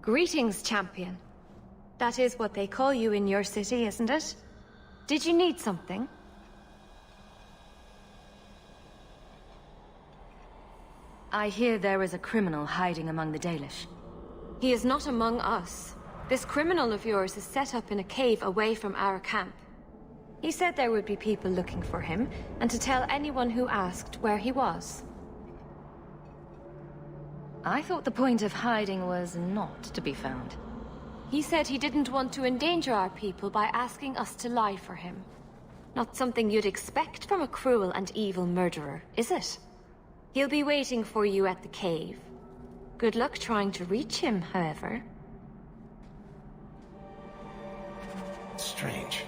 Greetings, champion. That is what they call you in your city, isn't it? Did you need something? I hear there is a criminal hiding among the Dalish. He is not among us. This criminal of yours is set up in a cave away from our camp. He said there would be people looking for him, and to tell anyone who asked where he was. I thought the point of hiding was not to be found. He said he didn't want to endanger our people by asking us to lie for him. Not something you'd expect from a cruel and evil murderer, is it? He'll be waiting for you at the cave. Good luck trying to reach him, however. Strange.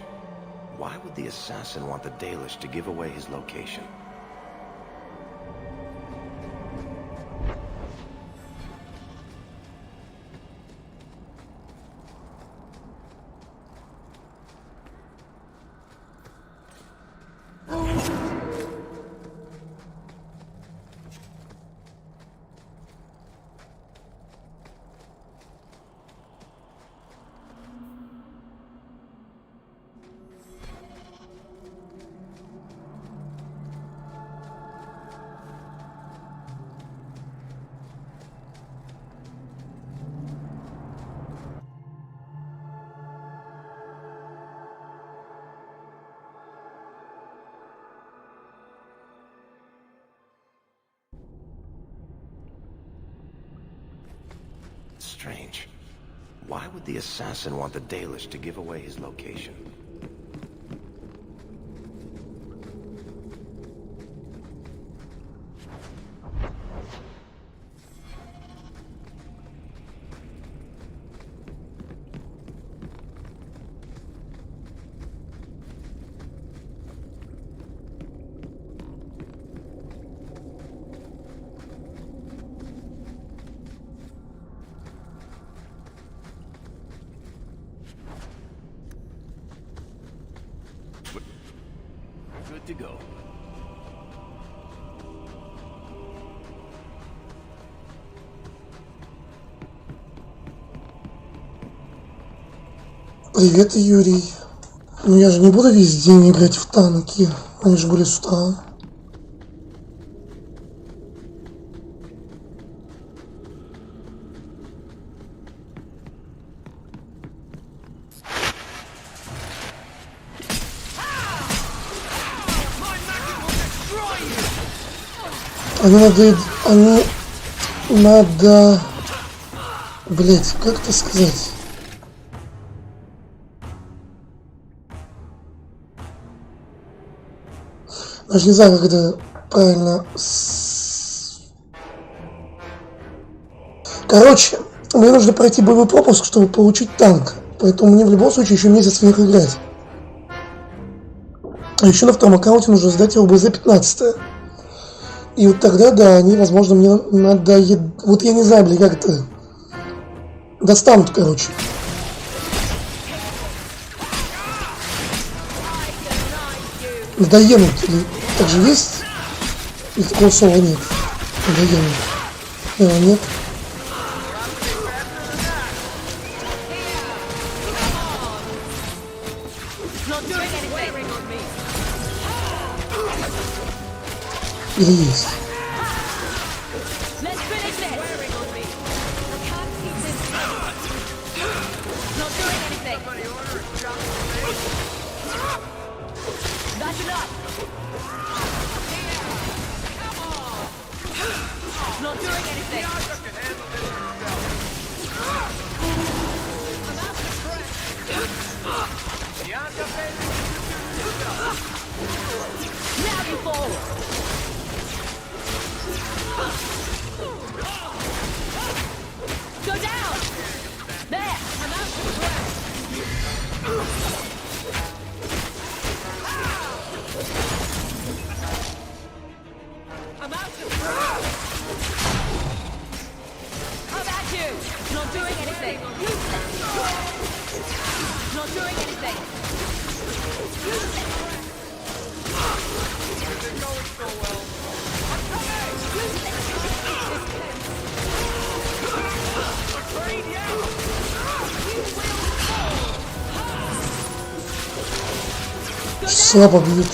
Why would the assassin want the Dalish to give away his location? Strange. Why would the assassin want the Dalish to give away his location? Good to go. Привет, Юрий. Ну я же не буду весь день играть в танки. Они же были с утра. Надо, блять, как это сказать? Даже не знаю, как это правильно. Короче, мне нужно пройти боевой пропуск, чтобы получить танк. Поэтому мне в любом случае еще месяц в них играть. А еще на втором аккаунте нужно сдать ЛБЗ 15. И вот тогда, да, они, возможно, мне надоедут. Вот я не знаю, блин, как это достанут, короче. Надоедут. Так же есть? И такого слова нет. Надоедут. Нет. Или есть? Afraid, yeah? Сюда побьют.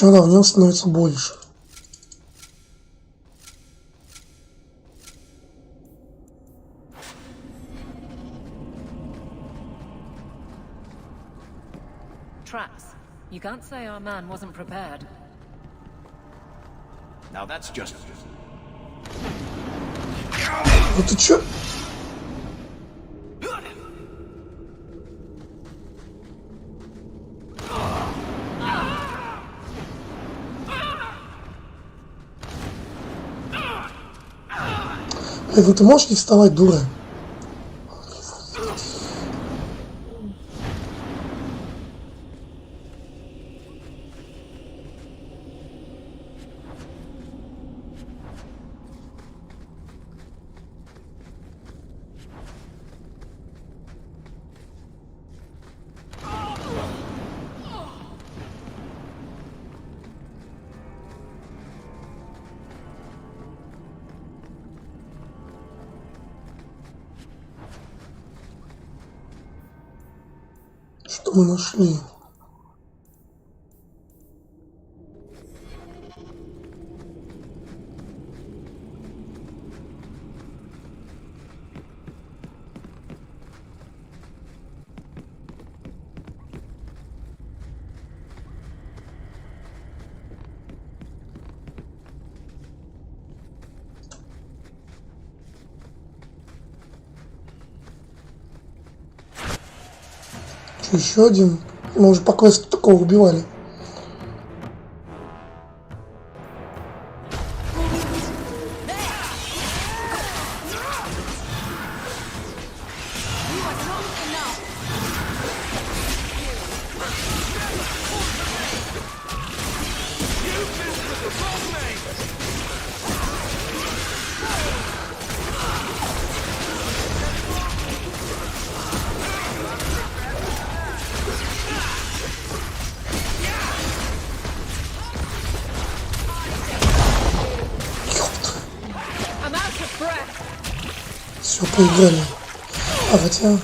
Почему да, в нем становится больше? Traps. You can't say our man wasn't prepared. Now that's just... Ну ты чё? Ну ты можешь не вставать, дура? Что мы нашли? Еще один. Мы уже по квесту такого убивали. Все, поиграли. А хотя...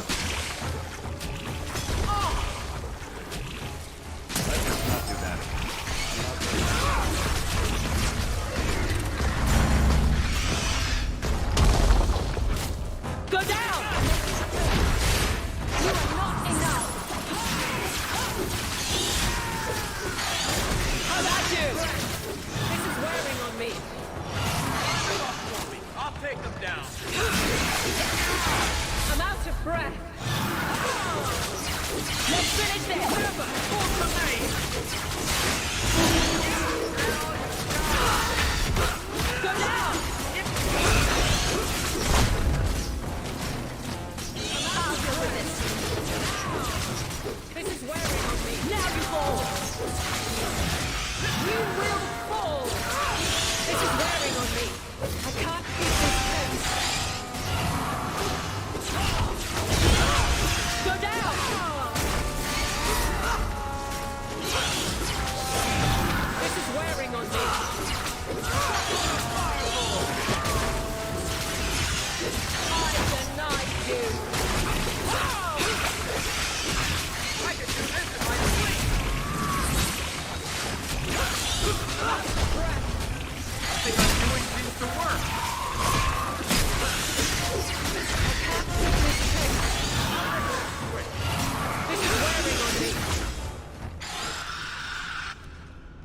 supposed to work? This is wearing on me.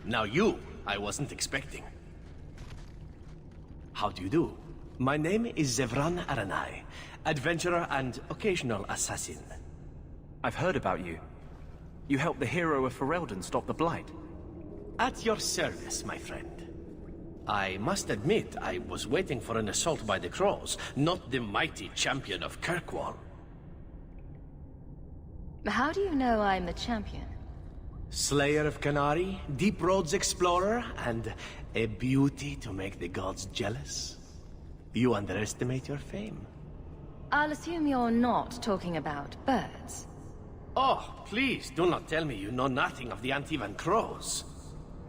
Now you, I wasn't expecting. How do you do? My name is Zevran Aranai, adventurer and occasional assassin. I've heard about you. You helped the hero of Ferelden stop the Blight. At your service, my friend. I must admit, I was waiting for an assault by the Crows, not the mighty champion of Kirkwall. How do you know I'm the champion? Slayer of Canary, Deep Roads explorer, and a beauty to make the gods jealous. You underestimate your fame. I'll assume you're not talking about birds. Oh, please, do not tell me you know nothing of the Antivan Crows.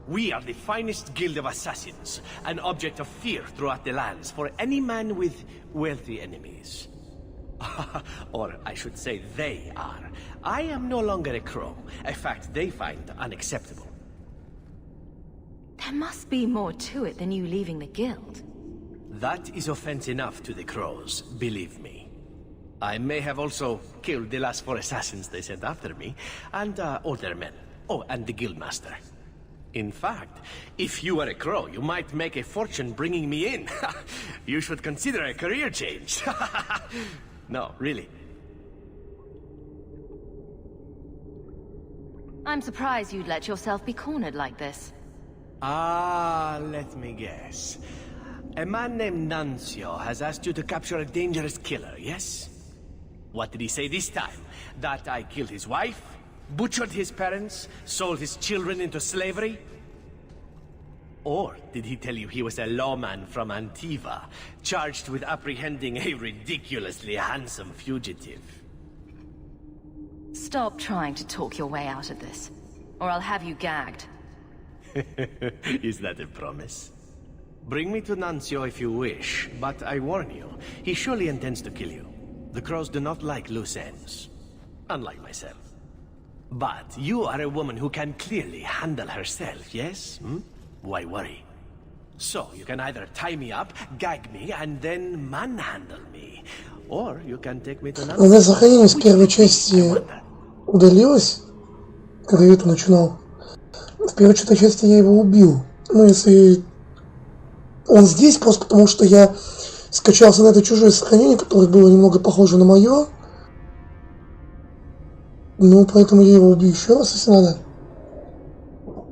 We are the finest guild of assassins, an object of fear throughout the lands for any man with wealthy enemies. Or I should say they are. I am no longer a crow, a fact they find unacceptable. There must be more to it than you leaving the guild. That is offense enough to the Crows, believe me. I may have also killed the last 4 assassins they sent after me, and older men. Oh, and the guildmaster. In fact, if you were a crow, you might make a fortune bringing me in. You should consider a career change. No, really. I'm surprised you'd let yourself be cornered like this. Ah, let me guess. A man named Nuncio has asked you to capture a dangerous killer, yes? What did he say this time? That I killed his wife? Butchered his parents? Sold his children into slavery? Or did he tell you he was a lawman from Antiva, charged with apprehending a ridiculously handsome fugitive? Stop trying to talk your way out of this, or I'll have you gagged. Is that a promise? Bring me to Nuncio if you wish, but I warn you, he surely intends to kill you. The Crows do not like loose ends, unlike myself. But you are a woman who can clearly handle herself, yes? Why worry? So, you can either tie me up, gag me, and then manhandle me. Or you can take me to Nuncio. Когда сохранение с первой части удалилось, когда я это начинал, в первой части я его убил. Ну, если он здесь, просто потому что я скачался на это чужое сохранение, которое было немного похоже на мое. Ну, поэтому я его убью еще раз, если надо.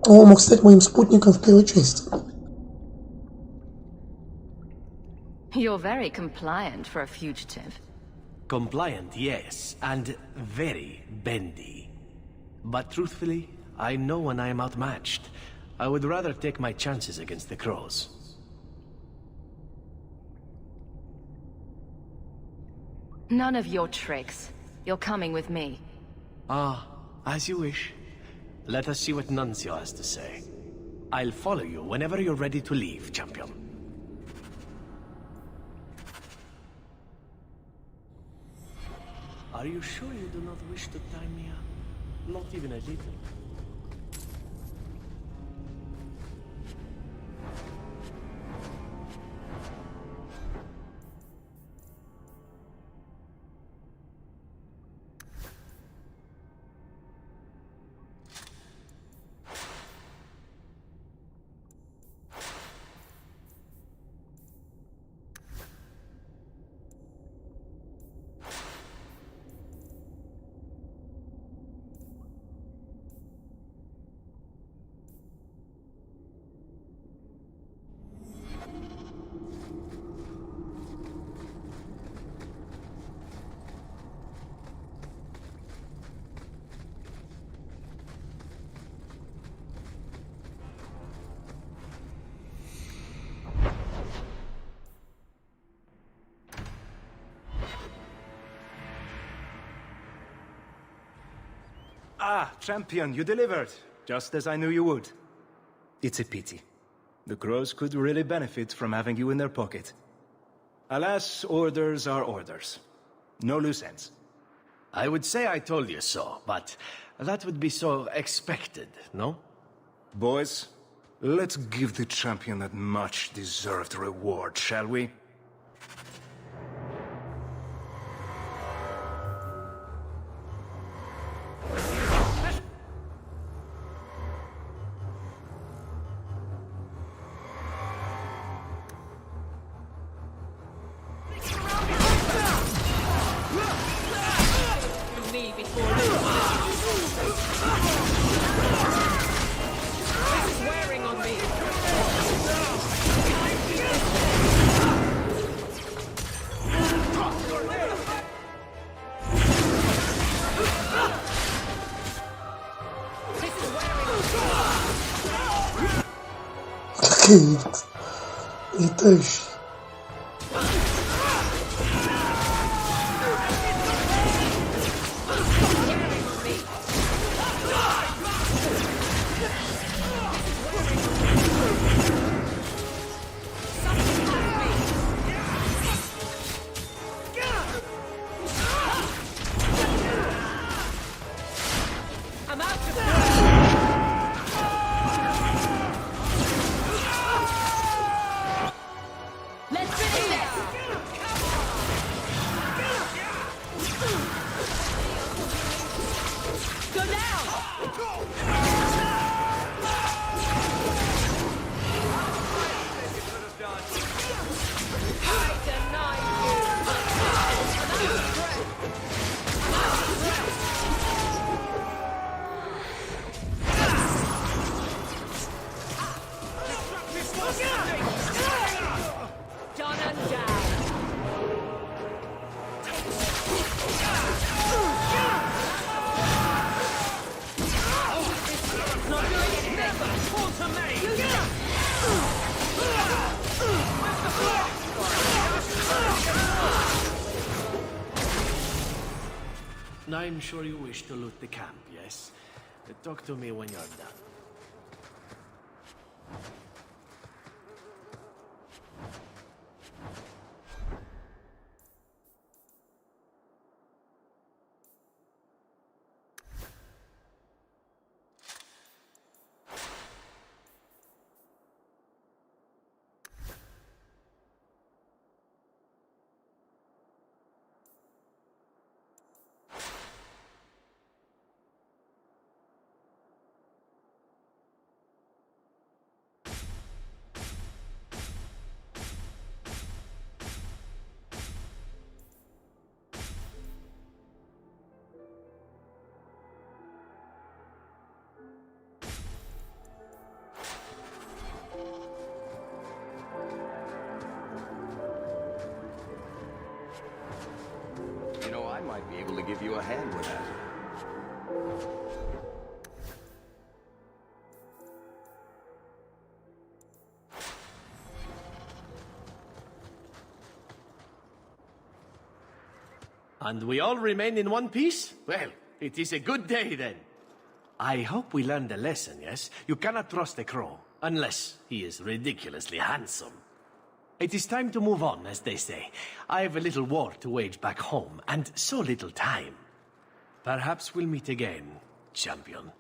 Он мог стать моим спутником в первой части. You're very compliant for a fugitive. Compliant, yes, and very bendy. But truthfully, I know when I am outmatched. I would rather take my chances against the Crows. None of your tricks. You're coming with me. Ah, as you wish. Let us see what Nuncio has to say. I'll follow you whenever you're ready to leave, champion. Are you sure you do not wish to tie me up? Not even a little. Ah, champion, you delivered, just as I knew you would. It's a pity. The Crows could really benefit from having you in their pocket. Alas, orders are orders. No loose ends. I would say I told you so, but that would be so expected, no? Boys, Let's give the champion that much-deserved reward, shall we? Летающий. I'm sure you wish to loot the camp, yes? Talk to me when you're done. You know, I might be able to give you a hand with that. And we all remain in one piece? Well, it is a good day then. I hope we learned a lesson, yes? You cannot trust a crow, unless he is ridiculously handsome. It is time to move on, as they say. I have a little war to wage back home, and so little time. Perhaps we'll meet again, champion.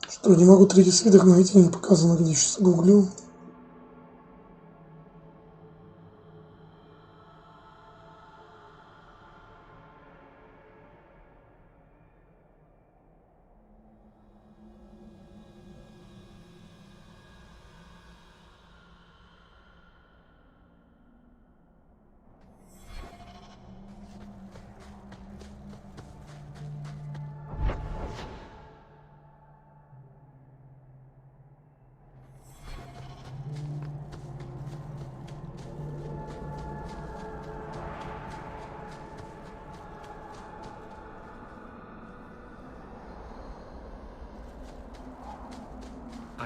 Что, не могу третий свиток найти, не показано, где сейчас гуглю.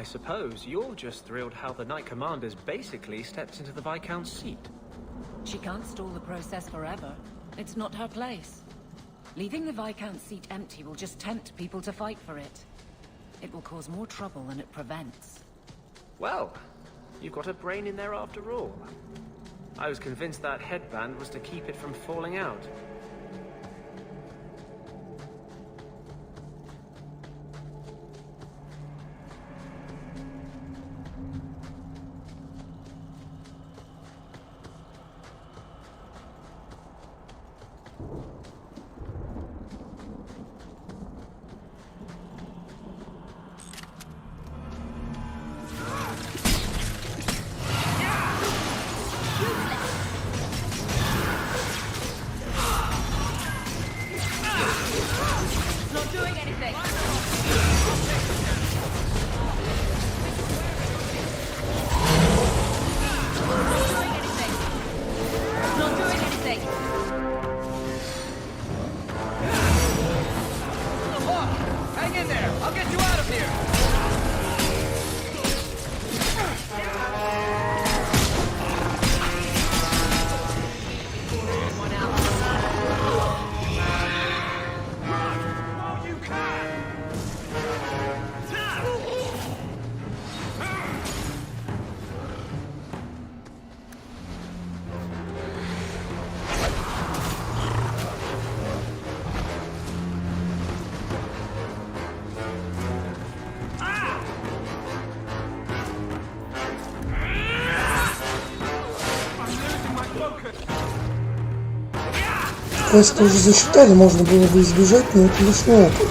I suppose you're just thrilled how the Knight Commander's basically stepped into the Viscount's seat. She can't stall the process forever. It's not her place. Leaving the Viscount's seat empty will just tempt people to fight for it. It will cause more trouble than it prevents. Well, you've got a brain in there after all. I was convinced that headband was to keep it from falling out. Квесты уже засчитали, можно было бы избежать, но это лишний опыт.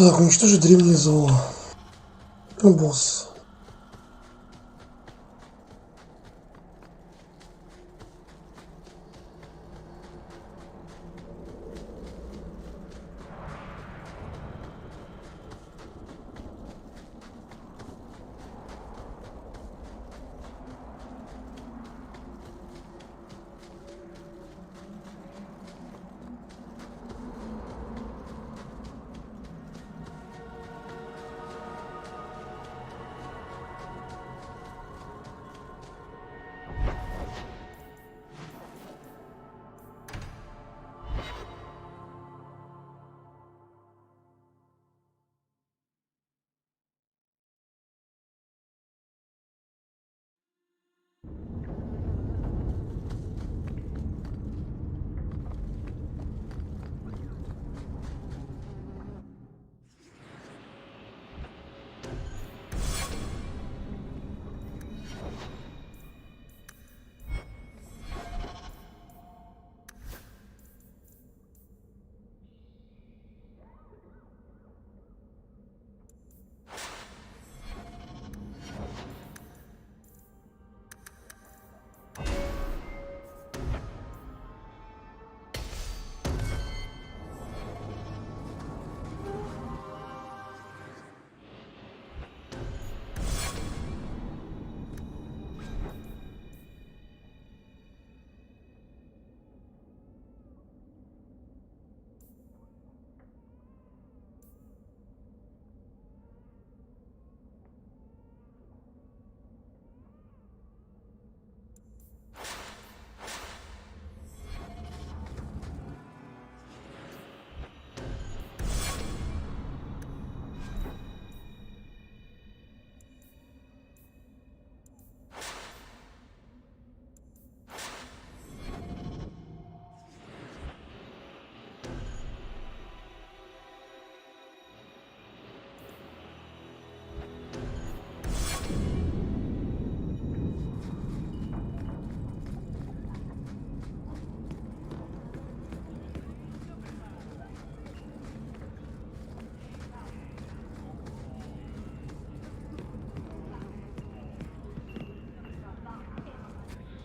Так, уничтожить древнее зло. Босс.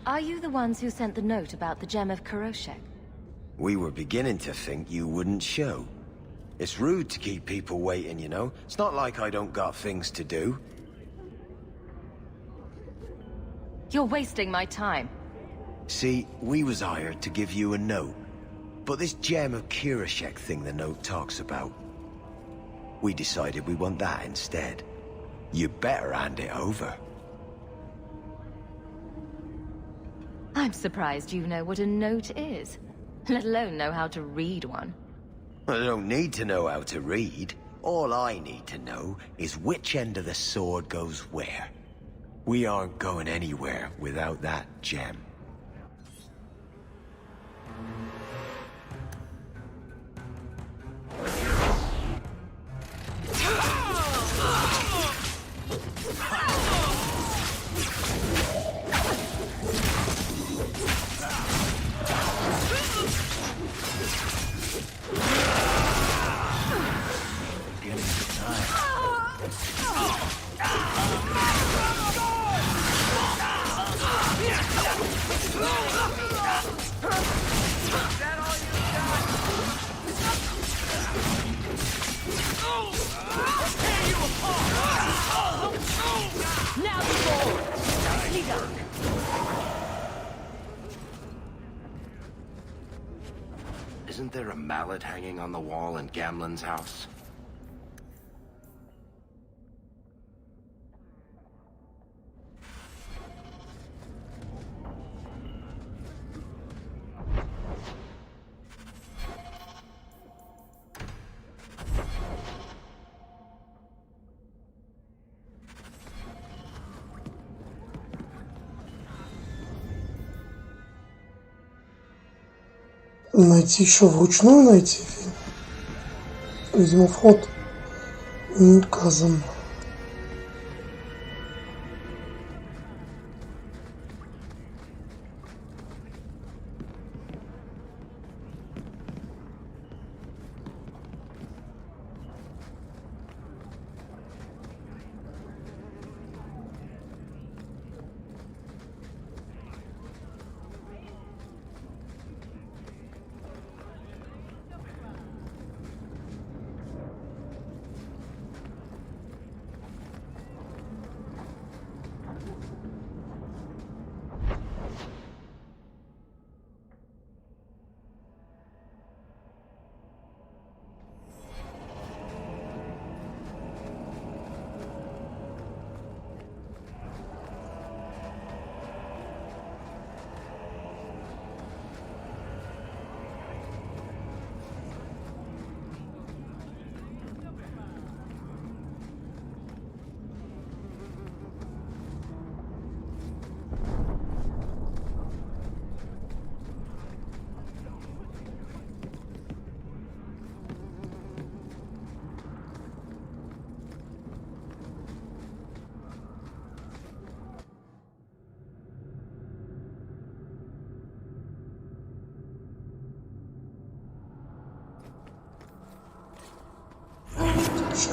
Are you the ones who sent the note about the gem of Kuroshek? We were beginning to think you wouldn't show. It's rude to keep people waiting, you know? It's not like I don't got things to do. You're wasting my time. See, we was hired to give you a note. But this gem of Kuroshek thing the note talks about, we decided we want that instead. You better hand it over. I'm surprised you know what a note is, let alone know how to read one. I don't need to know how to read. All I need to know is which end of the sword goes where. We aren't going anywhere without that gem. Isn't there a mallet hanging on the wall in Gamlen's house? Найти еще вручную найти. Видимо, вход не указан.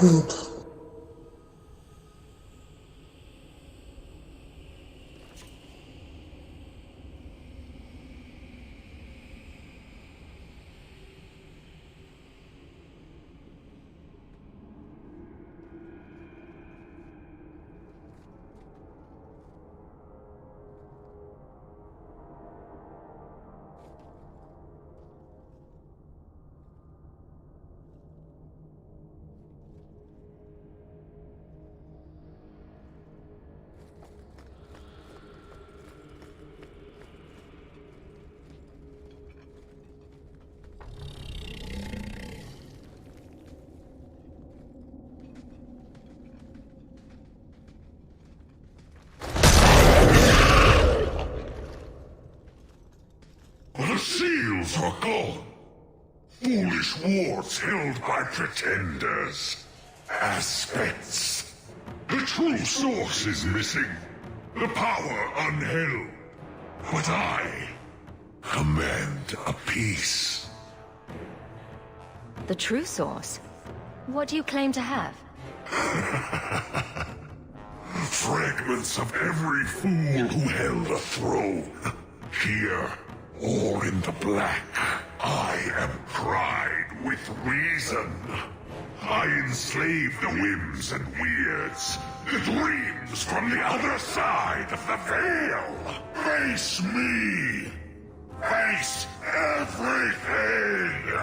Минут. The seals are gone. Foolish wards held by pretenders. Aspects. The true source is missing. The power unheld. But I command a peace. The true source? What do you claim to have? fragments of every fool who held a throne. Here, all in the black, I am pride with reason. I enslave the whims and weirds, the dreams from the other side of the veil. Face me. Face everything.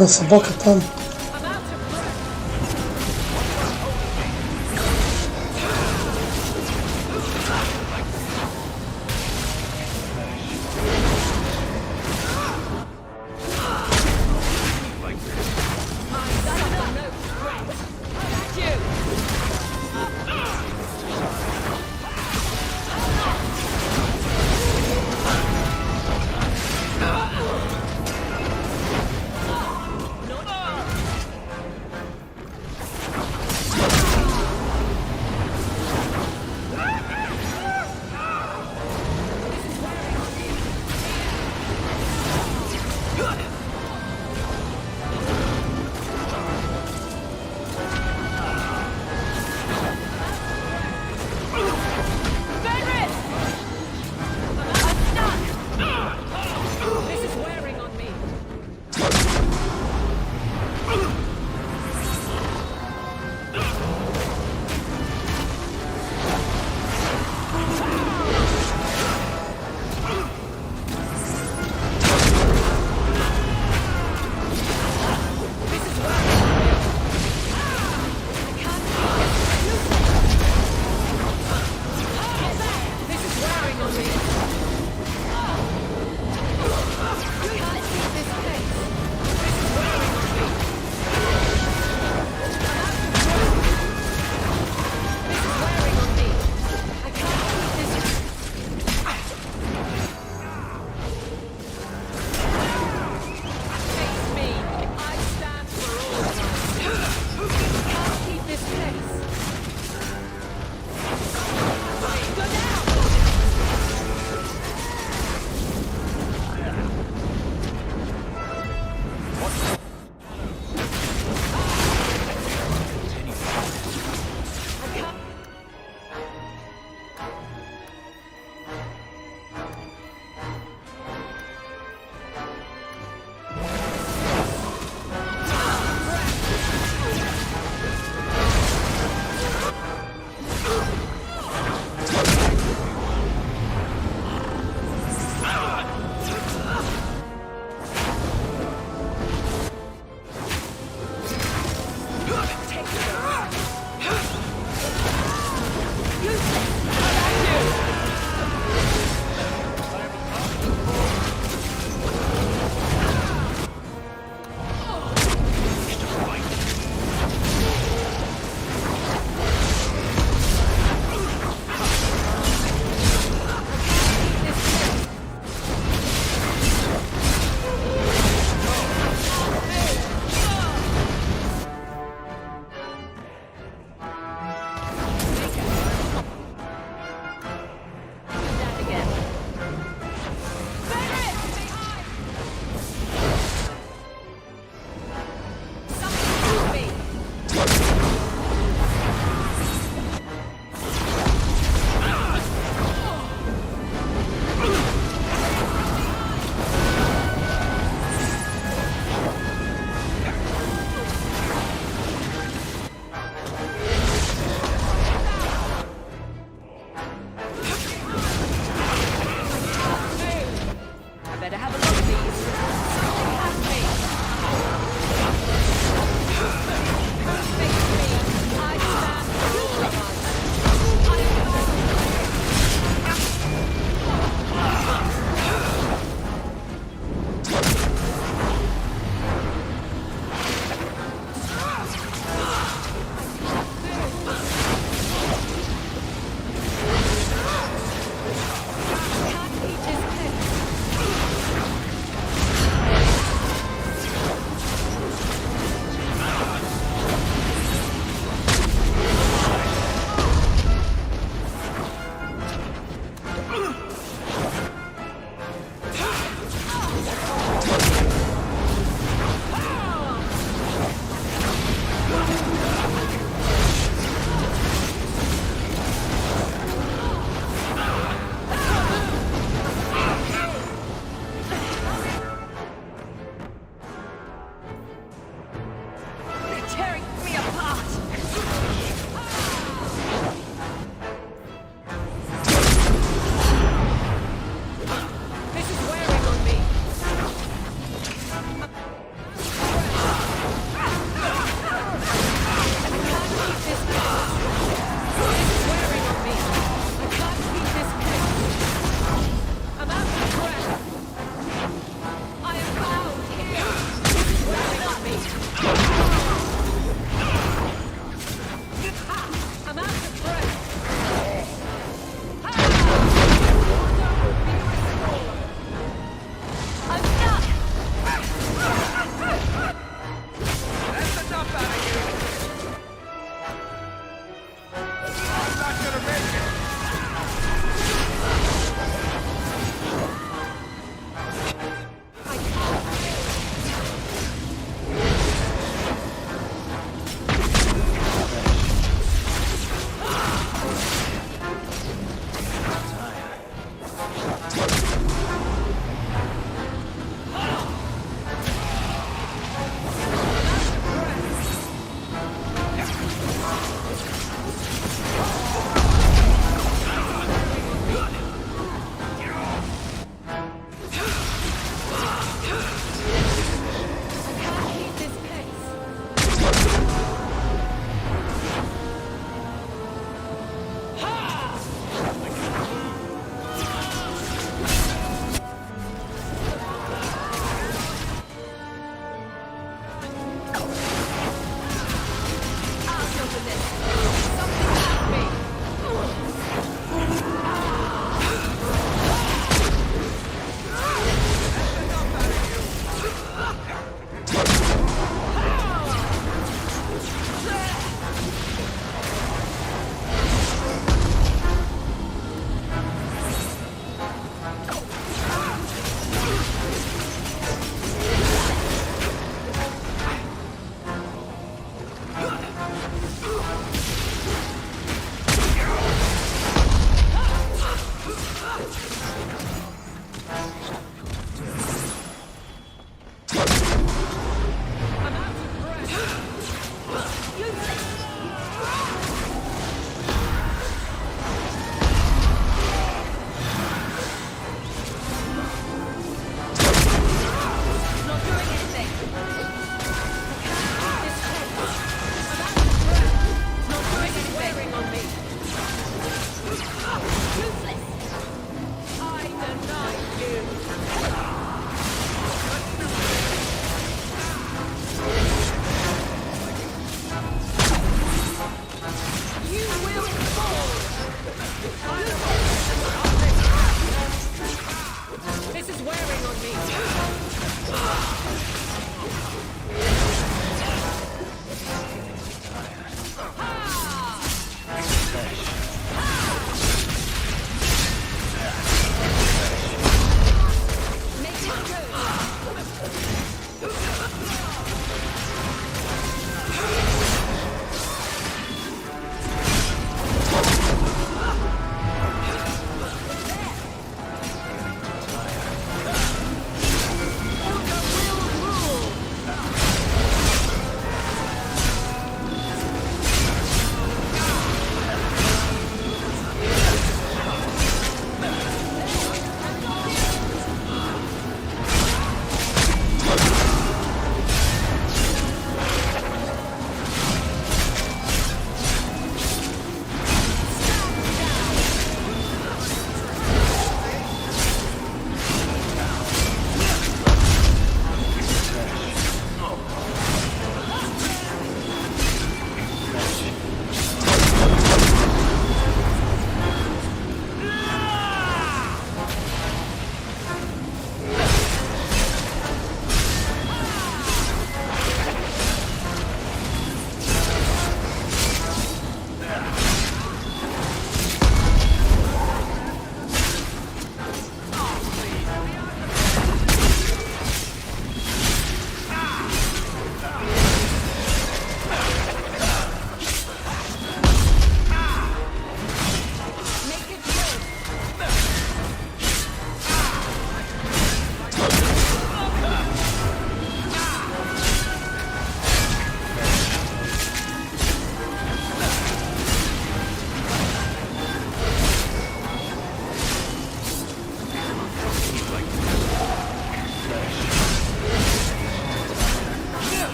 Да, собака там.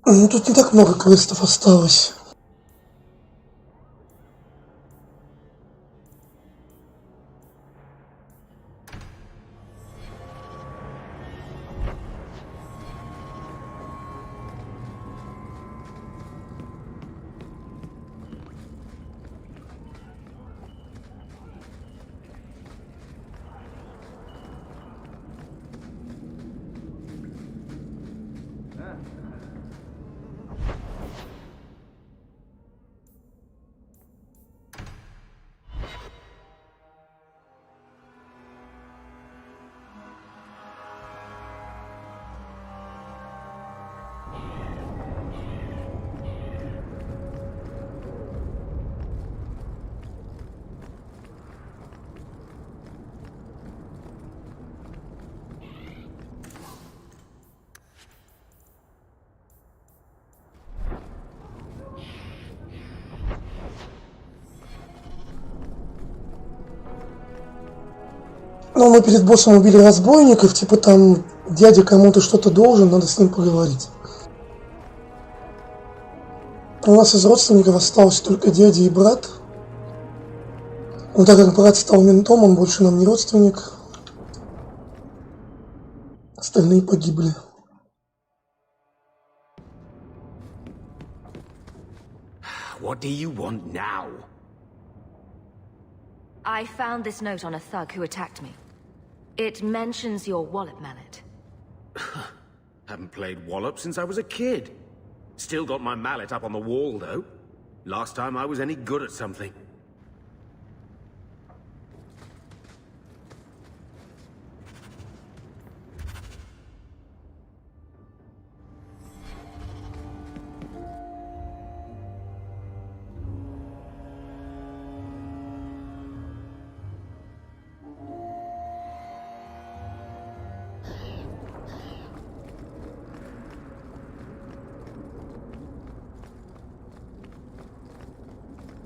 Ну, тут не так много квестов осталось. Ну, мы перед боссом убили разбойников, типа там дядя кому-то что-то должен, надо с ним поговорить. У нас из родственников остался только дядя и брат. Но так как брат стал ментом, он больше нам не родственник. Остальные погибли. What do you want now? I found this note on a thug who attacked me. It mentions your wallet mallet. Haven't played Wallop since I was a kid. Still got my mallet up on the wall, though. Last time I was any good at something.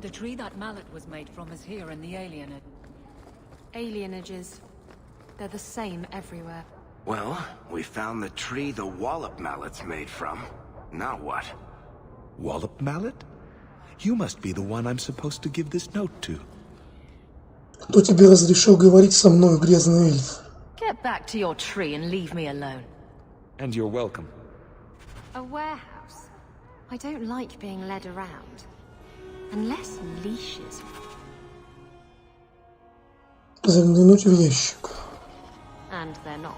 The tree that mallet was made from is here in the alienage. Alienages. They're the same everywhere. Well, we found the tree the Wallop mallet's made from. Now what? Wallop mallet? You must be the one I'm supposed to give this note to. Кто тебе разрешил говорить со мной, грязный эльф? Get back to your tree and leave me alone. And you're welcome. A warehouse. I don't like being led around. Unless leashes. Заглянуть в ящик. And they're not.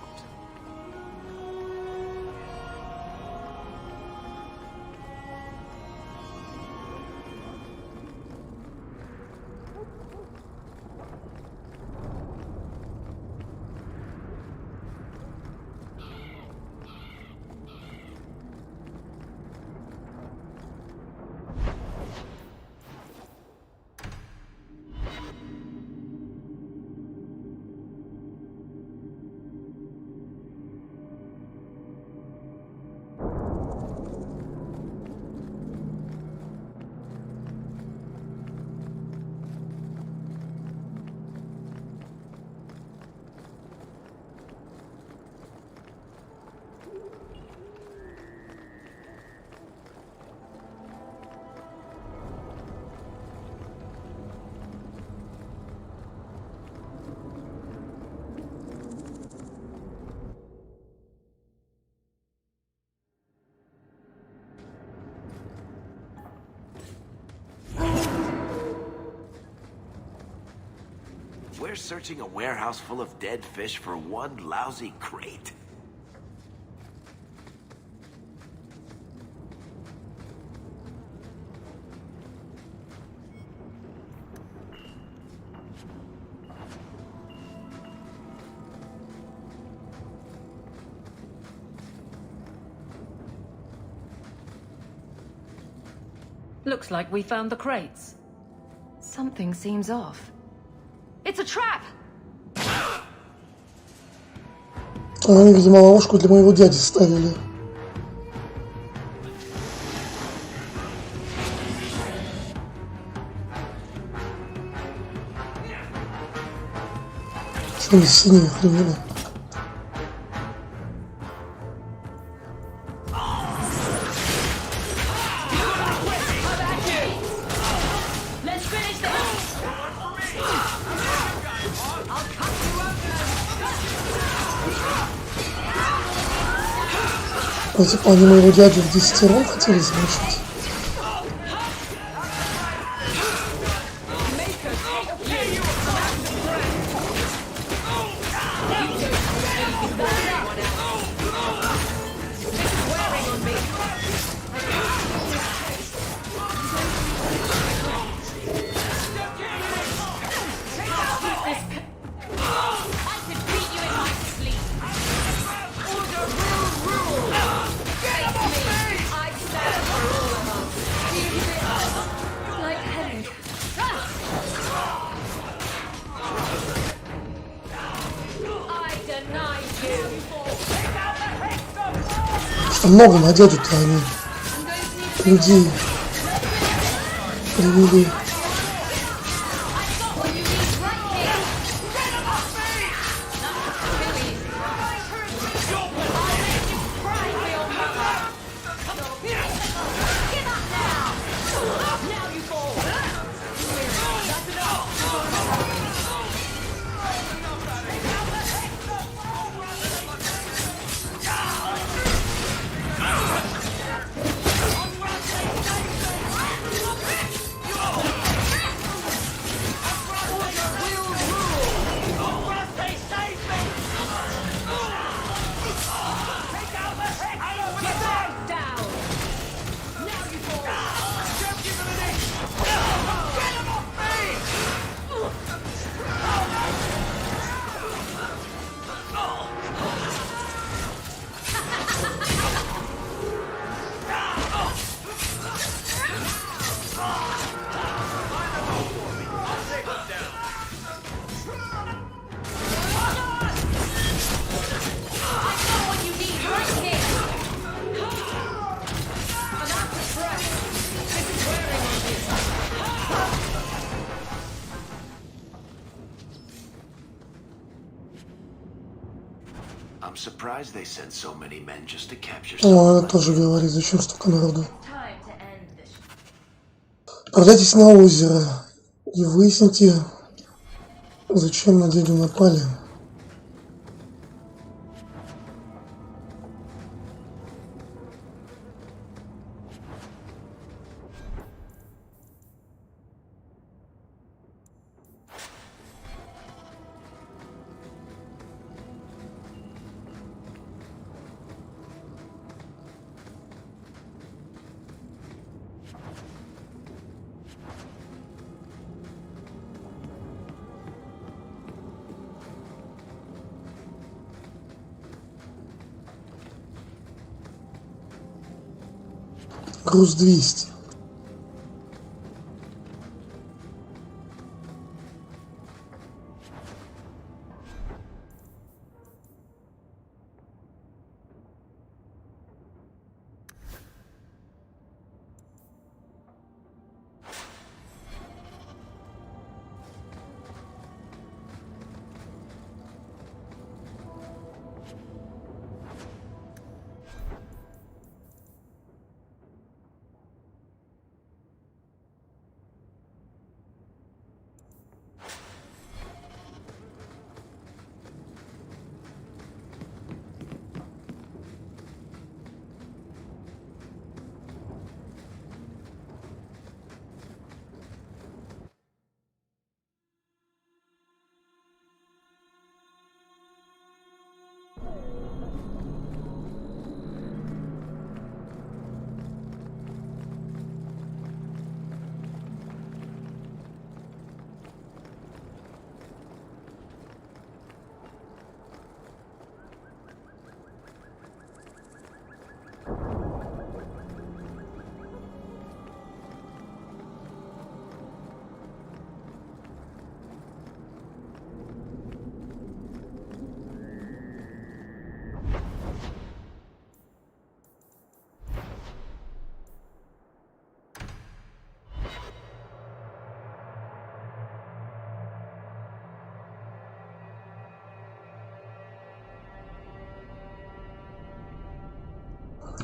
We're searching a warehouse full of dead fish for one lousy crate. Looks like we found the crates. Something seems off. It's a trap! Они, видимо, ловушку для моего дяди ставили. С ними синие охренели. Ну, типа, они моего дядю в 10 хотели замочить. Что много на дядю-то они людей привели. О, это тоже говорит, зачем столько народу. Отправляйтесь на озеро и выясните, зачем на дядю напали. Груз 200.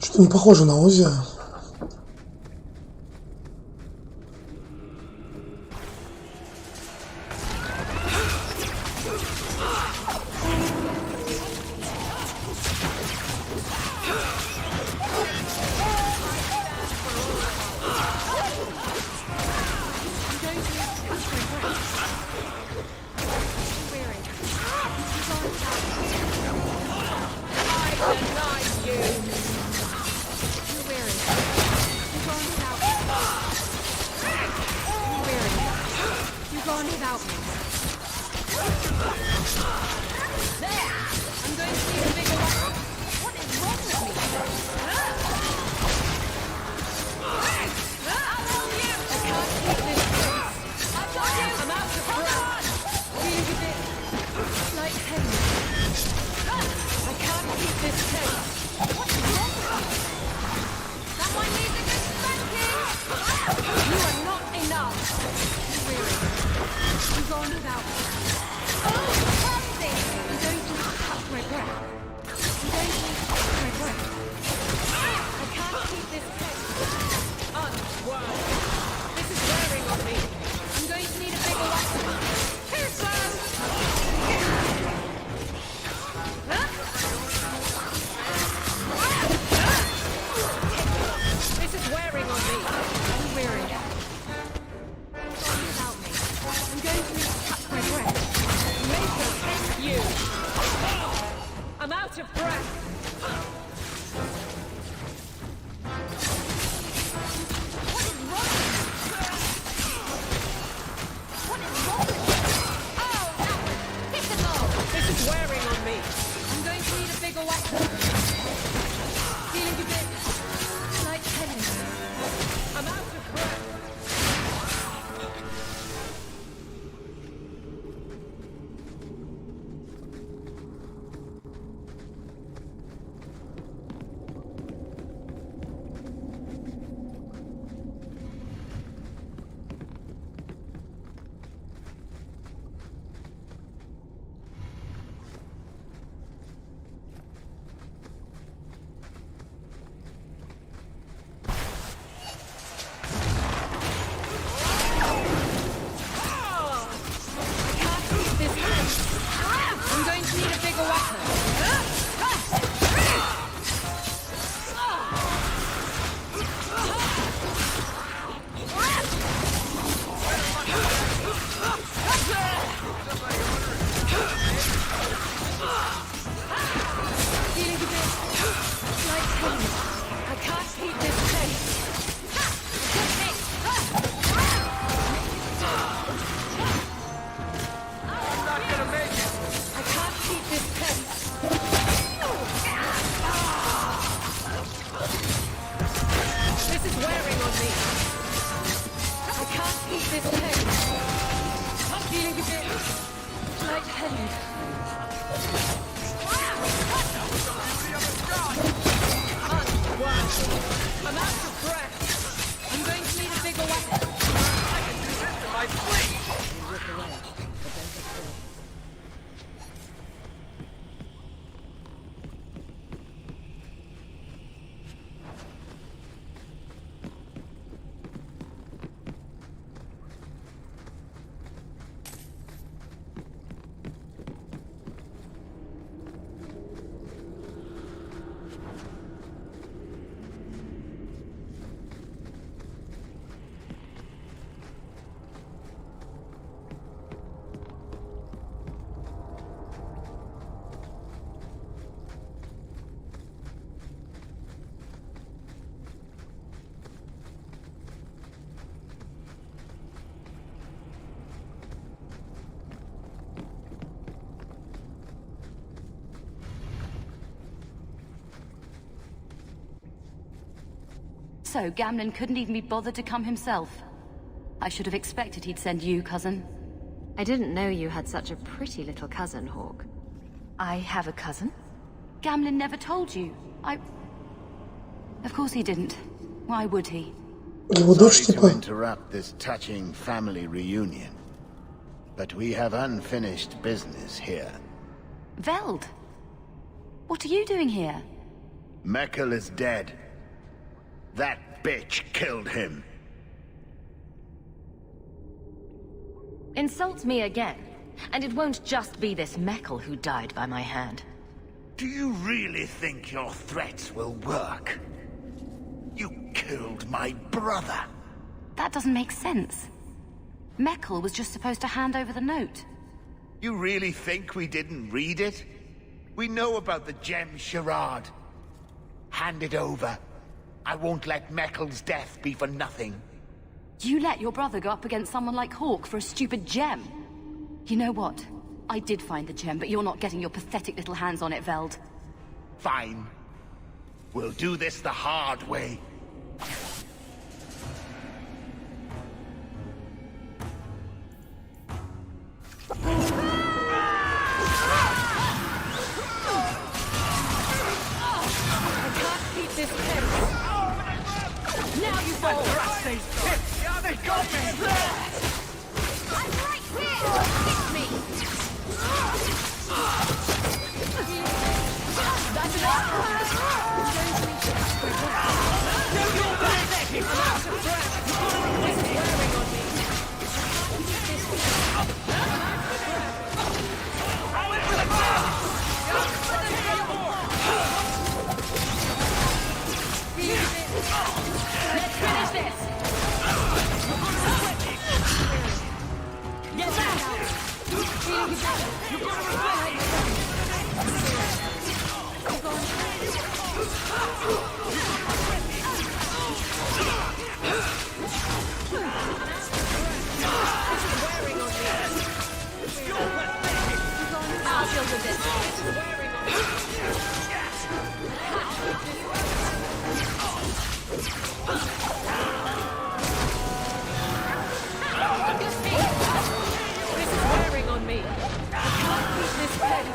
Что-то не похоже на озеро. So, Gamlen couldn't even be bothered to come himself. I should have expected he'd send you, cousin. I didn't know you had such a pretty little cousin, Hawk. I have a cousin? Gamlen never told you. Of course he didn't. Why would he? Sorry to interrupt this touching family reunion, but we have unfinished business here. Veld! What are you doing here? Meckel is dead. That bitch killed him. Insult me again, and it won't just be this Meckel who died by my hand. Do you really think your threats will work? You killed my brother. That doesn't make sense. Meckel was just supposed to hand over the note. You really think we didn't read it? We know about the gem charade. Hand it over. I won't let Meckel's death be for nothing. You let your brother go up against someone like Hawk for a stupid gem? You know what? I did find the gem, but you're not getting your pathetic little hands on it, Veld. Fine. We'll do this the hard way. This pit. Now you fall. These pits. Yeah, they got me. I'm right here. Hit me. That's enough. No, you're pathetic. I'm out of breath. This is wearing on me. I went for the kill. Let's finish this! Get back! I'll deal with this. This is wearing on me. I can't keep this pace.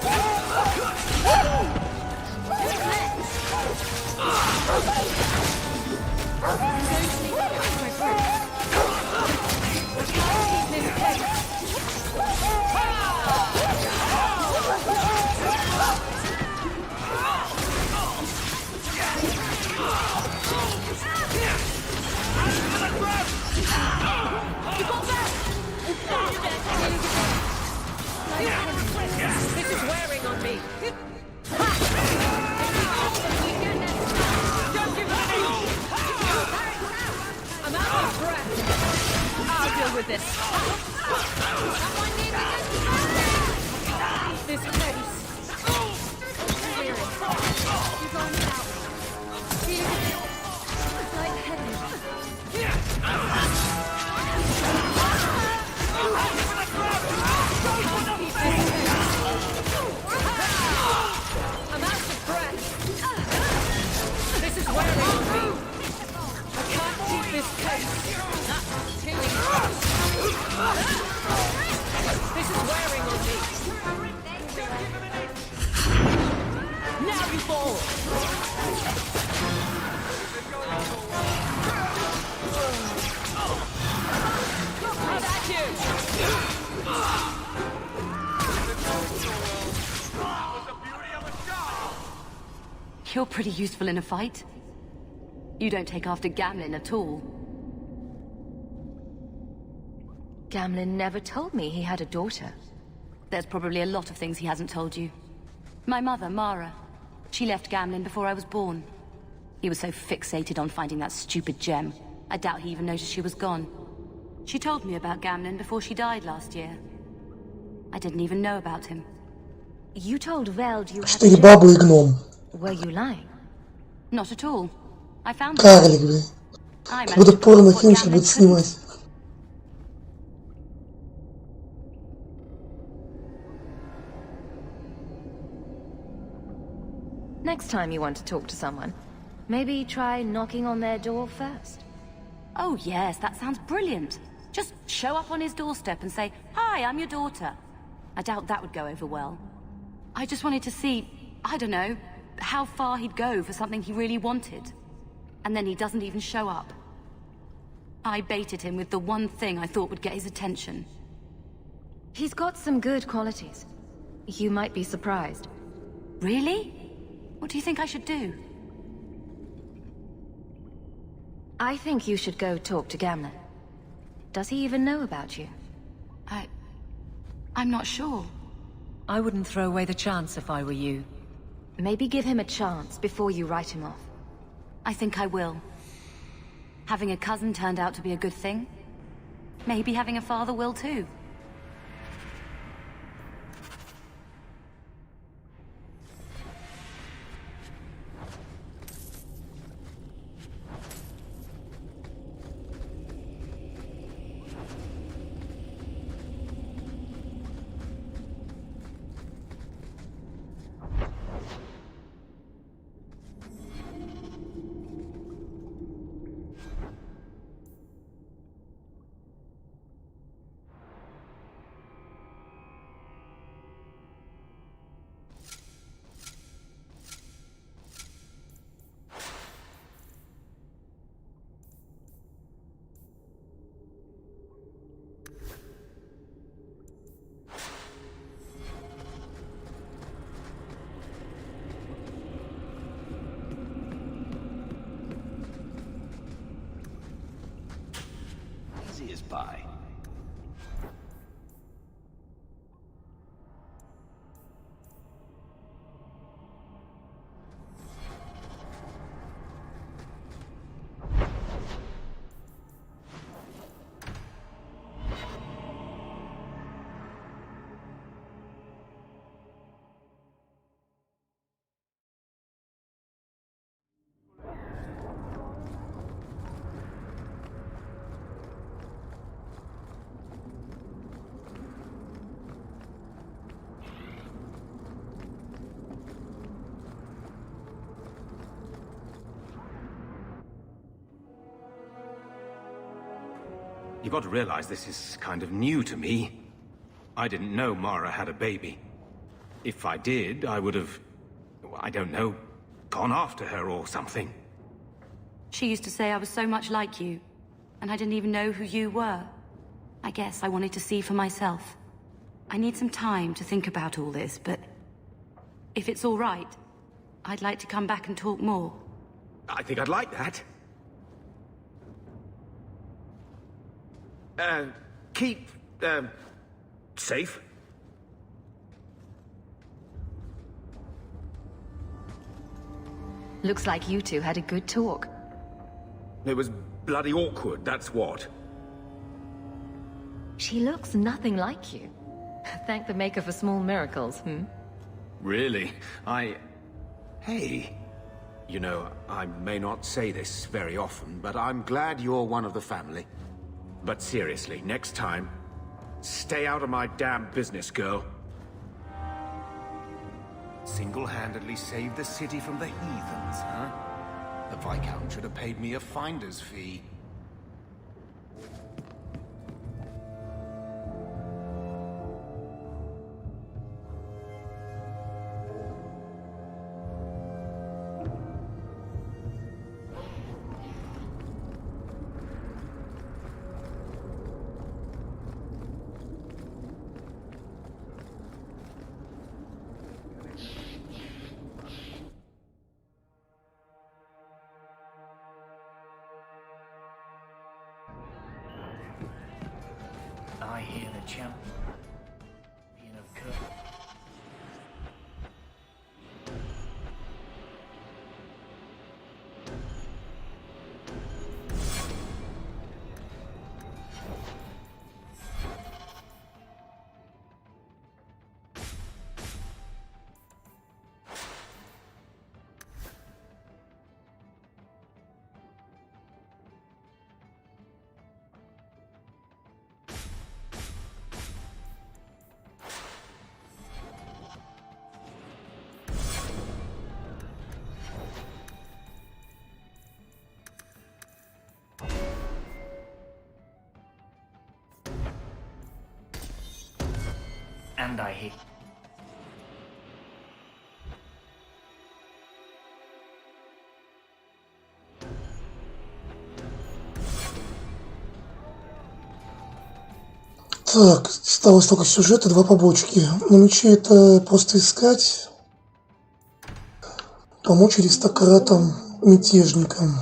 This is wearing on me. Don't give up. I'm out of breath. I'll deal with this. This pace. You're going out. I'm out of breath. This is wearing on me. I can't keep this pace. This is wearing on me. Now you fall. How about you? You're pretty useful in a fight. You don't take after Gamlin at all. Gamlin never told me he had a daughter. There's probably a lot of things he hasn't told you. My mother, Mara, she left Gamlin before I was born. He was so fixated on finding that stupid gem, I doubt he even noticed she was gone. She told me about Gamlin before she died last year. I didn't even know about him. You told Veld you had Четыре бабы и гном. Were you lying? Not at all. I found Карлик, блин. Как будто порнофильм сейчас будет снимать. Next time you want to talk to someone, maybe try knocking on their door first. Oh yes, that sounds brilliant. Just show up on his doorstep and say, "Hi, I'm your daughter." I doubt that would go over well. I just wanted to see, I don't know, how far he'd go for something he really wanted. And then he doesn't even show up. I baited him with the one thing I thought would get his attention. He's got some good qualities. You might be surprised. Really? What do you think I should do? I think you should go talk to Gamlin. Does he even know about you? I'm not sure. I wouldn't throw away the chance if I were you. Maybe give him a chance before you write him off. I think I will. Having a cousin turned out to be a good thing. Maybe having a father will too. Easy as pie. You got to realize this is kind of new to me. I didn't know Mara had a baby. If I did, I would have, I don't know, gone after her or something. She used to say I was so much like you, and I didn't even know who you were. I guess I wanted to see for myself. I need some time to think about all this, but if it's all right, I'd like to come back and talk more. I think I'd like that. Keep, safe. Looks like you two had a good talk. It was bloody awkward, that's what. She looks nothing like you. Thank the maker for small miracles, Really? Hey. You know, I may not say this very often, but I'm glad you're one of the family. But seriously, next time, stay out of my damn business, girl. Single-handedly saved the city from the heathens, huh? The Viscount should have paid me a finder's fee. I hear the champion of Kurt. And I hate. Так, осталось только сюжет и 2 побочки. На мече это просто искать, помочь аристократам, мятежникам.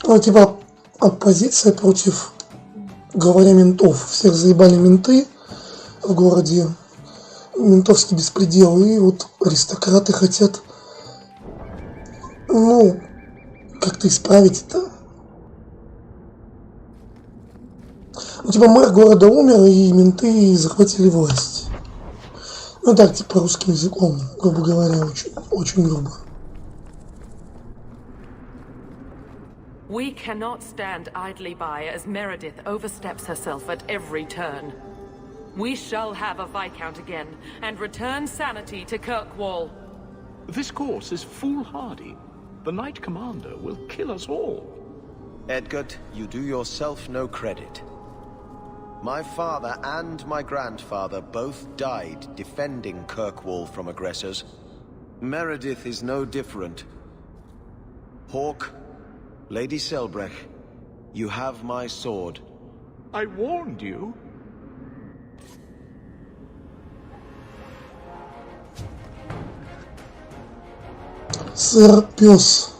Ну, типа оппозиция против, говоря, ментов. Всех заебали менты в городе. ментовский беспредел, и вот аристократы хотят, ну, как-то исправить это. Ну, типа мэр города умер, и менты захватили власть. Ну так, типа русским языком, грубо говоря, очень грубо. We cannot stand idly by as Meredith oversteps herself at every turn. We shall have a Viscount again, and return sanity to Kirkwall. This course is foolhardy. The Knight Commander will kill us all. Edgar, you do yourself no credit. My father and my grandfather both died defending Kirkwall from aggressors. Meredith is no different. Hawk, Lady Selbrecht, you have my sword. I warned you. Сэр Пёс.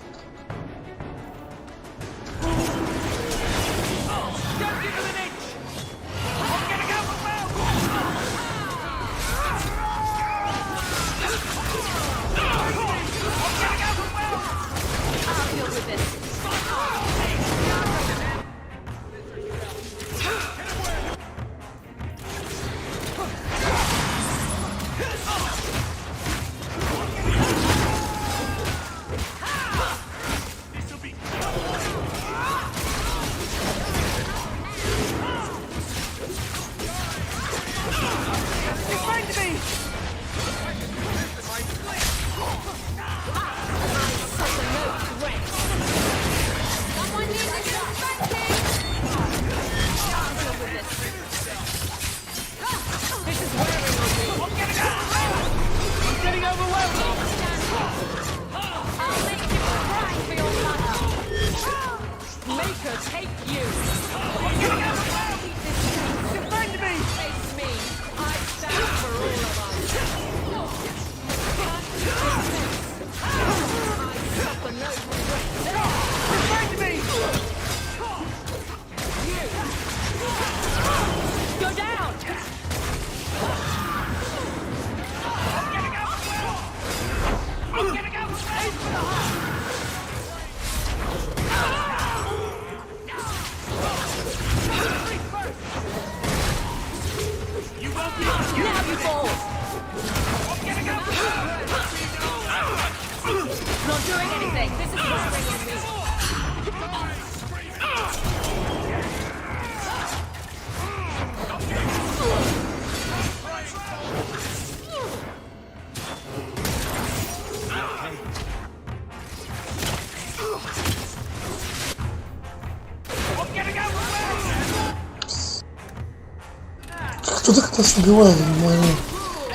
Кто-то как нас убивает, не понимаю.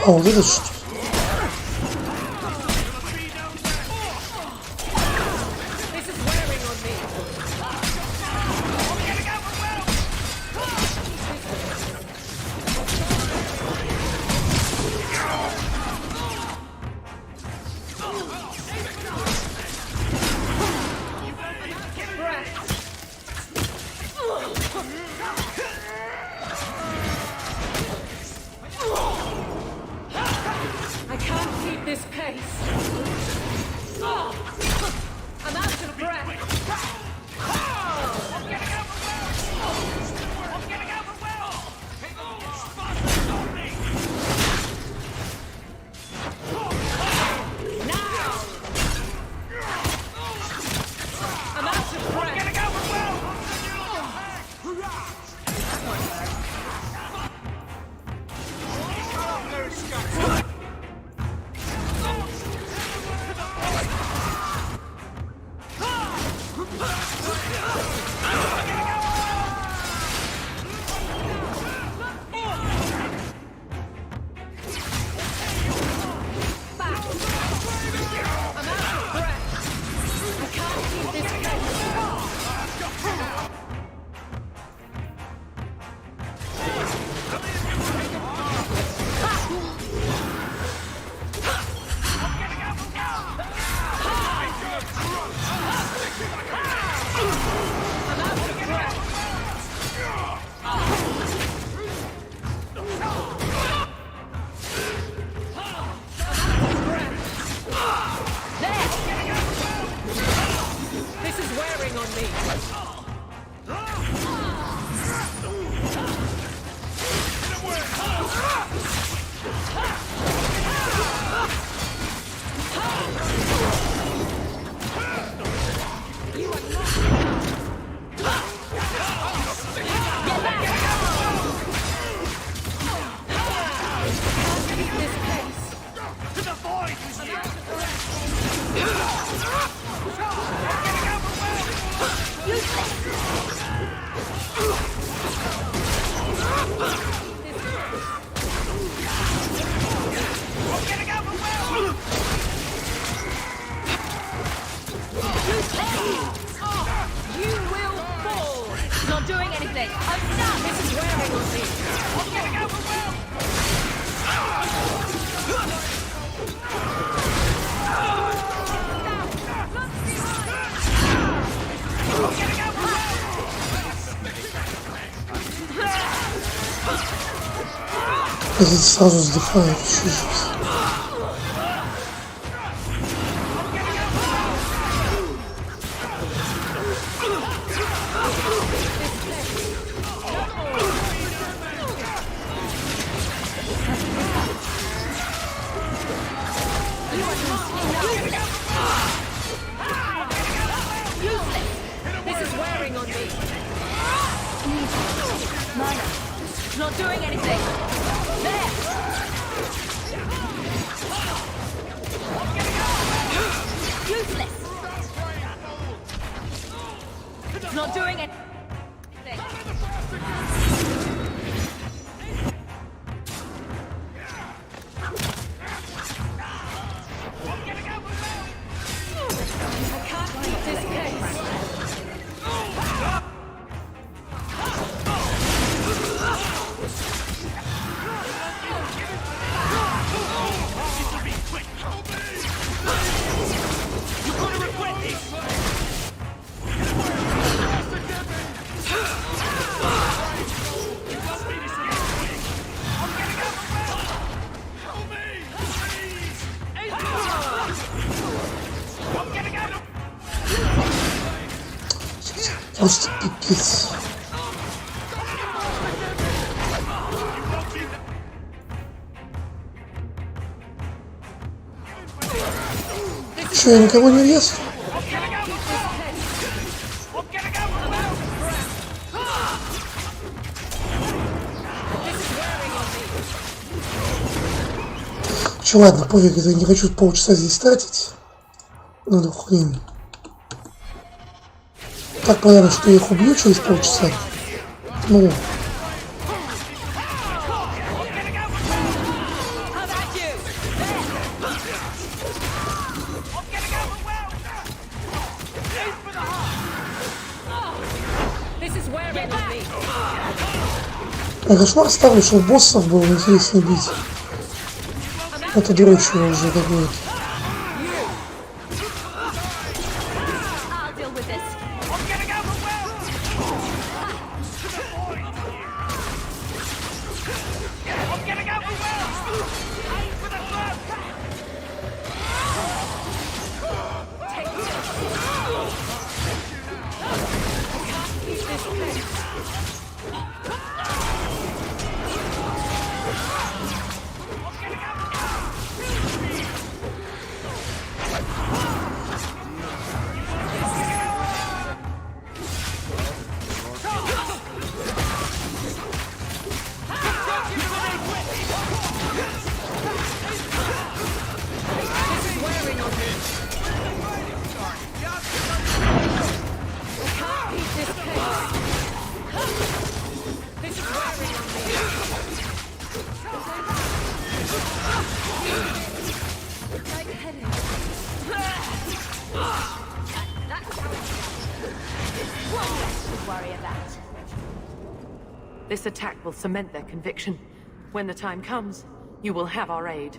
А, вот этот что? Это сразу вздыхает, чуть-чуть. Not doing anything. There. Useless. Not doing anything. I can't beat this case. Просто пипец. Что, я никого не резал? Че, ладно, пофиг, я не хочу полчаса здесь тратить. Надо хрень. Так понятно, что я их убью через полчаса. Ну. А кошмар ставлю, чтобы боссов было интереснее бить. Это дрочево уже какое-то. This attack will cement their conviction. When the time comes, you will have our aid.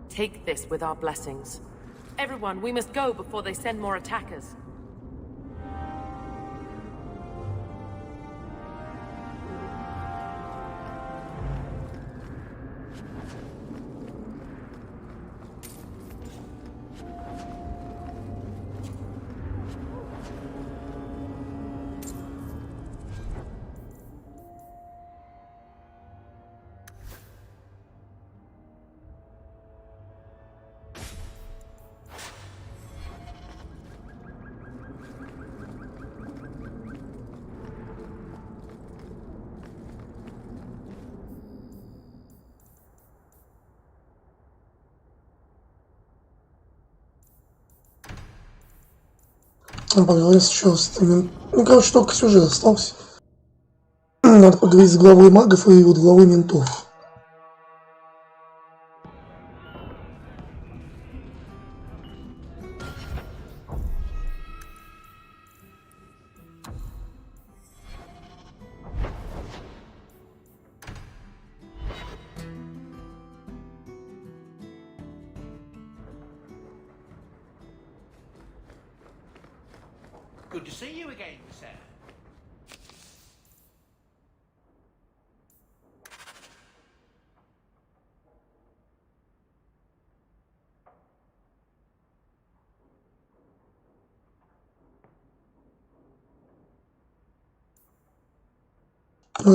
Take this with our blessings. Everyone, we must go before they send more attackers. Поговорим сейчас с теми... Ну, короче, только сюжет остался. Надо поговорить с главой магов и вот главой ментов. Good to see you again, sir.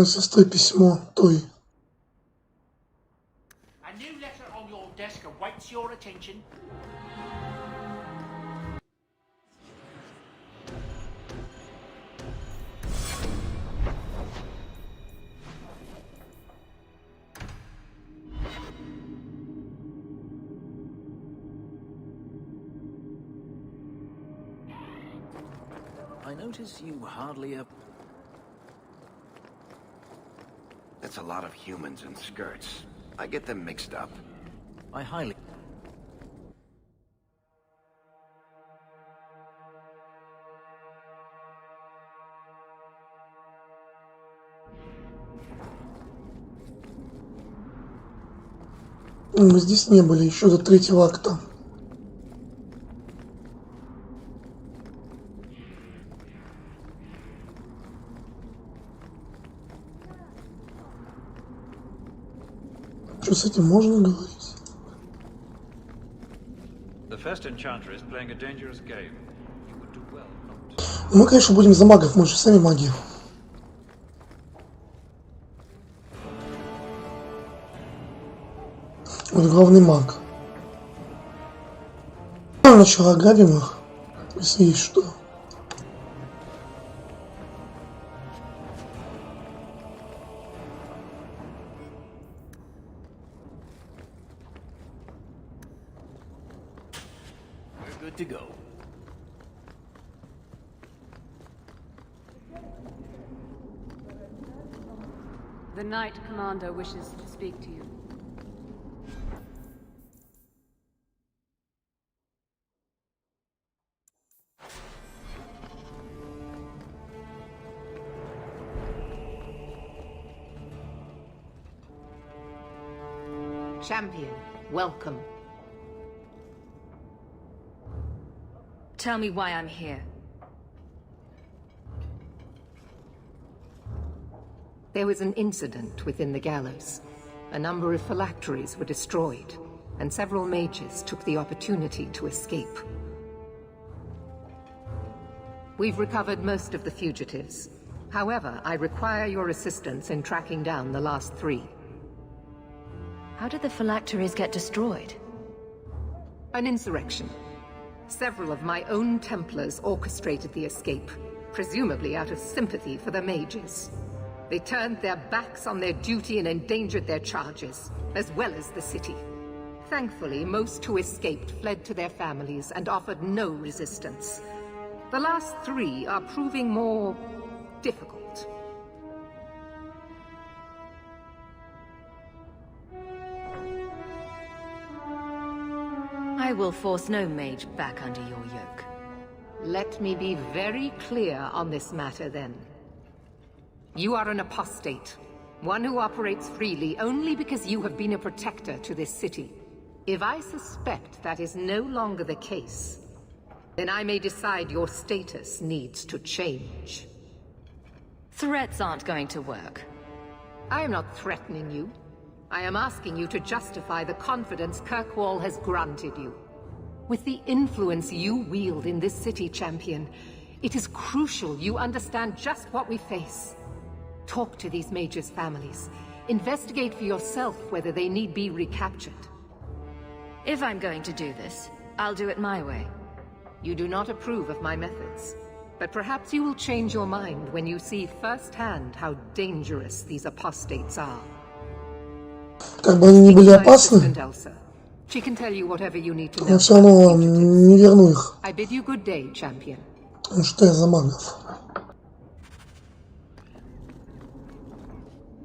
Сестры письмо той. A new letter on your desk awaits your attention. I notice you hardly That's a lot of humans in skirts. I get them mixed up. I highly... Мы здесь не были еще до 3-го акта. Что с этим можно говорить? Мы, конечно, будем за магов, мы же сами маги. Вот главный маг. Сначала ограбим их, если есть что. To go. The Knight Commander wishes to speak to you. Champion, welcome. Tell me why I'm here. There was an incident within the gallows. A number of phylacteries were destroyed, and several mages took the opportunity to escape. We've recovered most of the fugitives. However, I require your assistance in tracking down the last 3. How did the phylacteries get destroyed? An insurrection. Several of my own Templars orchestrated the escape, presumably out of sympathy for the mages. They turned their backs on their duty and endangered their charges, as well as the city. Thankfully, most who escaped fled to their families and offered no resistance. The last 3 are proving more difficult. I will force no mage back under your yoke. Let me be very clear on this matter, then. You are an apostate, one who operates freely only because you have been a protector to this city. If I suspect that is no longer the case, then I may decide your status needs to change. Threats aren't going to work. I am not threatening you. I am asking you to justify the confidence Kirkwall has granted you. With the influence you wield in this city, Champion, it is crucial you understand just what we face. Talk to these mages' families. Investigate for yourself whether they need be recaptured. If I'm going to do this, I'll do it my way. You do not approve of my methods, but perhaps you will change your mind when you see firsthand how dangerous these apostates are. Как бы они ни были опасны, She can tell you whatever you need to я know. все равно не верну их. I bid you good day, Champion. Что я за магов?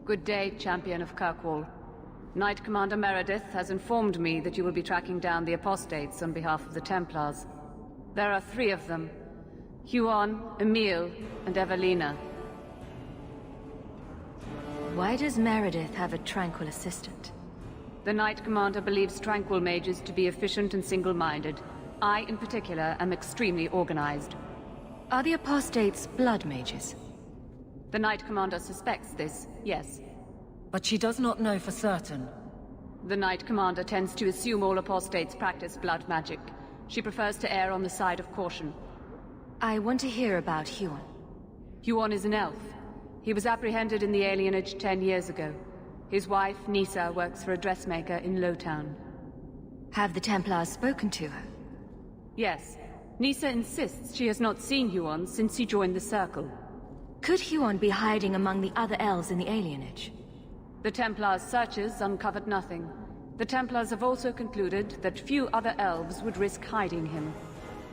Good day, champion of Kirkwall. Knight Commander Meredith has informed me that you will be tracking down the apostates on behalf of the Templars. There are 3 of them. Huon, Emile, and Evelina. Why does Meredith have a tranquil assistant? The Knight Commander believes tranquil mages to be efficient and single-minded. I, in particular, am extremely organized. Are the apostates blood mages? The Knight Commander suspects this, yes. But she does not know for certain. The Knight Commander tends to assume all apostates practice blood magic. She prefers to err on the side of caution. I want to hear about Huon. Huon is an elf. He was apprehended in the alienage 10 years ago. His wife, Nisa, works for a dressmaker in Lowtown. Have the Templars spoken to her? Yes. Nisa insists she has not seen Huon since he joined the Circle. Could Huon be hiding among the other elves in the alienage? The Templars' searches uncovered nothing. The Templars have also concluded that few other elves would risk hiding him.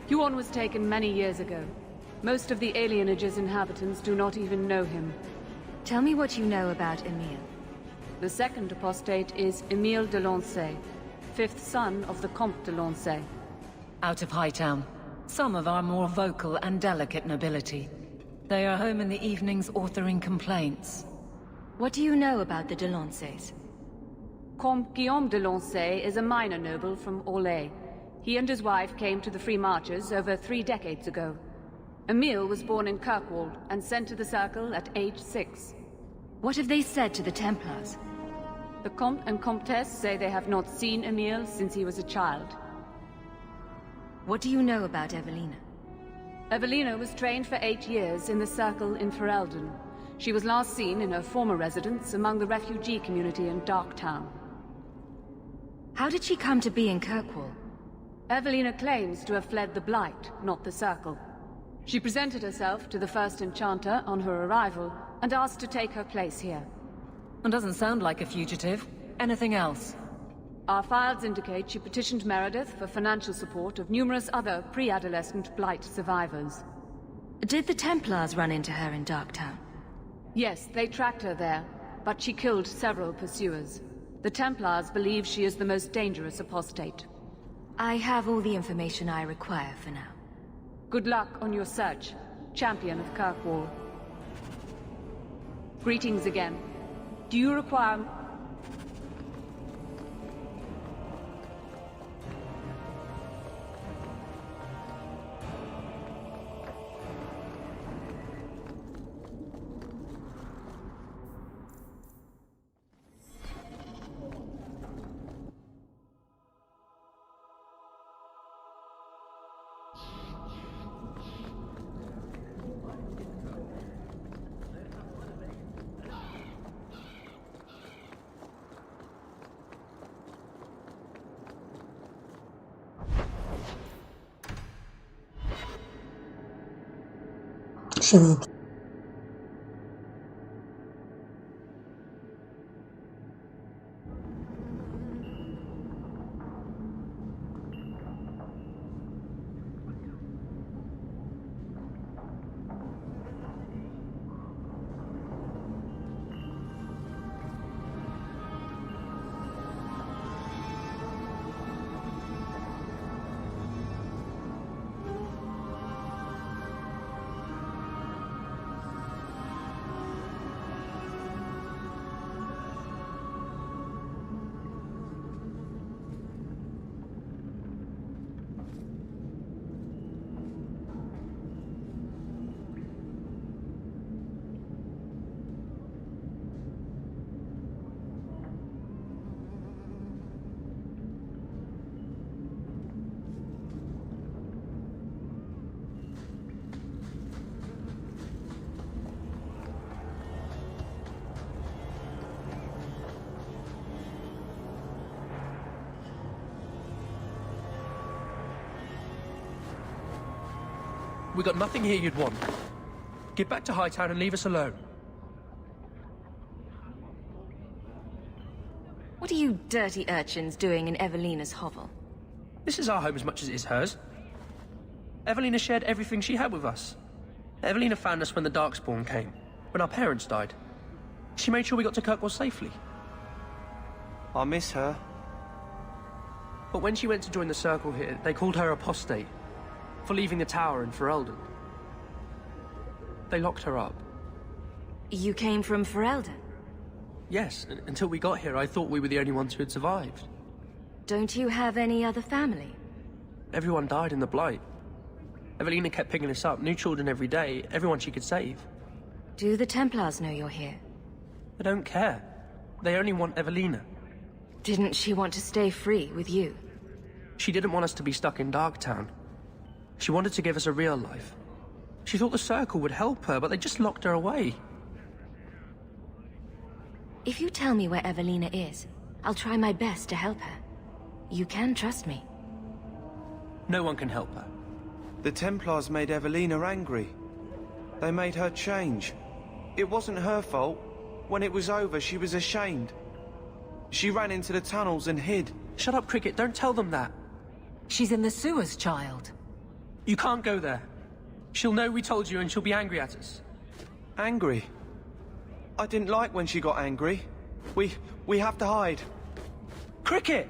Huon was taken many years ago. Most of the alienage's inhabitants do not even know him. Tell me what you know about Emile. The second apostate is Emile de Lancey, 5th son of the Comte de Lancey. Out of Hightown. Some of our more vocal and delicate nobility. They are home in the evenings authoring complaints. What do you know about the de Lanceys? Comte Guillaume de Lancey is a minor noble from Orlais. He and his wife came to the Free Marches over 3 decades ago. Emile was born in Kirkwall and sent to the Circle at age 6. What have they said to the Templars? The Comte and Comtesse say they have not seen Emile since he was a child. What do you know about Evelina? Evelina was trained for 8 years in the Circle in Ferelden. She was last seen in her former residence among the refugee community in Darktown. How did she come to be in Kirkwall? Evelina claims to have fled the Blight, not the Circle. She presented herself to the first enchanter on her arrival and asked to take her place here. And doesn't sound like a fugitive. Anything else? Our files indicate she petitioned Meredith for financial support of numerous other pre-adolescent Blight survivors. Did the Templars run into her in Darktown? Yes, they tracked her there, but she killed several pursuers. The Templars believe she is the most dangerous apostate. I have all the information I require for now. Good luck on your search, champion of Kirkwall. Greetings again. Do you require... Minut. We got nothing here you'd want. Get back to Hightown and leave us alone. What are you dirty urchins doing in Evelina's hovel? This is our home as much as it is hers. Evelina shared everything she had with us. Evelina found us when the Darkspawn came, when our parents died. She made sure we got to Kirkwall safely. I miss her. But when she went to join the Circle here, they called her apostate for leaving the tower in Ferelden. They locked her up. You came from Ferelden? Yes, until we got here, I thought we were the only ones who had survived. Don't you have any other family? Everyone died in the Blight. Evelina kept picking us up, new children every day, everyone she could save. Do the Templars know you're here? They don't care. They only want Evelina. Didn't she want to stay free with you? She didn't want us to be stuck in Darktown. She wanted to give us a real life. She thought the Circle would help her, but they just locked her away. If you tell me where Evelina is, I'll try my best to help her. You can trust me. No one can help her. The Templars made Evelina angry. They made her change. It wasn't her fault. When it was over, she was ashamed. She ran into the tunnels and hid. Shut up, Cricket. Don't tell them that. She's in the sewers, child. You can't go there. She'll know we told you and she'll be angry at us. Angry? I didn't like when she got angry. We have to hide. Cricket!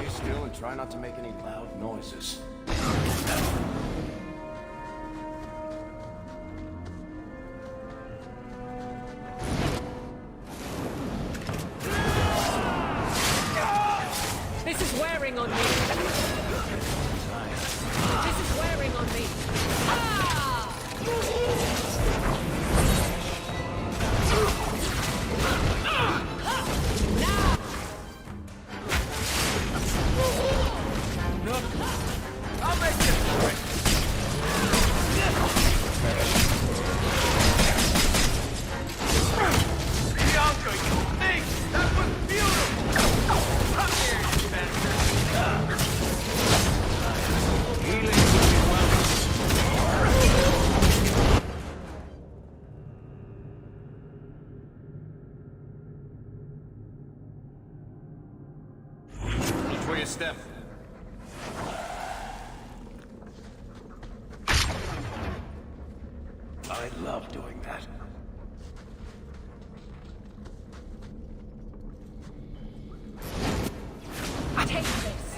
Still and try not to make any loud noises. This is wearing on me. This is wearing on me. I'll make this quick. Bianca, you think that was beautiful? Come here, you bastard. Healing will be welcome. Which way you step? I love doing that. Take this.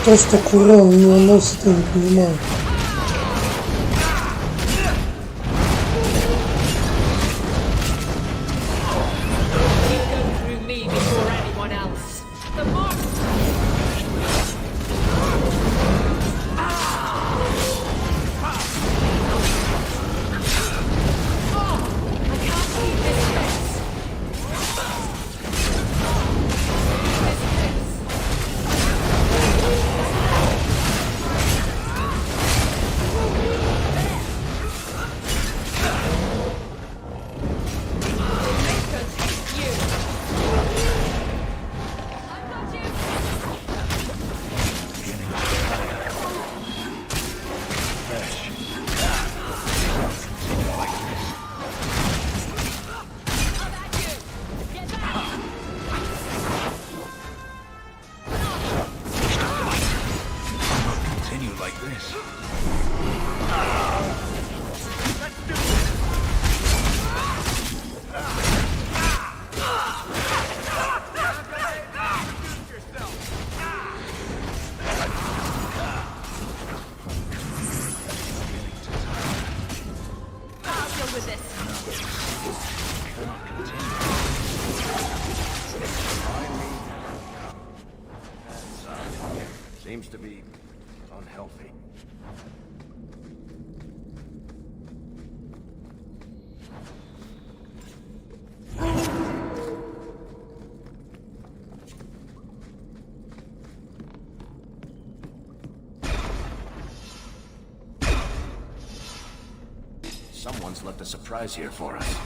Что столько урона наносит, я не понимаю. Seems to be unhealthy. Someone's left a surprise here for us.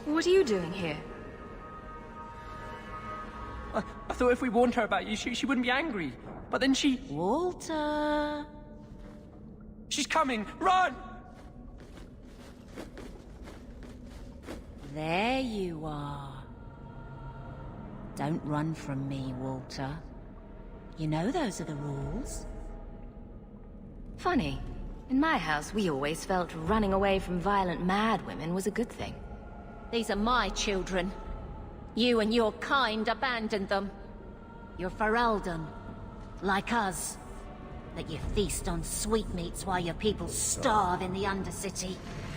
What are you doing here? I thought if we warned her about you, she wouldn't be angry. But then she... Walter... She's coming! Run! There you are. Don't run from me, Walter. You know those are the rules. Funny. In my house, we always felt running away from violent mad women was a good thing. These are my children. You and your kind abandoned them. You're Ferelden. Like us. That you feast on sweetmeats while your people starve in the Undercity.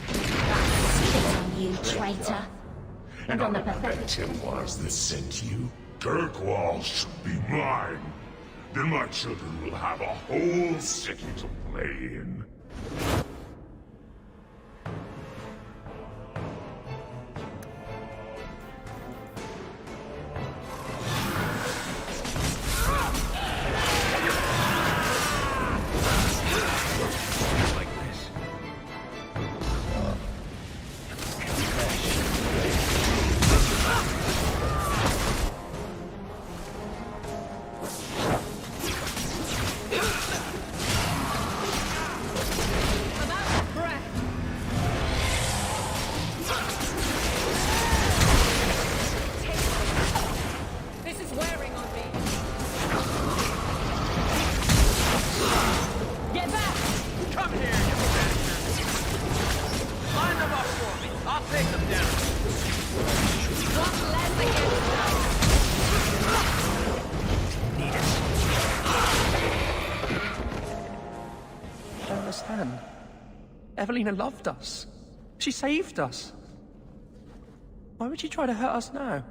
Spit on you, traitor. And on the pathetic Templars that sent you, Kirkwall should be mine. Then my children will have a whole city to play in. Evelina loved us. She saved us. Why would she try to hurt us now?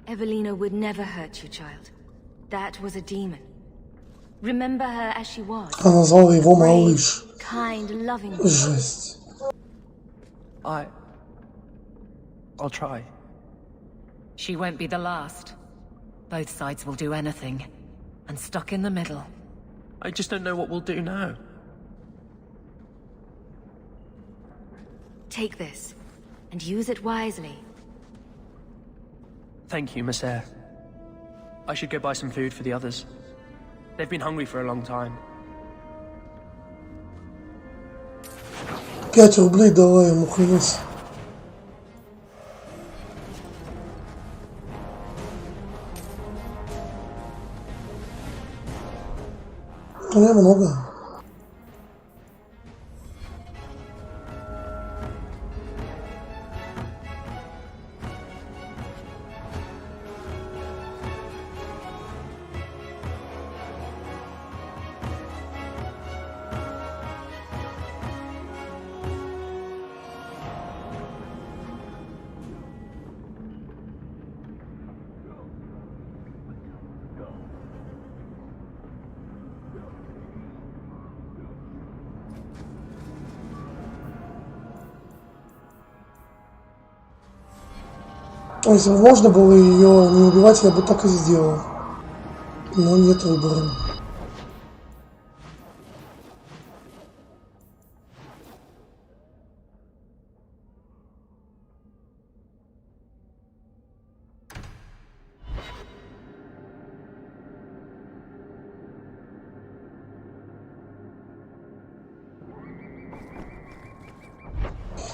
Evelina would never hurt you, child. That was a demon. Remember her as she was. Она назвала его малыш. Kind, loving. Жесть. I'll try. She won't be the last. Both sides will do anything. And stuck in the middle. I just don't know what we'll do now. Take this, and use it wisely. Thank you, Miss Eyre. I should go buy some food for the others. They've been hungry for a long time. 5 рублей дала ему, хренас. У меня много. Если бы можно было ее не убивать, я бы так и сделал. Но нет выбора.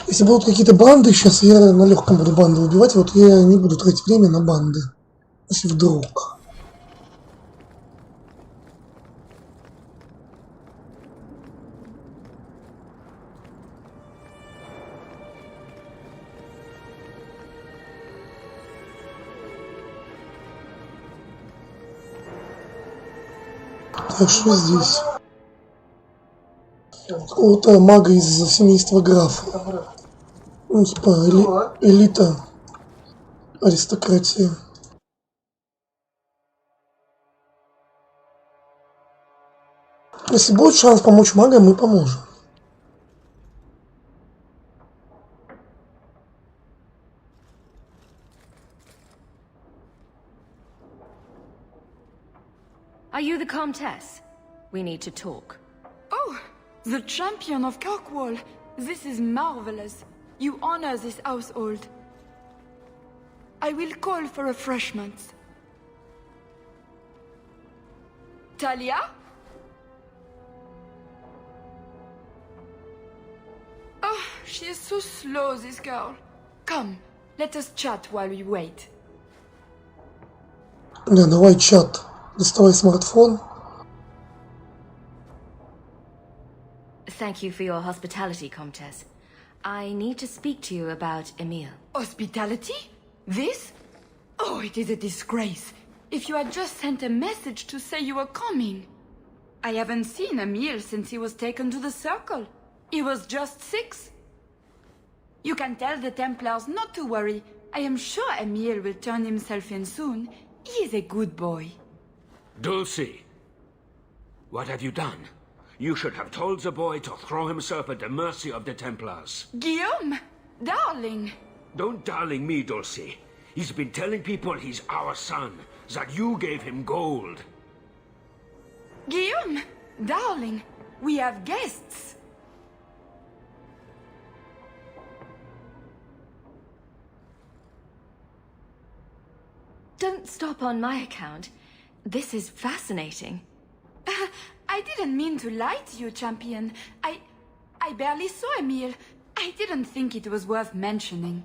Если будут какие-то банды, сейчас я на легком буду банды убивать, вот я не буду тратить время на банды. Если вдруг. Так, что здесь? Какого-то мага из семейства графа. Ну, типа элита аристократии. Если будет шанс помочь магам, мы поможем. Are you the Comtesse? We need to talk. Oh, the champion of Kirkwall. This is marvelous. You honor this household. I will call for refreshments. Talia? Oh, she is so slow, this girl. Come, let us chat while we wait. Да, давай чат. Доставай смартфон. Thank you for your hospitality, Comtesse. I need to speak to you about Emile. Hospitality? This? Oh, it is a disgrace. If you had just sent a message to say you were coming. I haven't seen Emile since he was taken to the Circle. He was just 6. You can tell the Templars not to worry. I am sure Emile will turn himself in soon. He is a good boy. Dulcie, what have you done? You should have told the boy to throw himself at the mercy of the Templars. Guillaume, darling. Don't darling me, Dulcie. He's been telling people he's our son, that you gave him gold. Guillaume, darling, we have guests. Don't stop on my account. This is fascinating. I didn't mean to lie to you, champion. I barely saw Emile. I didn't think it was worth mentioning.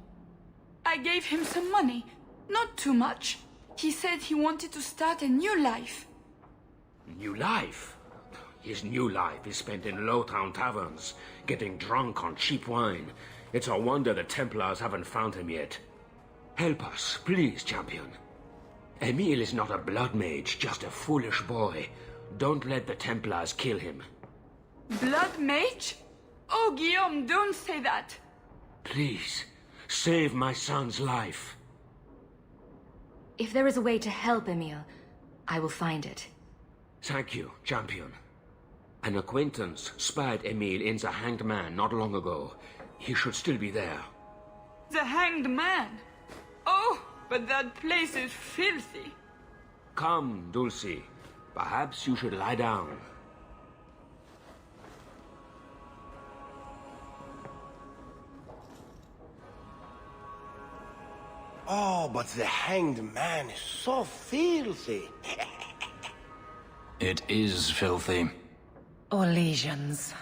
I gave him some money. Not too much. He said he wanted to start a new life. New life? His new life is spent in low-town taverns, getting drunk on cheap wine. It's a wonder the Templars haven't found him yet. Help us, please, champion. Emile is not a blood mage, just a foolish boy. Don't let the Templars kill him. Blood mage? Oh, Guillaume, don't say that. Please, save my son's life. If there is a way to help Emile, I will find it. Thank you, champion. An acquaintance spied Emile in the Hanged Man not long ago. He should still be there. The Hanged Man? Oh, but that place is filthy. Come, Dulcie. Perhaps you should lie down. Oh, but the Hanged Man is so filthy. It is filthy. Or lesions.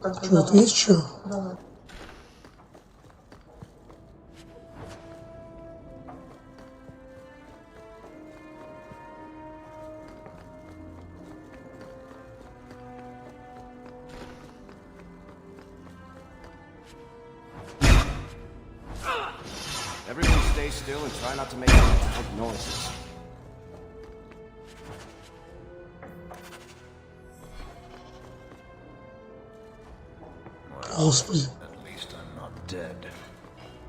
Что, это есть что? Everyone stay still and try not to make any loud noises. Господи. At least I'm not dead.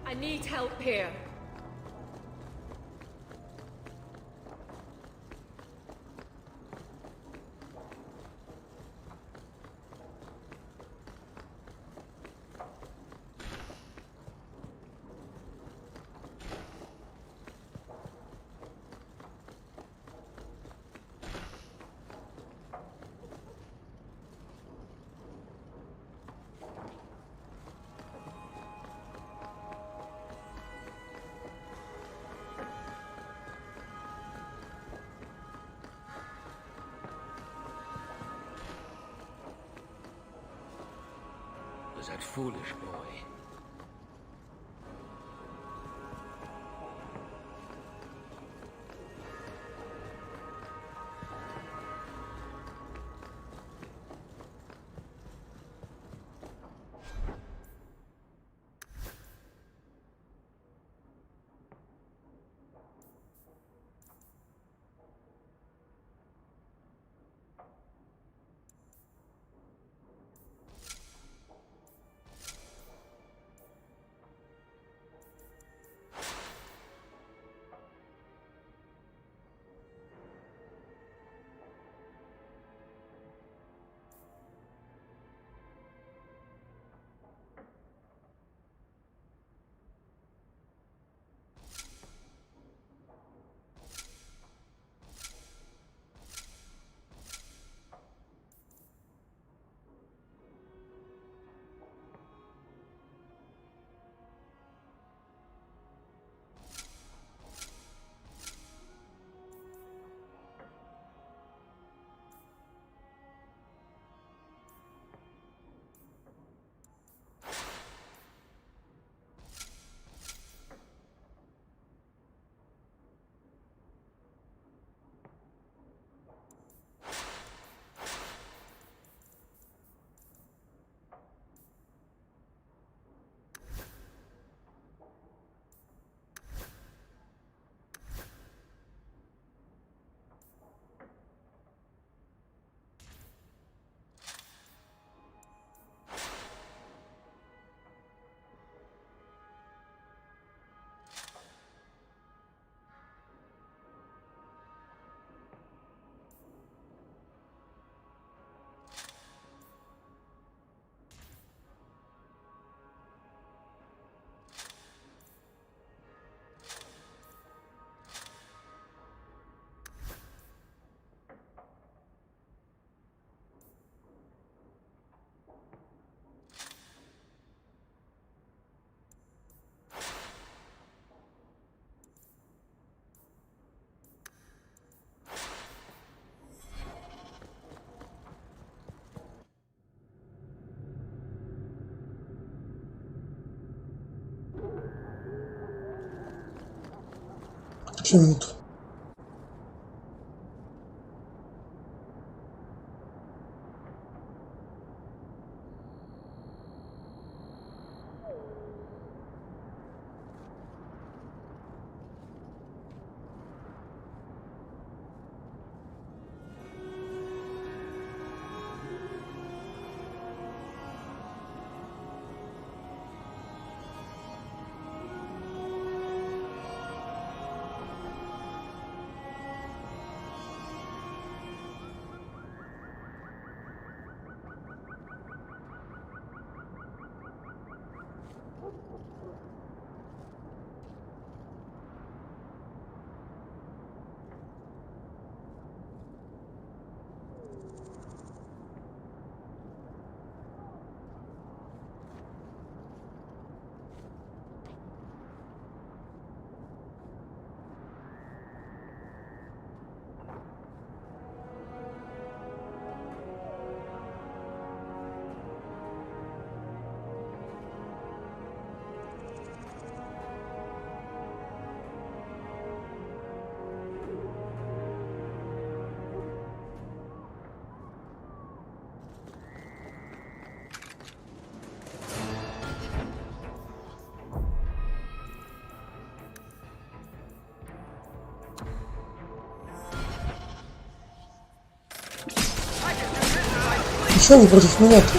I need help here. Was that foolish boy? Еще минуту. Ничего не против меня-то.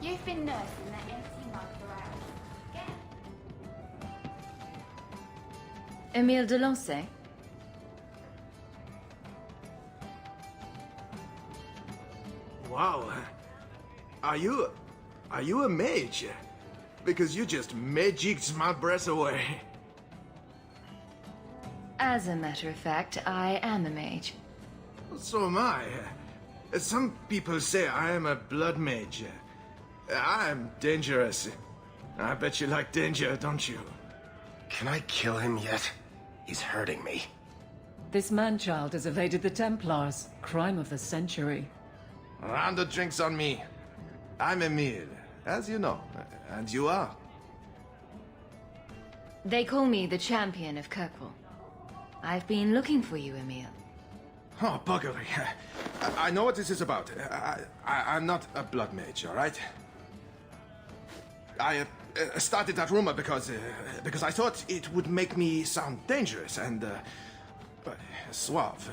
You've been nursing that empty mug for hours. Emile Delancey? Wow. Are you a mage? Because you just magicked my breath away. As a matter of fact, I am a mage. So am I. Some people say I am a blood mage. I'm dangerous. I bet you like danger, don't you? Can I kill him yet? He's hurting me. This man-child has evaded the Templars. Crime of the century. Round the drinks on me. I'm Emile, as you know. And you are? They call me the champion of Kirkwall. I've been looking for you, Emile. Oh, buggery. I know what this is about. I'm not a blood mage, all right? I started that rumor because I thought it would make me sound dangerous and suave.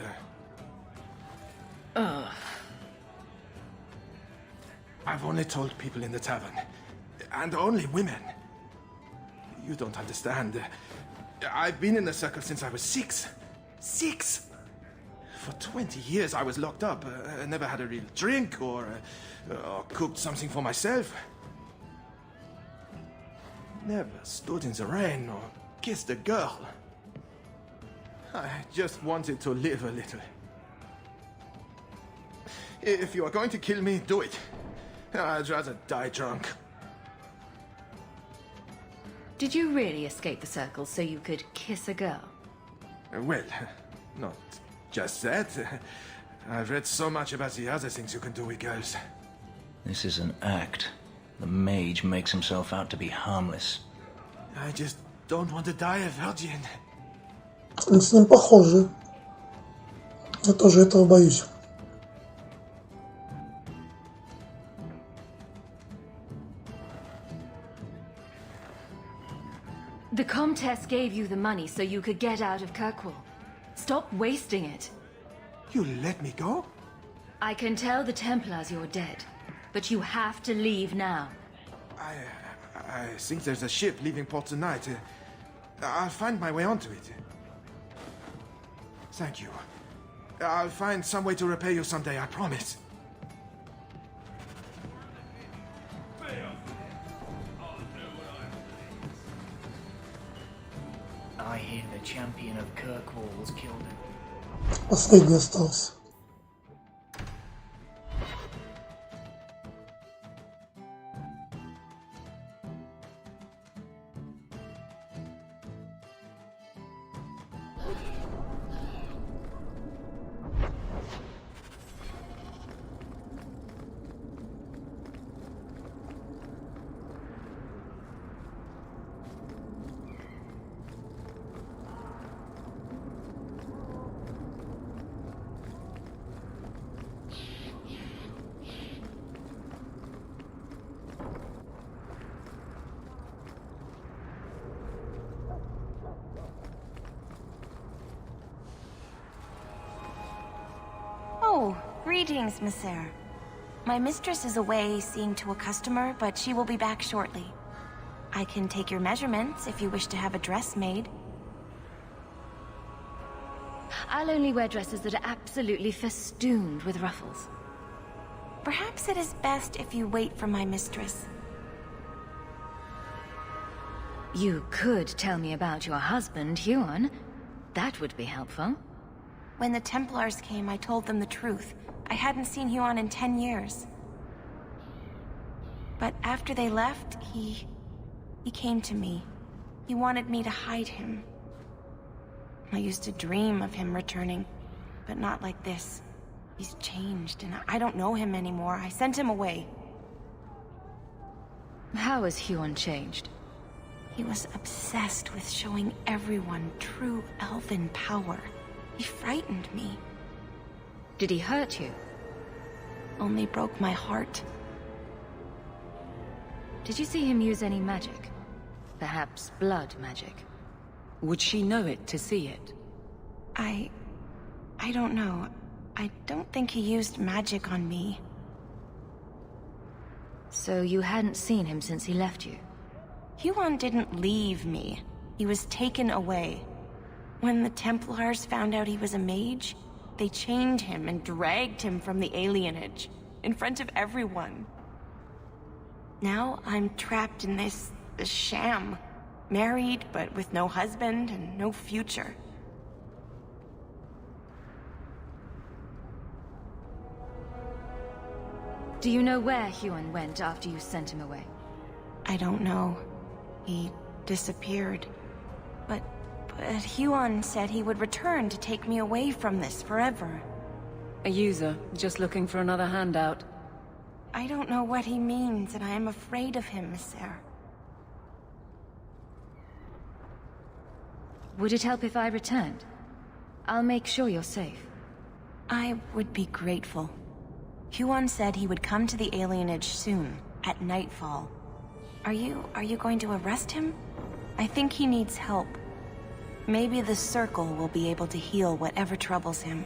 Ugh. I've only told people in the tavern, and only women. You don't understand. I've been in the circle since I was 6. 6! For 20 years I was locked up. I never had a real drink or cooked something for myself. Never stood in the rain or kissed a girl. I just wanted to live a little. If you are going to kill me, do it. I'd rather die drunk. Did you really escape the circle so you could kiss a girl? Well, not just that. I've read so much about the other things you can do with girls. This is an act. The mage makes himself out to be harmless. I just don't want to die a virgin. С ним похоже. Я тоже этого боюсь. The Comtesse gave you the money so you could get out of Kirkwall. Stop wasting it. You let me go? I can tell the Templars you're dead, but you have to leave now. I think there's a ship leaving port tonight. I'll find my way onto it. Thank you. I'll find some way to repay you someday, I promise. I hear the champion of Kirkwall's killed him. Последний остался. Oh, greetings, Monsieur. My mistress is away seeing to a customer, but she will be back shortly. I can take your measurements if you wish to have a dress made. I'll only wear dresses that are absolutely festooned with ruffles. Perhaps it is best if you wait for my mistress. You could tell me about your husband, Huon. That would be helpful. When the Templars came, I told them the truth. I hadn't seen Huon in 10 years. But after they left, he came to me. He wanted me to hide him. I used to dream of him returning, but not like this. He's changed, and I don't know him anymore. I sent him away. How has Huon changed? He was obsessed with showing everyone true elven power. He frightened me. Did he hurt you? Only broke my heart. Did you see him use any magic? Perhaps blood magic? Would she know it to see it? I don't know. I don't think he used magic on me. So you hadn't seen him since he left you? Huon didn't leave me. He was taken away. When the Templars found out he was a mage, they chained him and dragged him from the alienage, in front of everyone. Now I'm trapped in this sham. Married, but with no husband and no future. Do you know where Huon went after you sent him away? I don't know. He disappeared. But Huon said he would return to take me away from this forever. A user, just looking for another handout. I don't know what he means, and I am afraid of him, Mister. Would it help if I returned? I'll make sure you're safe. I would be grateful. Huon said he would come to the alienage soon, at nightfall. Are you going to arrest him? I think he needs help. Maybe the Circle will be able to heal whatever troubles him.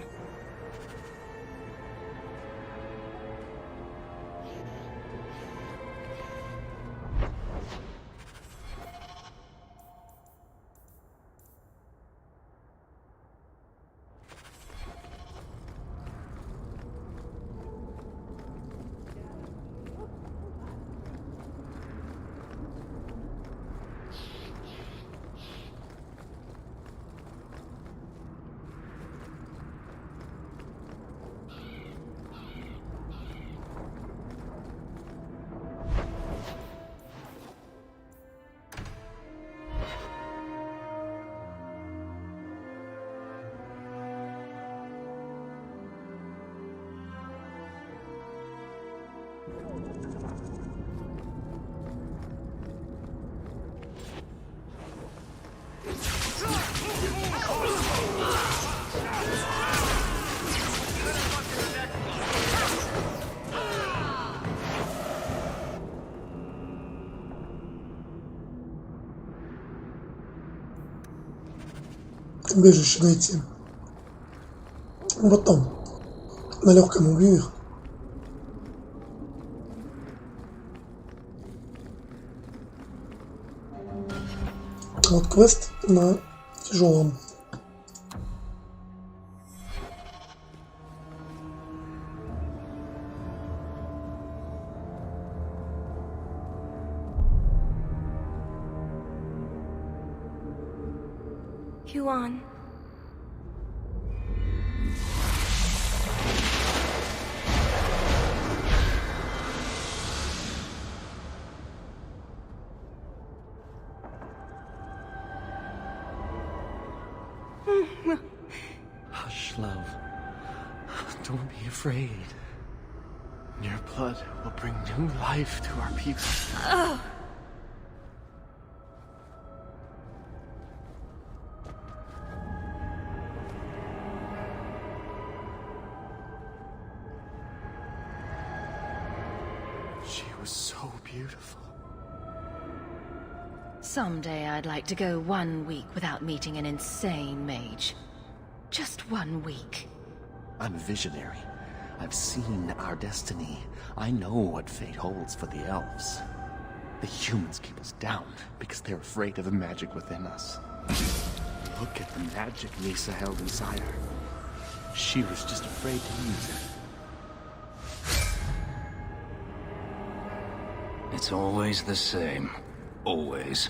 Убежище найти. Вот там. На легком убью их. Вот квест на тяжелом. Huon. Hush, love. Don't be afraid. Your blood will bring new life to our people. She was so beautiful. Someday I'd like to go 1 week without meeting an insane mage. Just 1 week. I'm visionary. I've seen our destiny. I know what fate holds for the elves. The humans keep us down because they're afraid of the magic within us. Look at the magic Nisa held inside her. She was just afraid to use it. It's always the same. Always.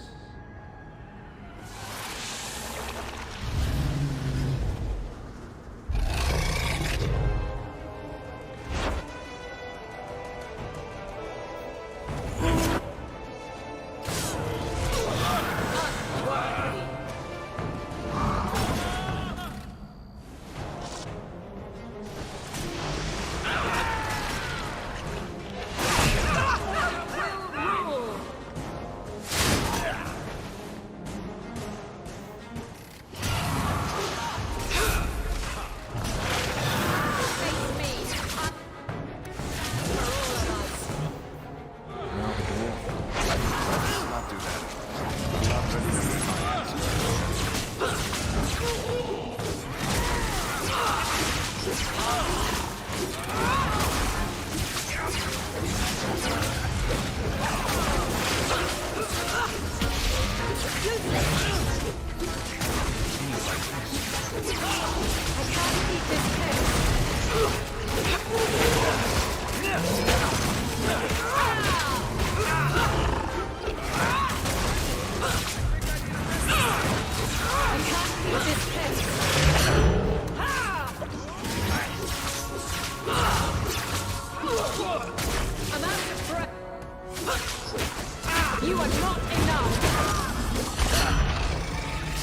You are not enough.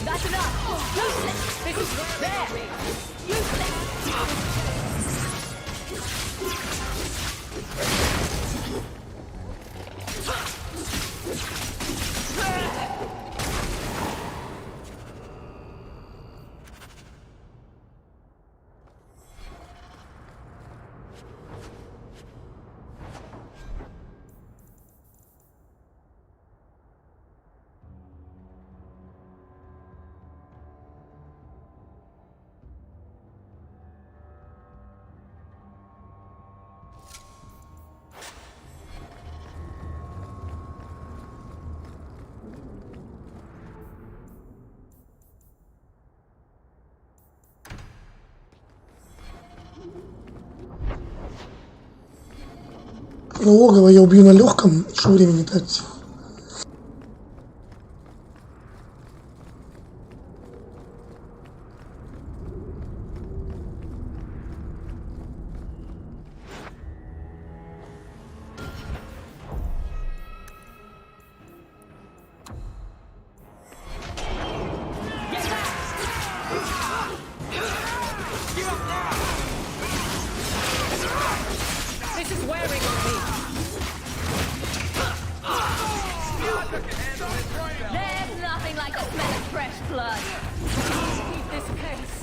That's enough. Useless. This is there. Useless. Ну, логово я убью на легком, что времени тратить. This is wearing on me. There's nothing like the smell of fresh blood. Keep this pace.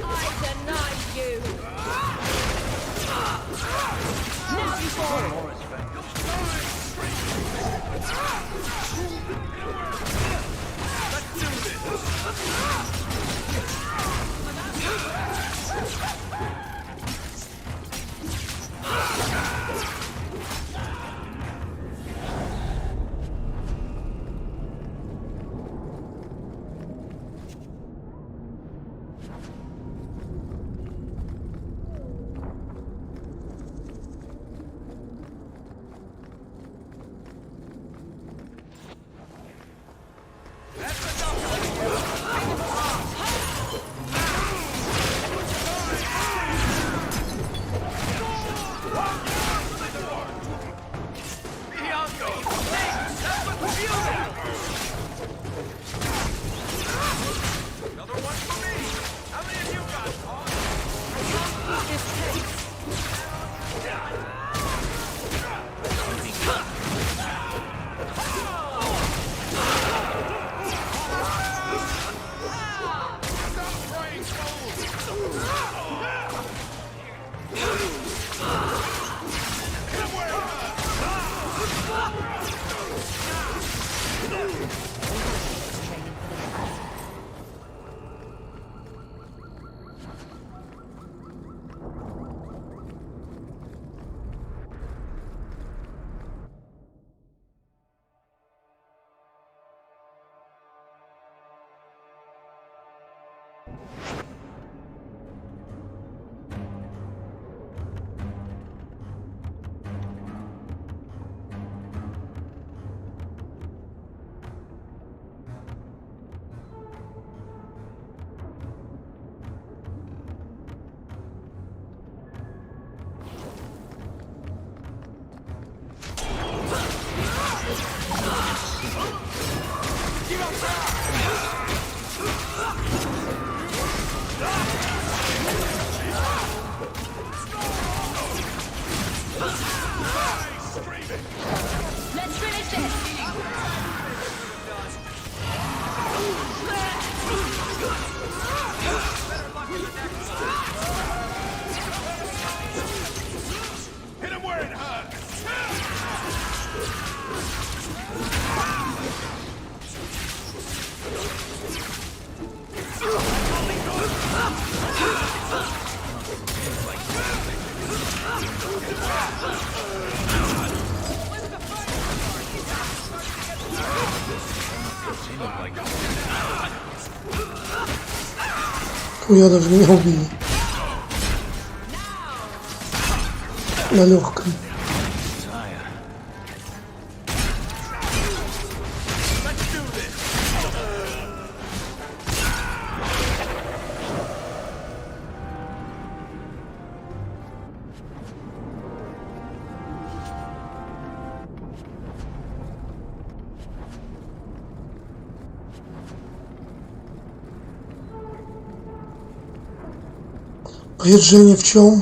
I deny you. Now you fall. Let's finish this! Hit him where it hurts! Я даже не убил. На легком. Прохождение в чем?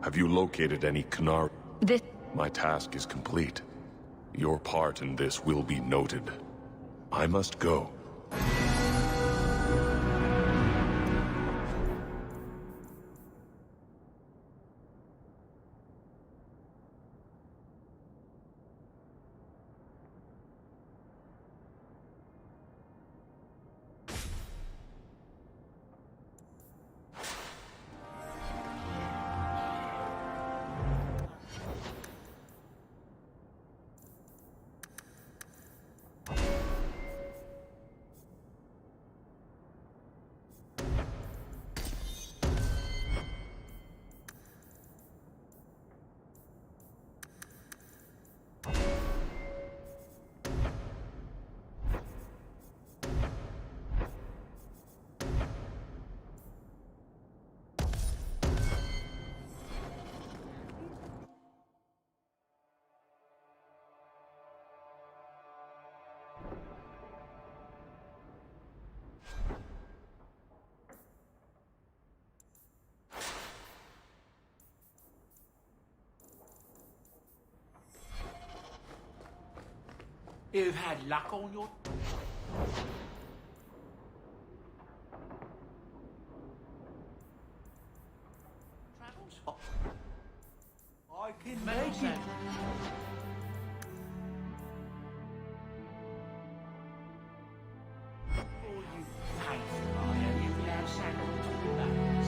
Have you located any canary? My task is complete. Your part in this will be noted. I must go. You've had luck on your... travels? I can make it. Oh, you faithful liar, you will have Sandal talking about it.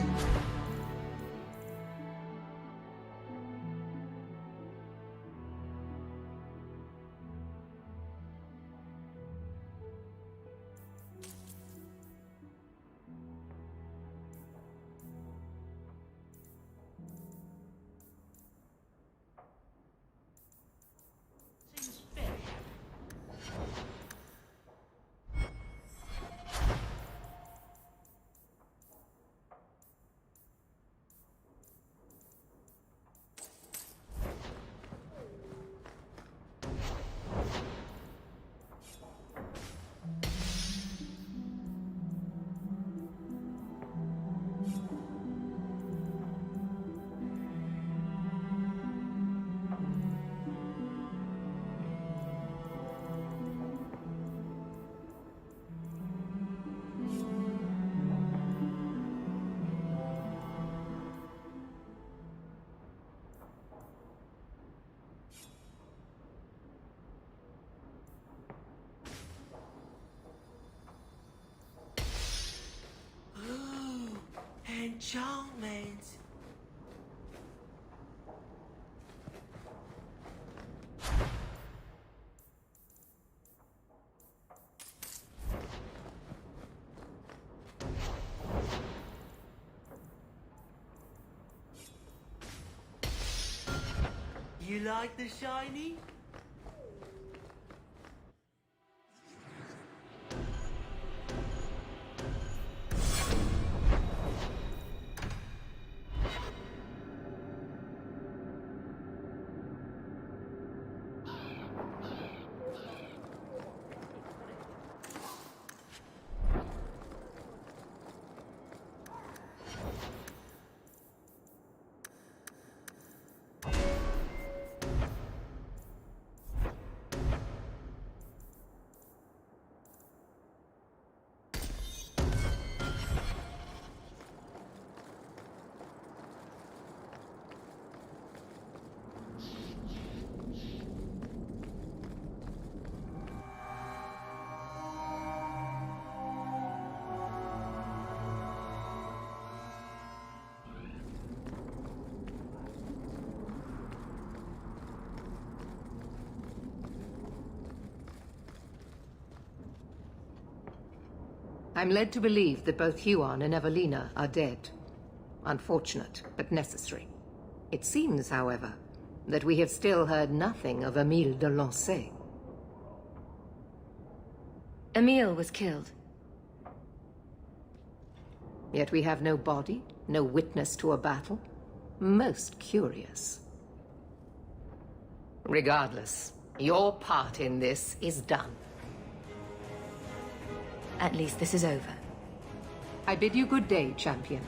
Seems fair. Enchantment. You like the shiny? I'm led to believe that both Huan and Evelina are dead. Unfortunate, but necessary. It seems, however, that we have still heard nothing of Emile de Lancey. Emile was killed. Yet we have no body, no witness to a battle. Most curious. Regardless, your part in this is done. At least this is over. I bid you good day, champion.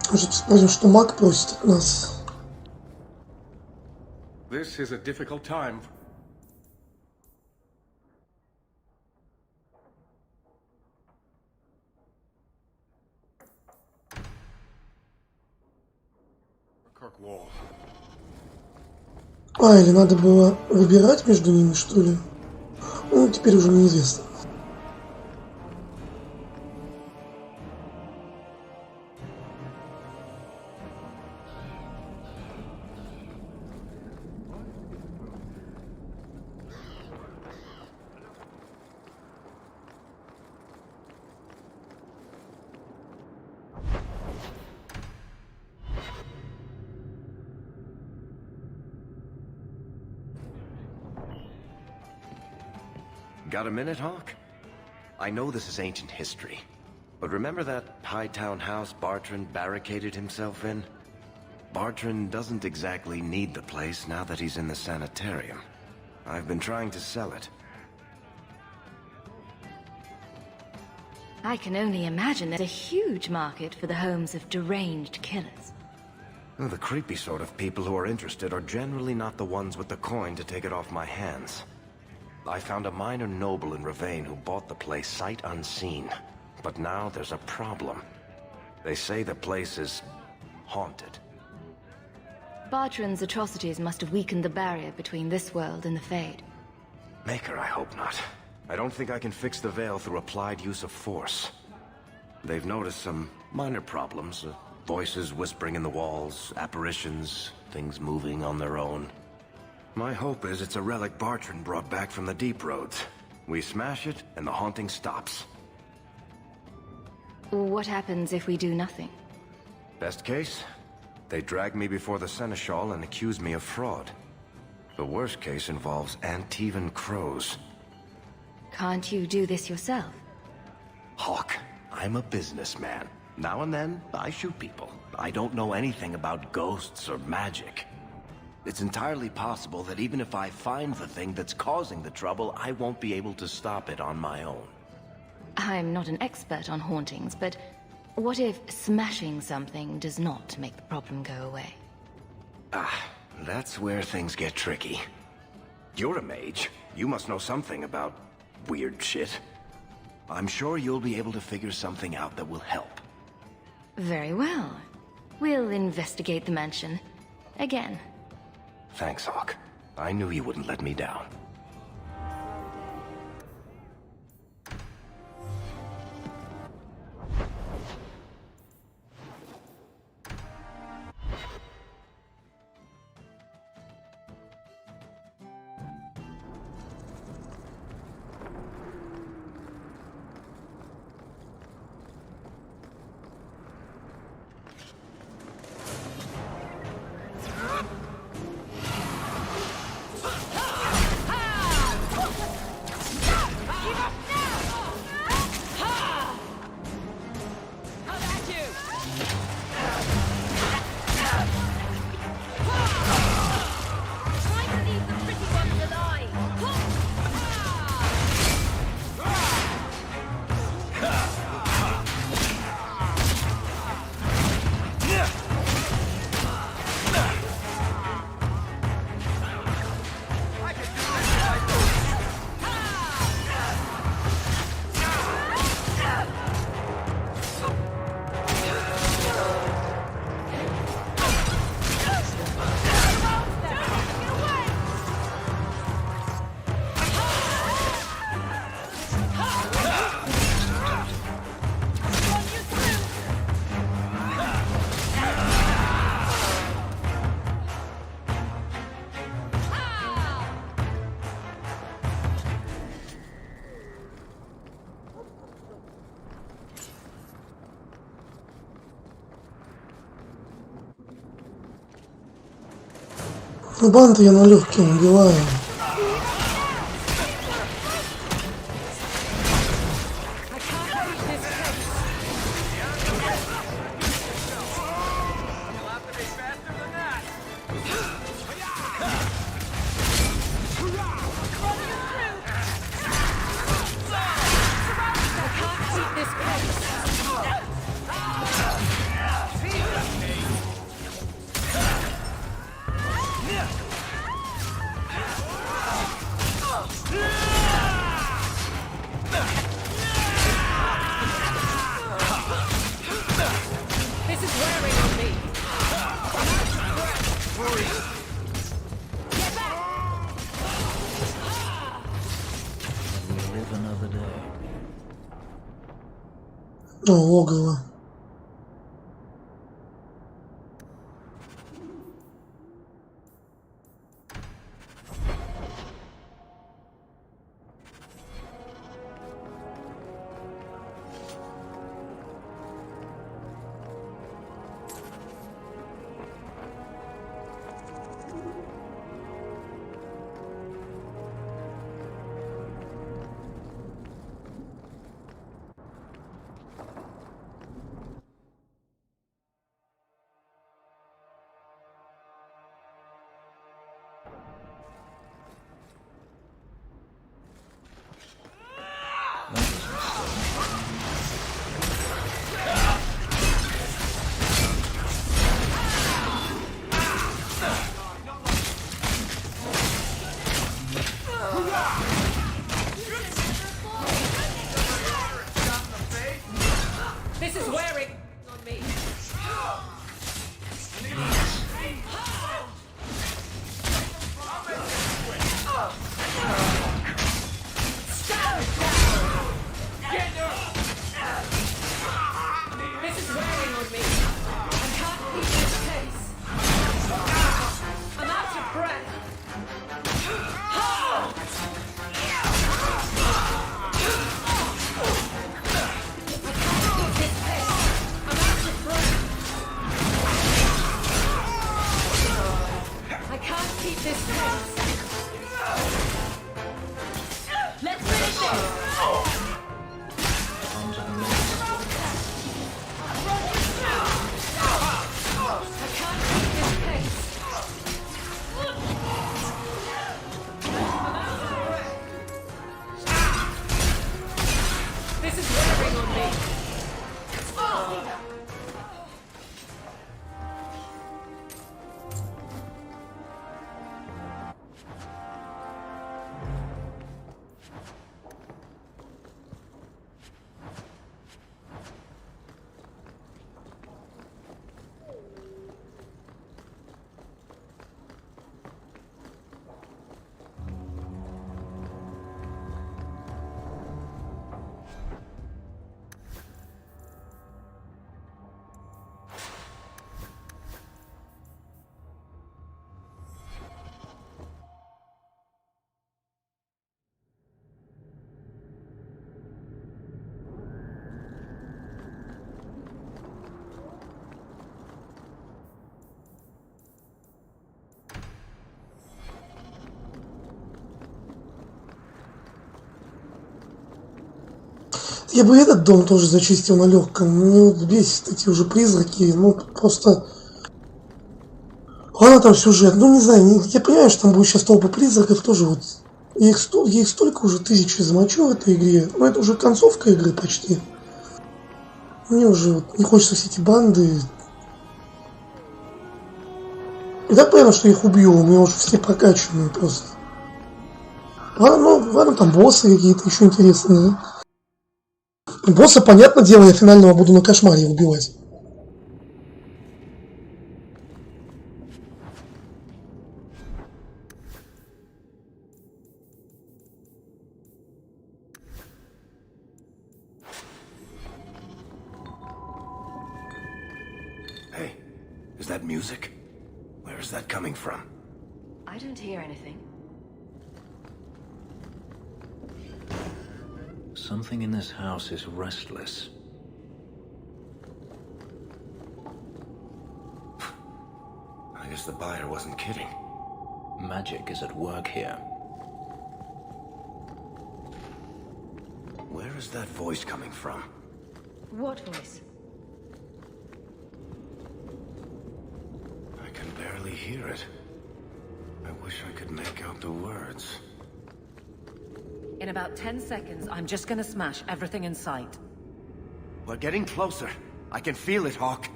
Может, спросим, что маг просит от нас? This is a difficult time. Kirkwall. Или надо было выбирать между ними, что ли? Ну, теперь уже неизвестно. Got a minute, Hawk? I know this is ancient history, but remember that Hightown house Bartrand barricaded himself in? Bartrand doesn't exactly need the place now that he's in the sanitarium. I've been trying to sell it. I can only imagine there's a huge market for the homes of deranged killers. Well, the creepy sort of people who are interested are generally not the ones with the coin to take it off my hands. I found a minor noble in Ravane who bought the place sight unseen. But now there's a problem. They say the place is haunted. Bartran's atrocities must have weakened the barrier between this world and the Fade. Maker, I hope not. I don't think I can fix the veil through applied use of force. They've noticed some minor problems. Voices whispering in the walls, apparitions, things moving on their own. My hope is it's a relic Bartran brought back from the Deep Roads. We smash it, and the haunting stops. What happens if we do nothing? Best case, they drag me before the Seneschal and accuse me of fraud. The worst case involves Antivan crows. Can't you do this yourself? Hawk, I'm a businessman. Now and then, I shoot people. I don't know anything about ghosts or magic. It's entirely possible that even if I find the thing that's causing the trouble, I won't be able to stop it on my own. I'm not an expert on hauntings, but what if smashing something does not make the problem go away? That's where things get tricky. You're a mage. You must know something about weird shit. I'm sure you'll be able to figure something out that will help. Very well. We'll investigate the mansion. Again. Thanks, Hawk. I knew you wouldn't let me down. Ну, банды я на легкие убиваю. Логово. keep this pace. Let's finish this. Onto the main story. I can't keep this pace. This is wearing on me. Я бы этот дом тоже зачистил на легком. Мне вот бесит эти уже призраки. Ну, просто... Ладно, там сюжет. Ну, не знаю, я понимаю, что там будет сейчас толпа призраков тоже вот. Я их столько уже тысячи замочу в этой игре. Но это уже концовка игры почти. Мне уже вот не хочется все эти банды. И так понятно, что я их убью. У меня уже все прокачанные просто. Ладно, там боссы какие-то еще интересные. Босса, понятное дело, я финального буду на кошмаре убивать. Hey, is that music? Where is that coming from? I don't hear anything. Something in this house is restless. I guess the buyer wasn't kidding. Magic is at work here. Where is that voice coming from? What voice? I can barely hear it. I wish I could make out the words. In about 10 seconds, I'm just gonna smash everything in sight. We're getting closer. I can feel it, Hawk.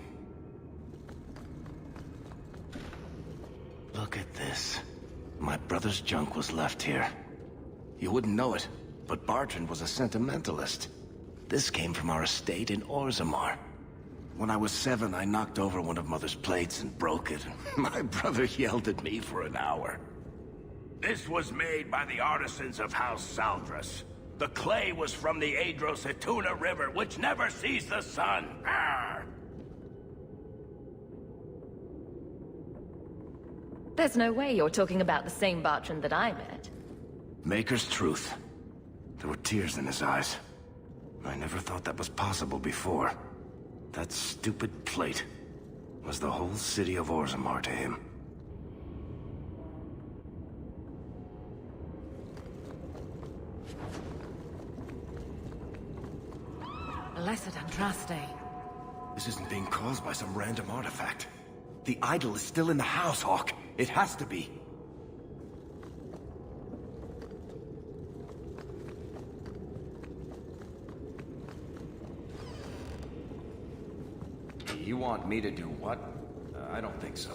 Look at this. My brother's junk was left here. You wouldn't know it, but Bartrand was a sentimentalist. This came from our estate in Orzammar. When I was 7, I knocked over one of Mother's plates and broke it. My brother yelled at me for an hour. This was made by the artisans of House Saldras. The clay was from the Adro-Setuna River, which never sees the sun. Arr! There's no way you're talking about the same Bartrand that I met. Maker's truth. There were tears in his eyes. I never thought that was possible before. That stupid plate was the whole city of Orzammar to him. Blessed Andraste. This isn't being caused by some random artifact. The idol is still in the house, Hawk. It has to be. You want me to do what? I don't think so.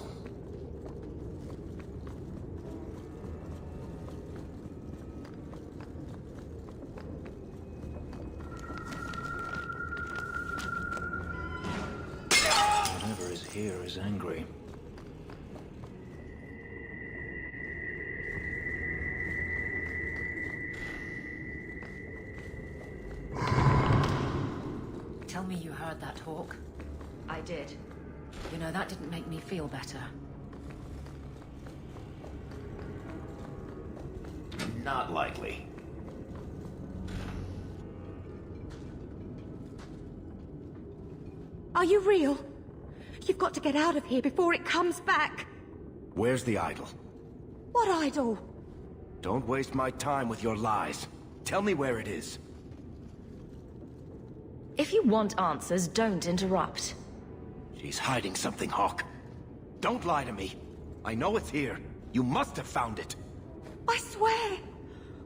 Whatever is here is angry. Tell me you heard that, Hawk. I did. You know, that didn't make me feel better. Not likely. Are you real? You've got to get out of here before it comes back. Where's the idol? What idol? Don't waste my time with your lies. Tell me where it is. If you want answers, don't interrupt. She's hiding something, Hawk. Don't lie to me. I know it's here. You must have found it. I swear,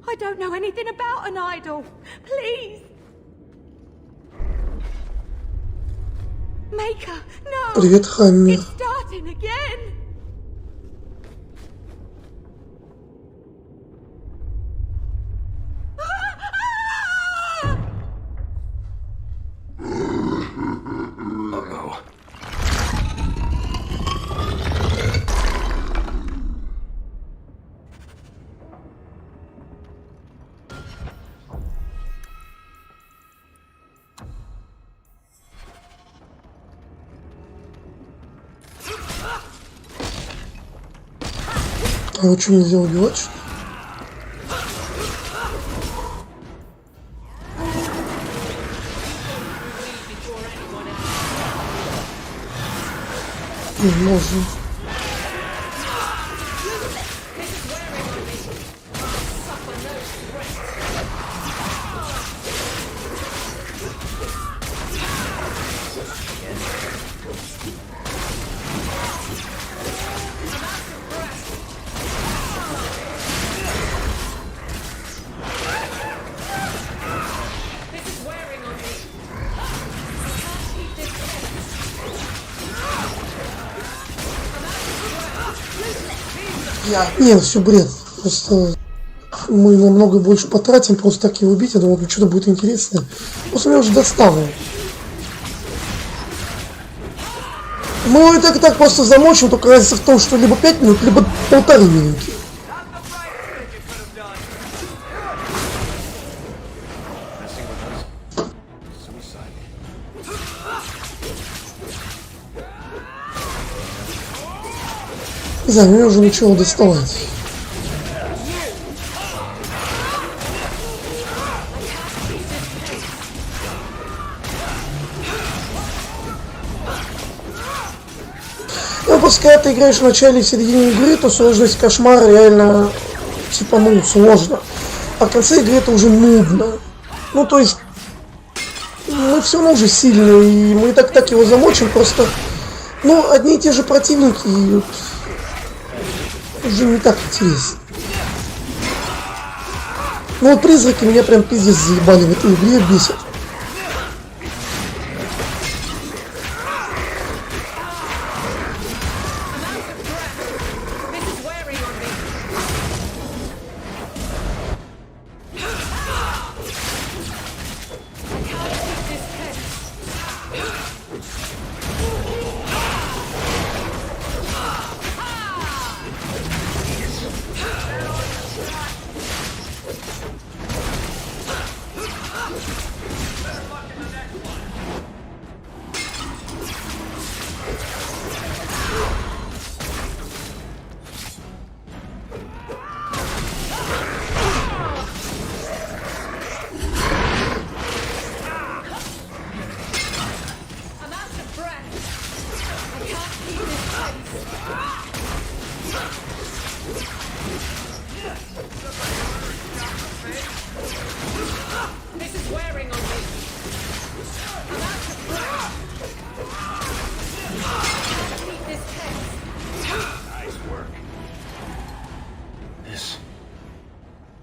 I don't know anything about an idol. Please. Maker, no. Привет, Хаммер. It's starting again. А его что, нельзя убивать, что ли? Не можно. Не, все бред. Просто мы намного больше потратим, просто так его убить. Я думал, что-то будет интересное. Просто меня уже достало. Мы его и так просто замочим, только разница в том, что либо 5 минут, либо 1,5 минуты. Не знаю, мне уже ничего доставать. Ну, просто когда ты играешь в начале и в середине игры, то сложность кошмара реально, типа, ну, сложно. А в конце игры это уже нудно. Ну, то есть, мы все равно уже сильные, и мы так его замочим, просто, ну, одни и те же противники, и вот уже не так интересно. Ну вот призраки меня прям пиздец заебали в этой игре, бесит.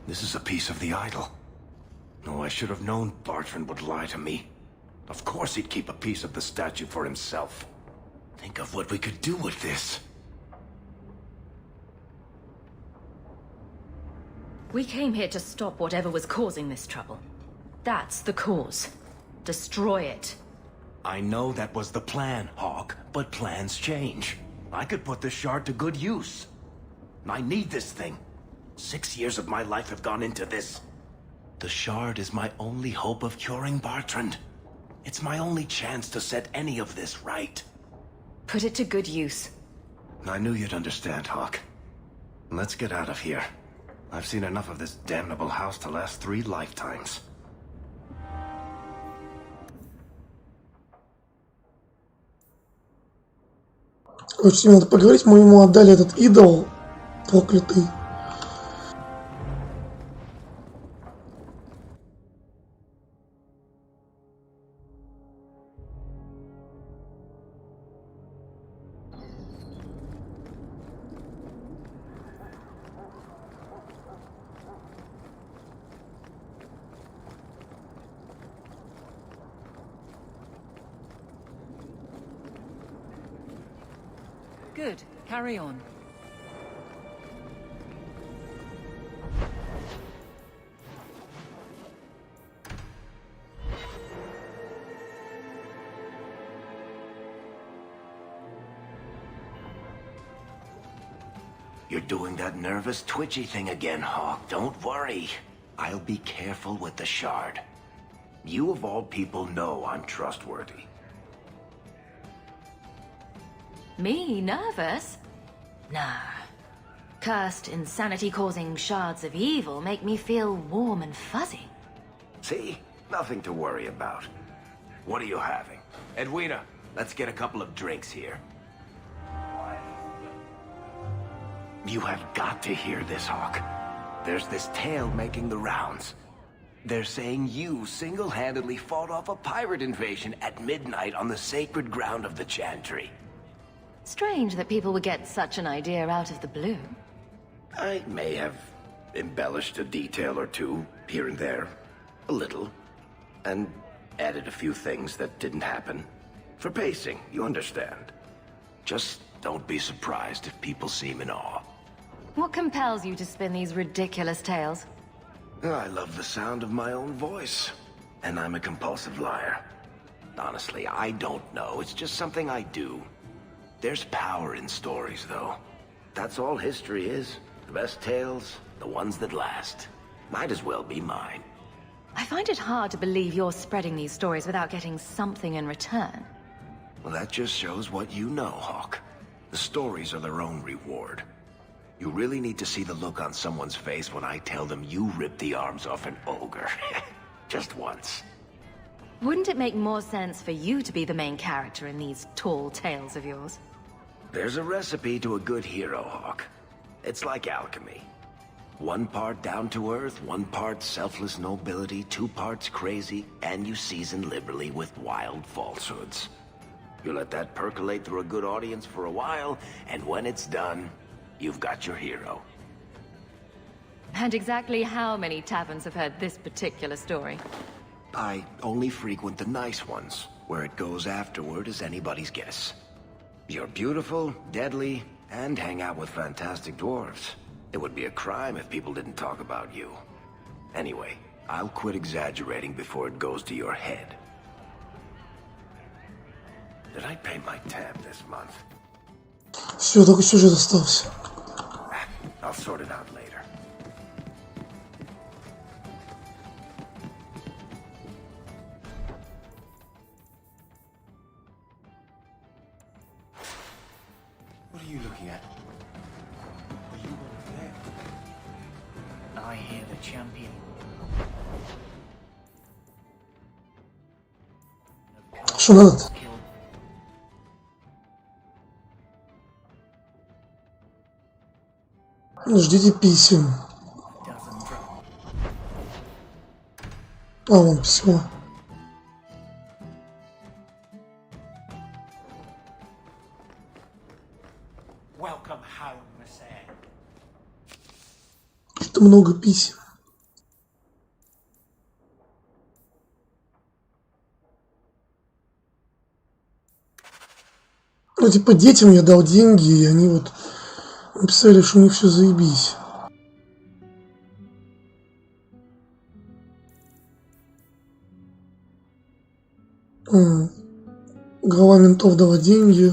This is a piece of the idol. No, I should have known Bartrand would lie to me. Of course he'd keep a piece of the statue for himself. Think of what we could do with this. We came here to stop whatever was causing this trouble. That's the cause. Destroy it. I know that was the plan, Hawk, but plans change. I could put this shard to good use. I need this thing. 6 years of my life have gone into this. The shard is my only hope of curing Bartrand. It's my only chance to set any of this right. Put it to good use. I knew you'd understand, Hawk. Let's get out of here. I've seen enough of this damnable house to last 3 lifetimes. Короче, надо поговорить, мы ему отдали этот идол. проклятый. Good. Carry on. You're doing that nervous, twitchy thing again, Hawk. Don't worry. I'll be careful with the shard. You of all people know I'm trustworthy. Me nervous? Nah. Cursed, insanity-causing shards of evil make me feel warm and fuzzy. See? Nothing to worry about. What are you having? Edwina, let's get a couple of drinks here. You have got to hear this, Hawk. There's this tale making the rounds. They're saying you single-handedly fought off a pirate invasion at midnight on the sacred ground of the Chantry. Strange that people would get such an idea out of the blue. I may have embellished a detail or two, here and there. A little. And added a few things that didn't happen. For pacing, you understand. Just don't be surprised if people seem in awe. What compels you to spin these ridiculous tales? I love the sound of my own voice. And I'm a compulsive liar. Honestly, I don't know. It's just something I do. There's power in stories, though. That's all history is. The best tales, the ones that last. Might as well be mine. I find it hard to believe you're spreading these stories without getting something in return. Well, that just shows what you know, Hawk. The stories are their own reward. You really need to see the look on someone's face when I tell them you ripped the arms off an ogre. Just once. Wouldn't it make more sense for you to be the main character in these tall tales of yours? There's a recipe to a good hero, Hawk. It's like alchemy. One part down to earth, one part selfless nobility, 2 parts crazy, and you season liberally with wild falsehoods. You let that percolate through a good audience for a while, and when it's done, you've got your hero. And exactly how many taverns have heard this particular story? I only frequent the nice ones. Where it goes afterward is anybody's guess. You're beautiful, deadly, and hang out with fantastic dwarves. It would be a crime if people didn't talk about you. Anyway, I'll quit exaggerating before it goes to your head. Did I pay my tab this month? Все, только сюжет остался. I'll sort it out later. What are you looking at? Are you over there? I hear the champion. Что надо? Ждите писем. А, вон письмо. Что-то много писем. Ну, типа, детям я дал деньги, и они вот написали, что у них все заебись. Глава ментов дала деньги.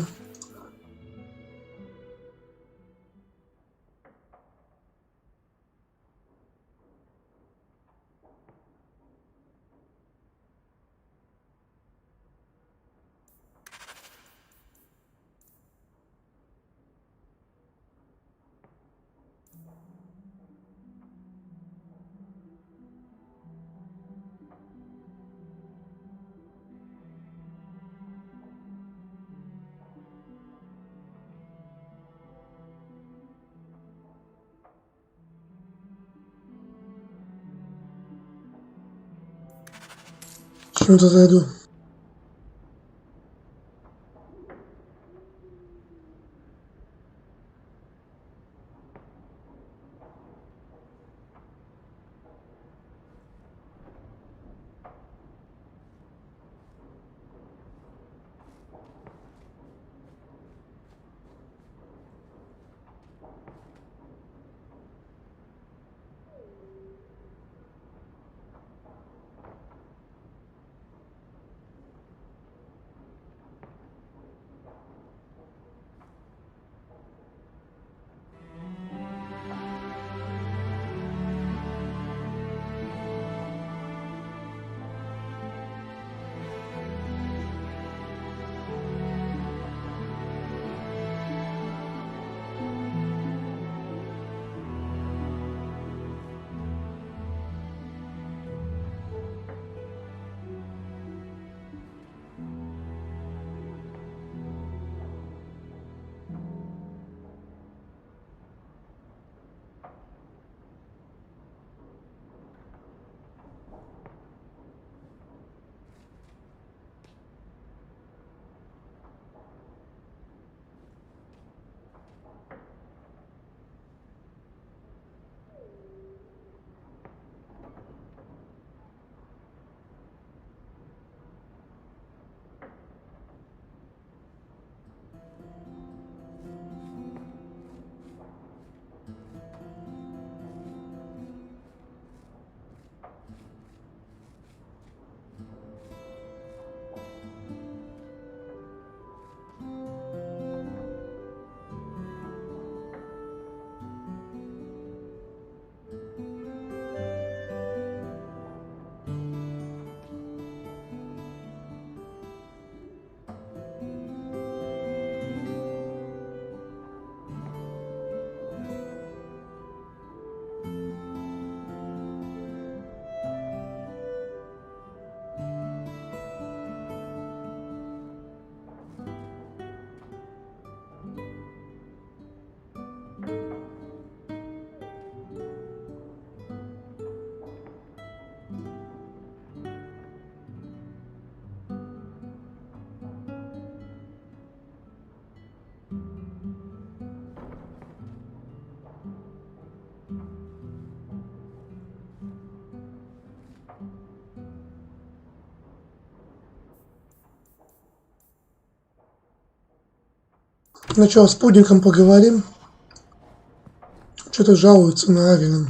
10 минут зайду. Ну что, с пудиком поговорим? Что-то жалуются на Авина.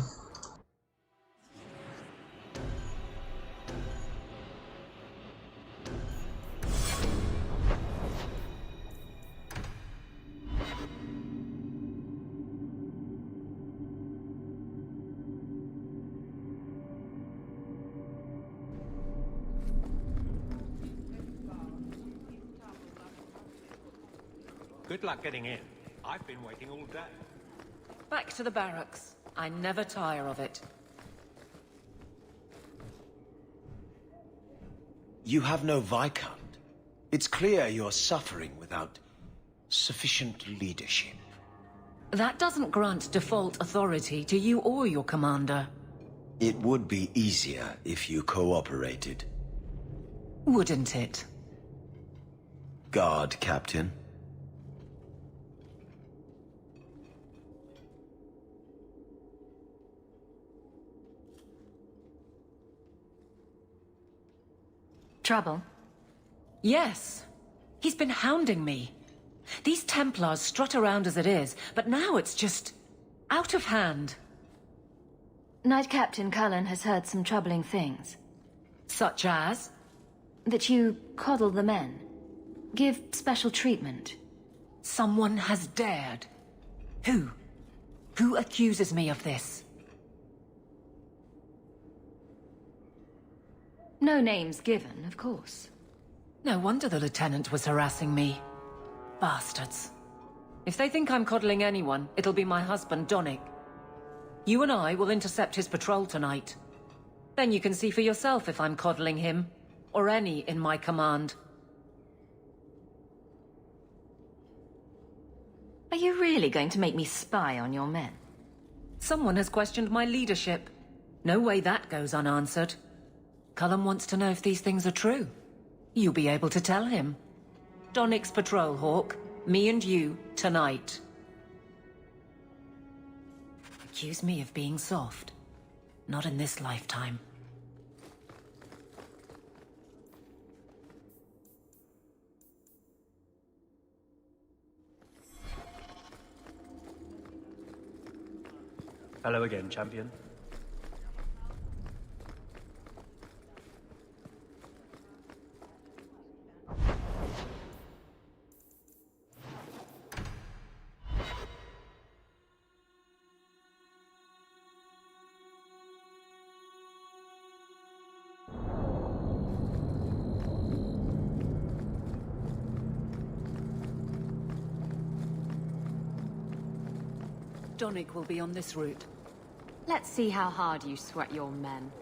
Good luck getting in. I've been waiting all day. Back to the barracks. I never tire of it. You have no Viscount. It's clear you're suffering without sufficient leadership. That doesn't grant default authority to you or your commander. It would be easier if you cooperated. Wouldn't it? Guard, Captain. Trouble? Yes. He's been hounding me. These Templars strut around as it is, but now it's just out of hand. Knight Captain Cullen has heard some troubling things. Such as? That you coddle the men. Give special treatment. Someone has dared. Who? Who accuses me of this? No names given, of course. No wonder the Lieutenant was harassing me. Bastards. If they think I'm coddling anyone, it'll be my husband, Donnick. You and I will intercept his patrol tonight. Then you can see for yourself if I'm coddling him, or any in my command. Are you really going to make me spy on your men? Someone has questioned my leadership. No way that goes unanswered. Cullen wants to know if these things are true. You'll be able to tell him. Donic's patrol, Hawk. Me and you, tonight. Accuse me of being soft. Not in this lifetime. Hello again, champion. Donic will be on this route. Let's see how hard you sweat your men.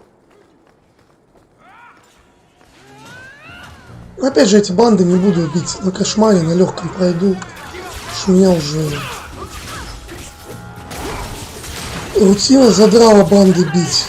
Опять же, эти банды не буду бить. На кошмаре, на легком пройду. Что меня уже... Рутина задрала банды бить.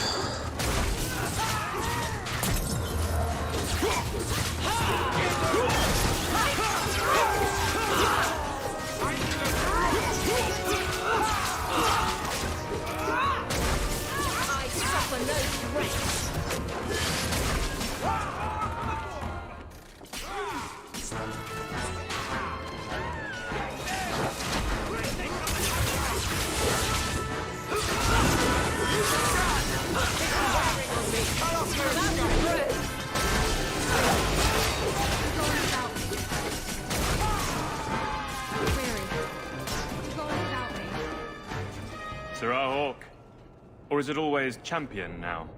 Or is it always champion now?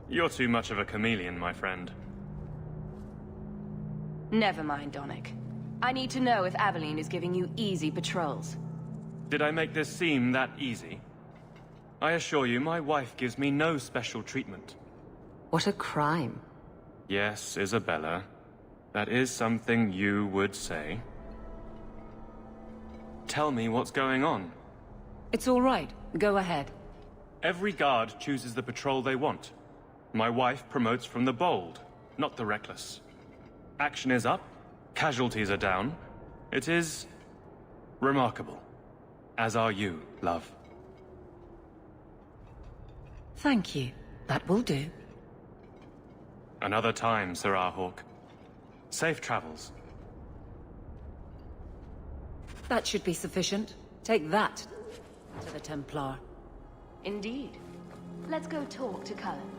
You're too much of a chameleon, my friend. Never mind, Donic. I need to know if Aveline is giving you easy patrols. Did I make this seem that easy? I assure you, my wife gives me no special treatment. What a crime. Yes, Isabella. That is something you would say. Tell me what's going on. It's all right. Go ahead. Every guard chooses the patrol they want. My wife promotes from the bold, not the reckless. Action is up, casualties are down. It is remarkable. As are you, love. Thank you. That will do. Another time, Sirrah Hawk. Safe travels. That should be sufficient. Take that to the Templar. Indeed. Let's go talk to Cullen.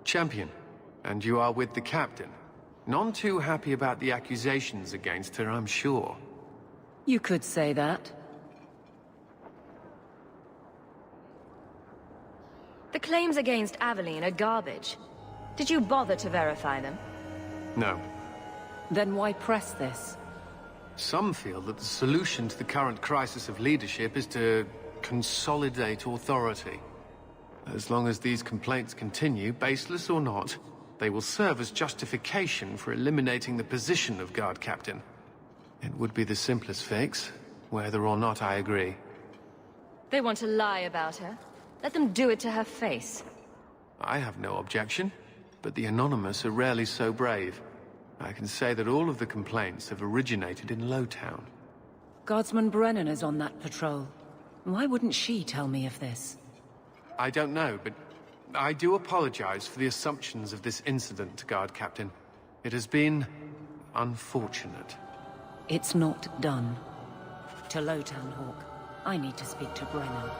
Champion, and you are with the captain. None too happy about the accusations against her, I'm sure. You could say that. The claims against Aveline are garbage. Did you bother to verify them? No. Then why press this? Some feel that the solution to the current crisis of leadership is to consolidate authority. As long as these complaints continue, baseless or not, they will serve as justification for eliminating the position of guard captain. It would be the simplest fix, whether or not I agree. They want to lie about her. Let them do it to her face. I have no objection, but the Anonymous are rarely so brave. I can say that all of the complaints have originated in Lowtown. Guardsman Brennan is on that patrol. Why wouldn't she tell me of this? I don't know, but I do apologize for the assumptions of this incident, Guard Captain. It has been unfortunate. It's not done. To Lowtown, Hawk. I need to speak to Brennan.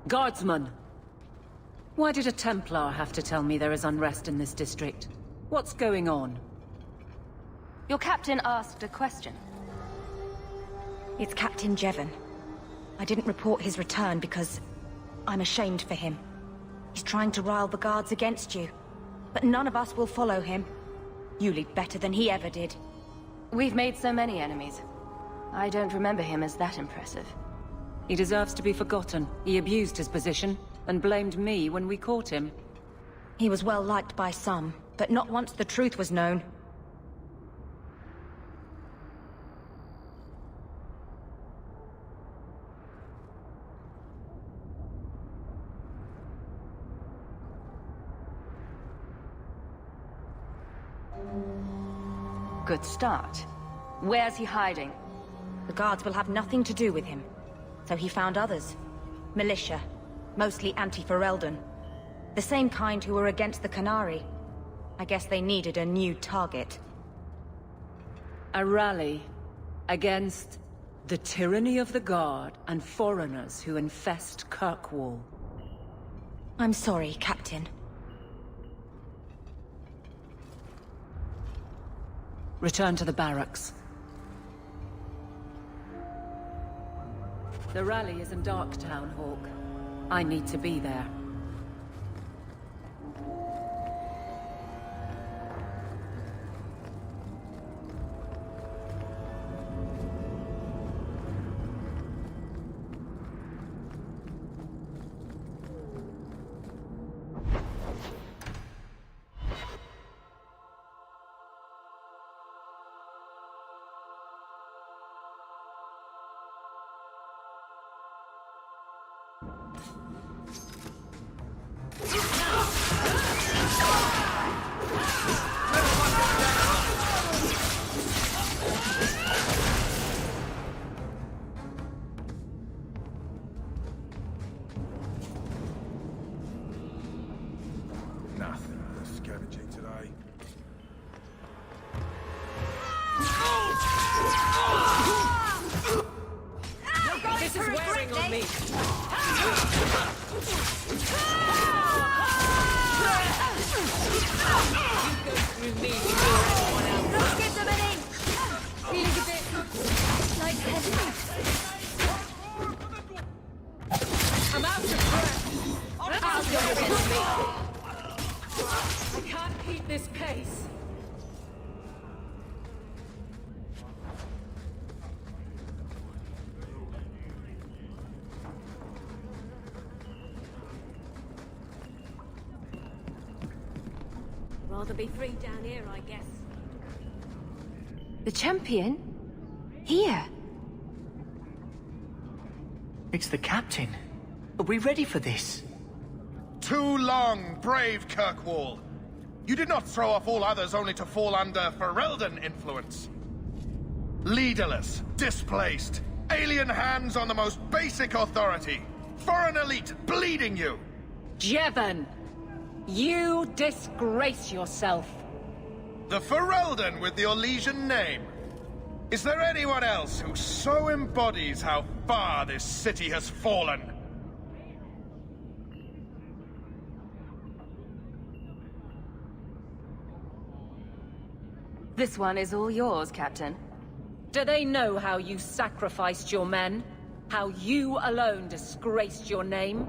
Guardsman! Why did a Templar have to tell me there is unrest in this district? What's going on? Your captain asked a question. It's Captain Jevon. I didn't report his return because I'm ashamed for him. He's trying to rile the guards against you. But none of us will follow him. You lead better than he ever did. We've made so many enemies. I don't remember him as that impressive. He deserves to be forgotten. He abused his position and blamed me when we caught him. He was well liked by some, but not once the truth was known. Good start. Where's he hiding? The guards will have nothing to do with him. So he found others. Militia. Mostly anti-Ferelden. The same kind who were against the Canary. I guess they needed a new target. A rally against the tyranny of the Guard and foreigners who infest Kirkwall. I'm sorry, Captain. Return to the barracks. The rally is in Darktown, Hawk. I need to be there. Rather be free down here, I guess. The champion? Here? It's the captain. Are we ready for this? Too long, brave Kirkwall. You did not throw off all others only to fall under Ferelden influence. Leaderless, displaced, alien hands on the most basic authority. Foreign elite bleeding you. Jevon! You disgrace yourself. The Ferelden with the Orlesian name. Is there anyone else who so embodies how far this city has fallen? This one is all yours, Captain. Do they know how you sacrificed your men? How you alone disgraced your name?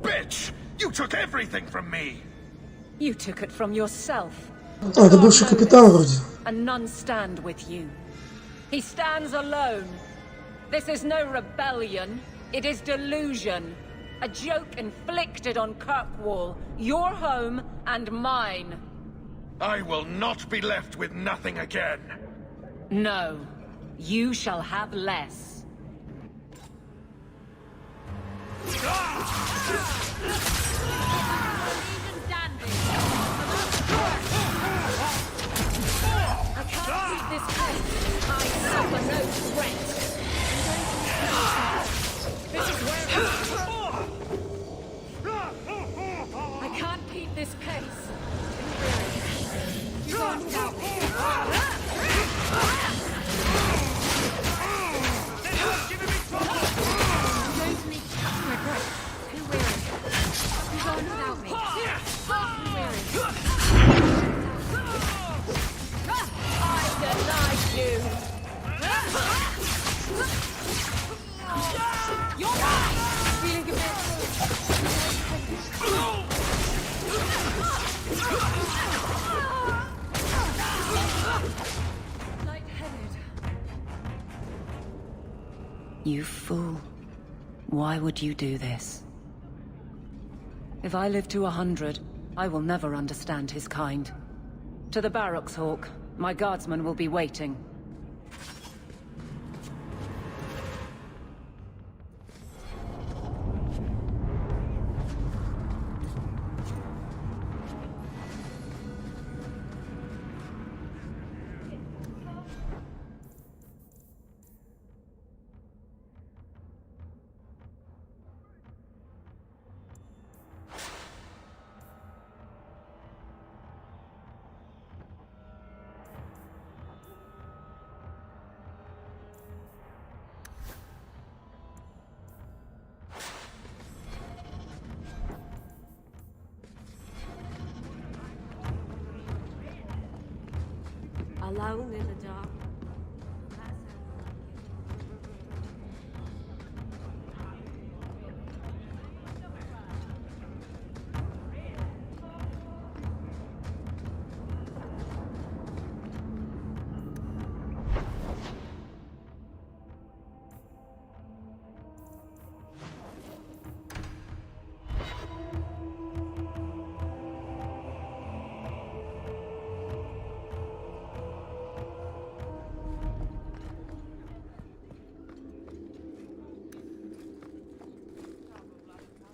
Bitch! You took everything from me! You took it from yourself. А, это бывший капитан вроде. And none stand with you. He stands alone. This is no rebellion. It is delusion. A joke inflicted on Kirkwall, your home and mine. I will not be left with nothing again. No, you shall have less. I can't keep this pace. I suffer no threat. This is where I can't keep this pace. You don't doubt me. I'm going to need to catch my breath. Too weary. You go on without me. Too weary. I denied you. You're right. Feeling a bit. Lightheaded. You fool. Why would you do this? If I live to 100, I will never understand his kind. To the barracks, Hawk. My guardsmen will be waiting. Alone in the dark.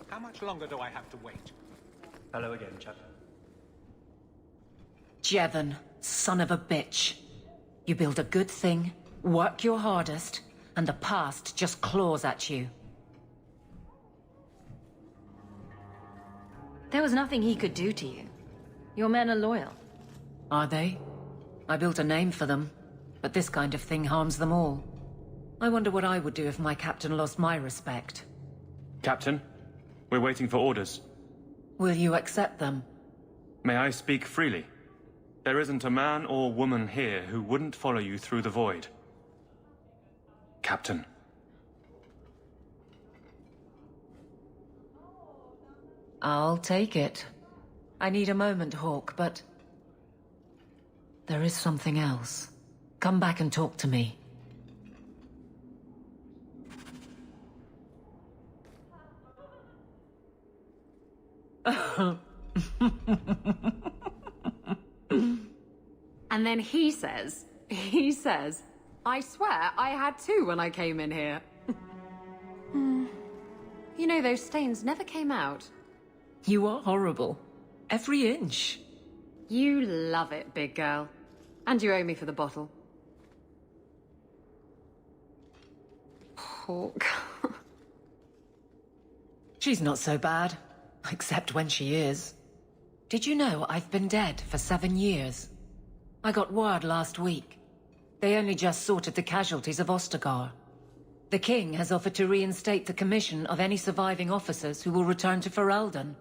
How much longer do I have to wait? Hello again, chap. Jevon, son of a bitch. You build a good thing, work your hardest, and the past just claws at you. There was nothing he could do to you. Your men are loyal. Are they? I built a name for them, but this kind of thing harms them all. I wonder what I would do if my captain lost my respect. Captain, we're waiting for orders. Will you accept them? May I speak freely? There isn't a man or woman here who wouldn't follow you through the void. Captain. I'll take it. I need a moment, Hawk, but... there is something else. Come back and talk to me. And then he says, I swear I had two when I came in here. You know, those stains never came out. You are horrible. Every inch. You love it, big girl. And you owe me for the bottle. Hawk. She's not so bad. Except when she is. Did you know I've been dead for 7 years? I got word last week. They only just sorted the casualties of Ostagar. The king has offered to reinstate the commission of any surviving officers who will return to Ferelden.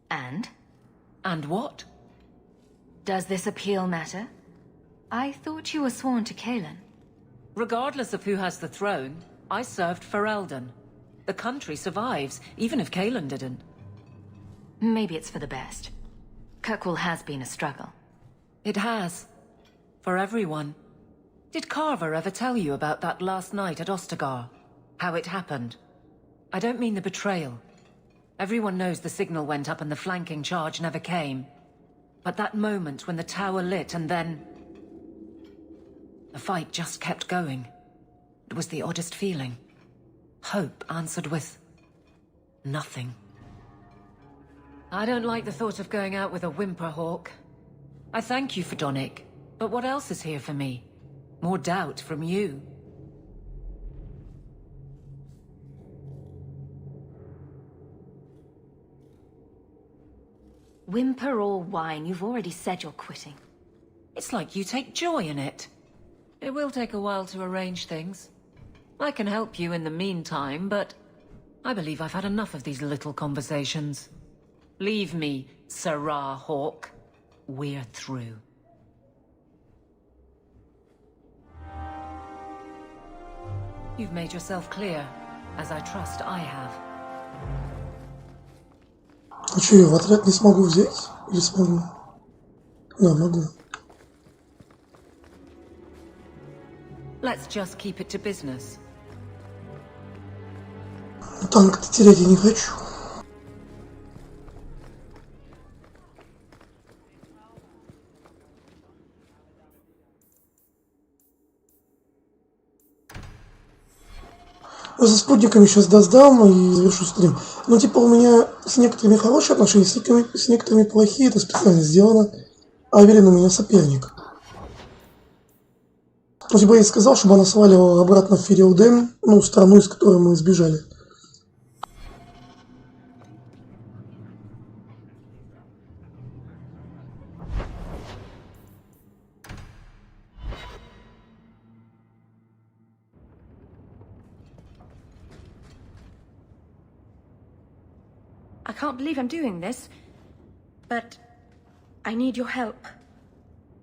And? And what? Does this appeal matter? I thought you were sworn to Kalen. Regardless of who has the throne, I served Ferelden. The country survives, even if Kalen didn't. Maybe it's for the best. Kirkwall has been a struggle. It has. For everyone. Did Carver ever tell you about that last night at Ostagar? How it happened? I don't mean the betrayal. Everyone knows the signal went up and the flanking charge never came. But that moment when the tower lit and then... the fight just kept going. It was the oddest feeling. Hope answered with... nothing. I don't like the thought of going out with a whimperhawk. I thank you for Donick, but what else is here for me? More doubt from you. Whimper or whine, you've already said you're quitting. It's like you take joy in it. It will take a while to arrange things. I can help you in the meantime, but I believe I've had enough of these little conversations. Leave me, Sarah Hawk. We're through. You've made yourself clear, as I trust I have. А что, я в отряд не смогу взять? Или смогу? Да, могу. Let's just keep it to business. Танк-то терять я не хочу. За спутниками сейчас доздам и завершу стрим. Но типа у меня с некоторыми хорошие отношения, с некоторыми плохие, это специально сделано. Аверин у меня соперник. Ну, типа я ей сказал, чтобы она сваливала обратно в Фириудем, ну, страну, из которой мы сбежали. I can't believe I'm doing this, but I need your help.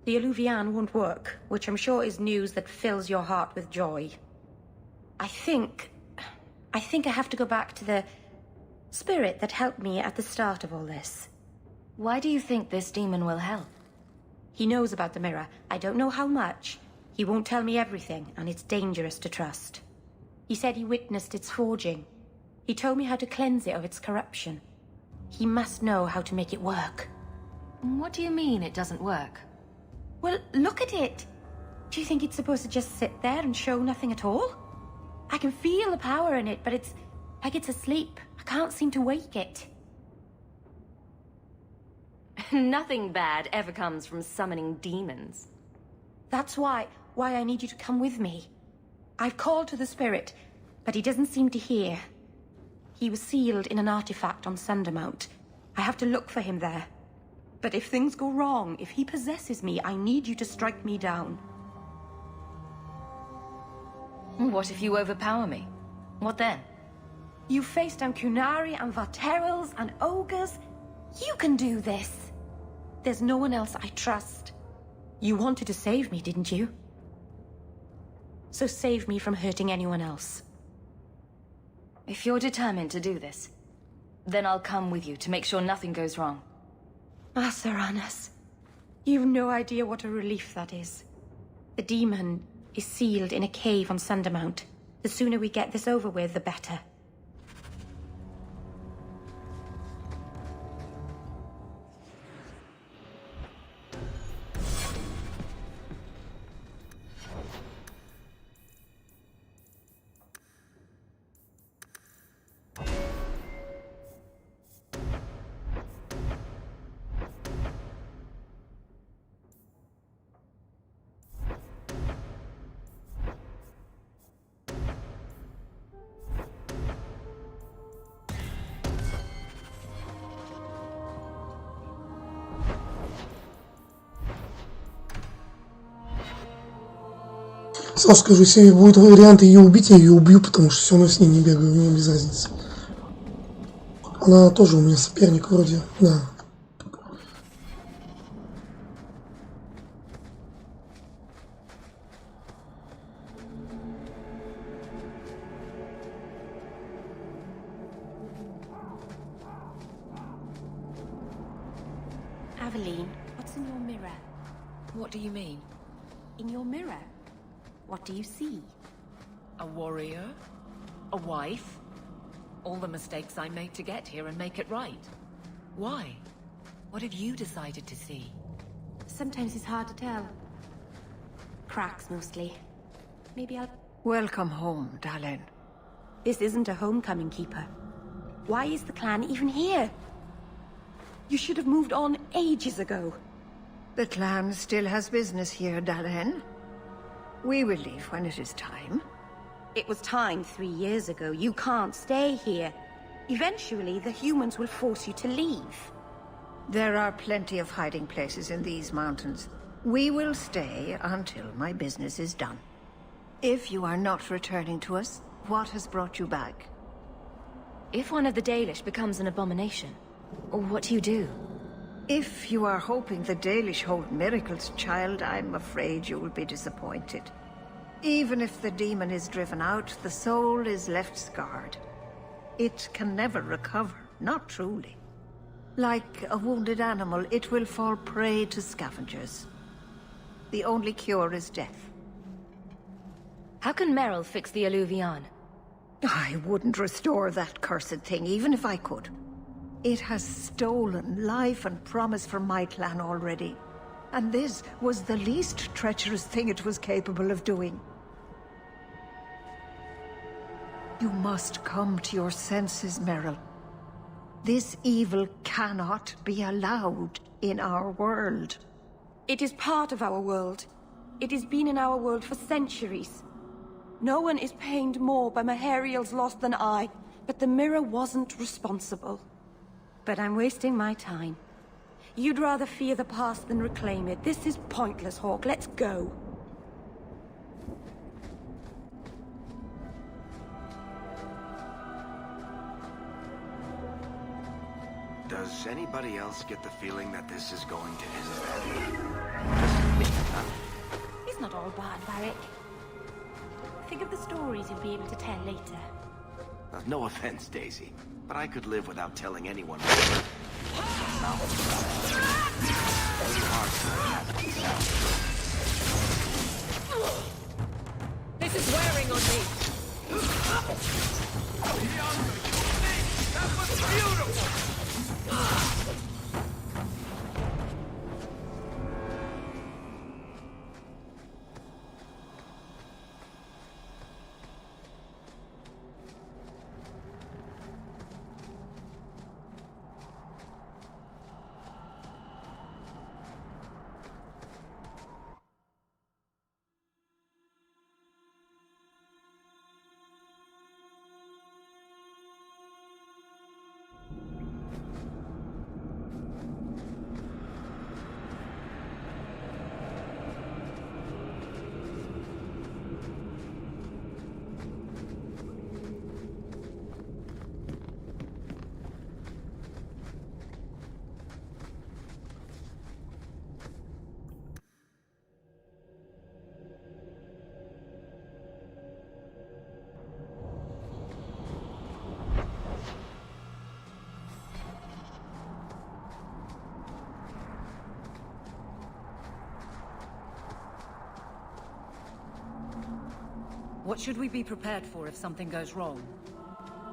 The Alluvian won't work, which I'm sure is news that fills your heart with joy. I think I have to go back to the spirit that helped me at the start of all this. Why do you think this demon will help? He knows about the mirror. I don't know how much. He won't tell me everything, and it's dangerous to trust. He said he witnessed its forging. He told me how to cleanse it of its corruption. He must know how to make it work. What do you mean it doesn't work? Well, look at it. Do you think it's supposed to just sit there and show nothing at all? I can feel the power in it, but it's like it's asleep. I can't seem to wake it. Nothing bad ever comes from summoning demons. That's why I need you to come with me. I've called to the spirit, but he doesn't seem to hear. He was sealed in an artifact on Sundermount. I have to look for him there. But if things go wrong, if he possesses me, I need you to strike me down. What if you overpower me? What then? You faced down Kunari and Varterals and ogres. You can do this. There's no one else I trust. You wanted to save me, didn't you? So save me from hurting anyone else. If you're determined to do this, then I'll come with you to make sure nothing goes wrong. Ah, Saranas. You've no idea what a relief that is. The demon is sealed in a cave on Sundermount. The sooner we get this over with, the better. Сразу скажу, если будет вариант ее убить, я ее убью, потому что все равно с ней не бегаю, мне без разницы. Она тоже у меня соперник вроде, да. Aveline, what's in your mirror? What do you mean? In your mirror, what do you see? A warrior? A wife? All the mistakes I made to get here and make it right. Why? What have you decided to see? Sometimes it's hard to tell. Cracks, mostly. Maybe I'll... Welcome home, darling. This isn't a homecoming, Keeper. Why is the clan even here? You should have moved on ages ago. The clan still has business here, darling. We will leave when it is time. It was time 3 years ago. You can't stay here. Eventually, the humans will force you to leave. There are plenty of hiding places in these mountains. We will stay until my business is done. If you are not returning to us, what has brought you back? If one of the Dalish becomes an abomination, what do you do? If you are hoping the Dalish hold miracles, child, I'm afraid you will be disappointed. Even if the demon is driven out, the soul is left scarred. It can never recover, not truly. Like a wounded animal, it will fall prey to scavengers. The only cure is death. How can Merrill fix the Alluvion? I wouldn't restore that cursed thing, even if I could. It has stolen life and promise from my clan already. And this was the least treacherous thing it was capable of doing. You must come to your senses, Merrill. This evil cannot be allowed in our world. It is part of our world. It has been in our world for centuries. No one is pained more by Mahariel's loss than I, but the mirror wasn't responsible. But I'm wasting my time. You'd rather fear the past than reclaim it. This is pointless, Hawk. Let's go. Does anybody else get the feeling that this is going to end badly? Just me, huh? It's not all bad, Varric. Think of the stories you'll be able to tell later. No offense, Daisy, but I could live without telling anyone. This is wearing on me. That was beautiful! What should we be prepared for if something goes wrong?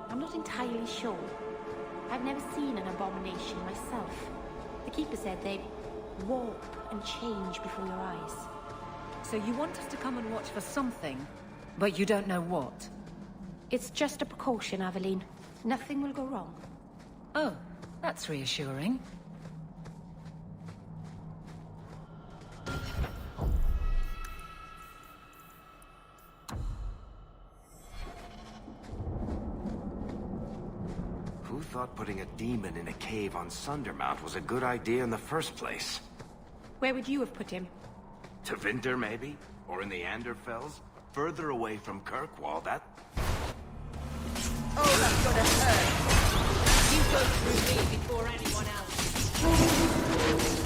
I'm not entirely sure. I've never seen an abomination myself. The Keeper said they'd warp and change before your eyes. So you want us to come and watch for something, but you don't know what? It's just a precaution, Aveline. Nothing will go wrong. Oh, that's reassuring. Who thought putting a demon in a cave on Sundermount was a good idea in the first place? Where would you have put him? To Winter, maybe? Or in the Anderfells? Further away from Kirkwall, that... Oh, that's gonna hurt. You go through me before anyone else.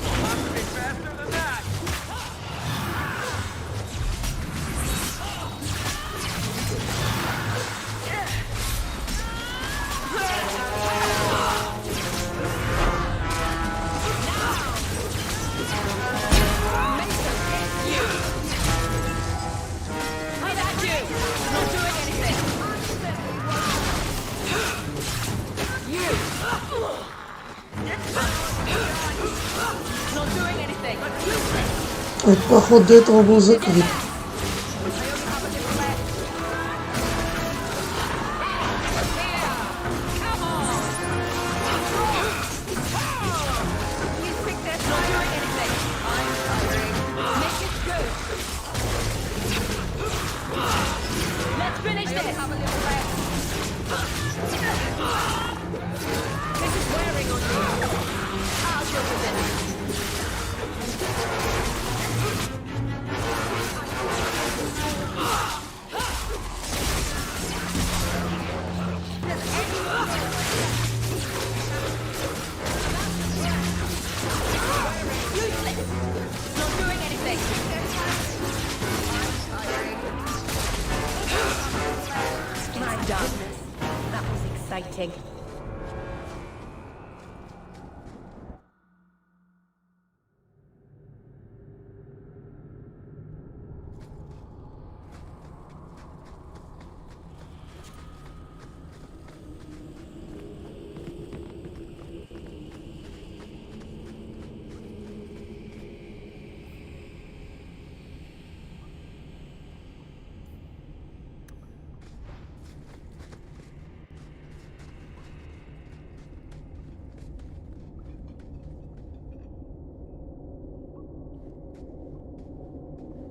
I'll have to be faster than that! Этот проход до этого был закрыт. That was exciting.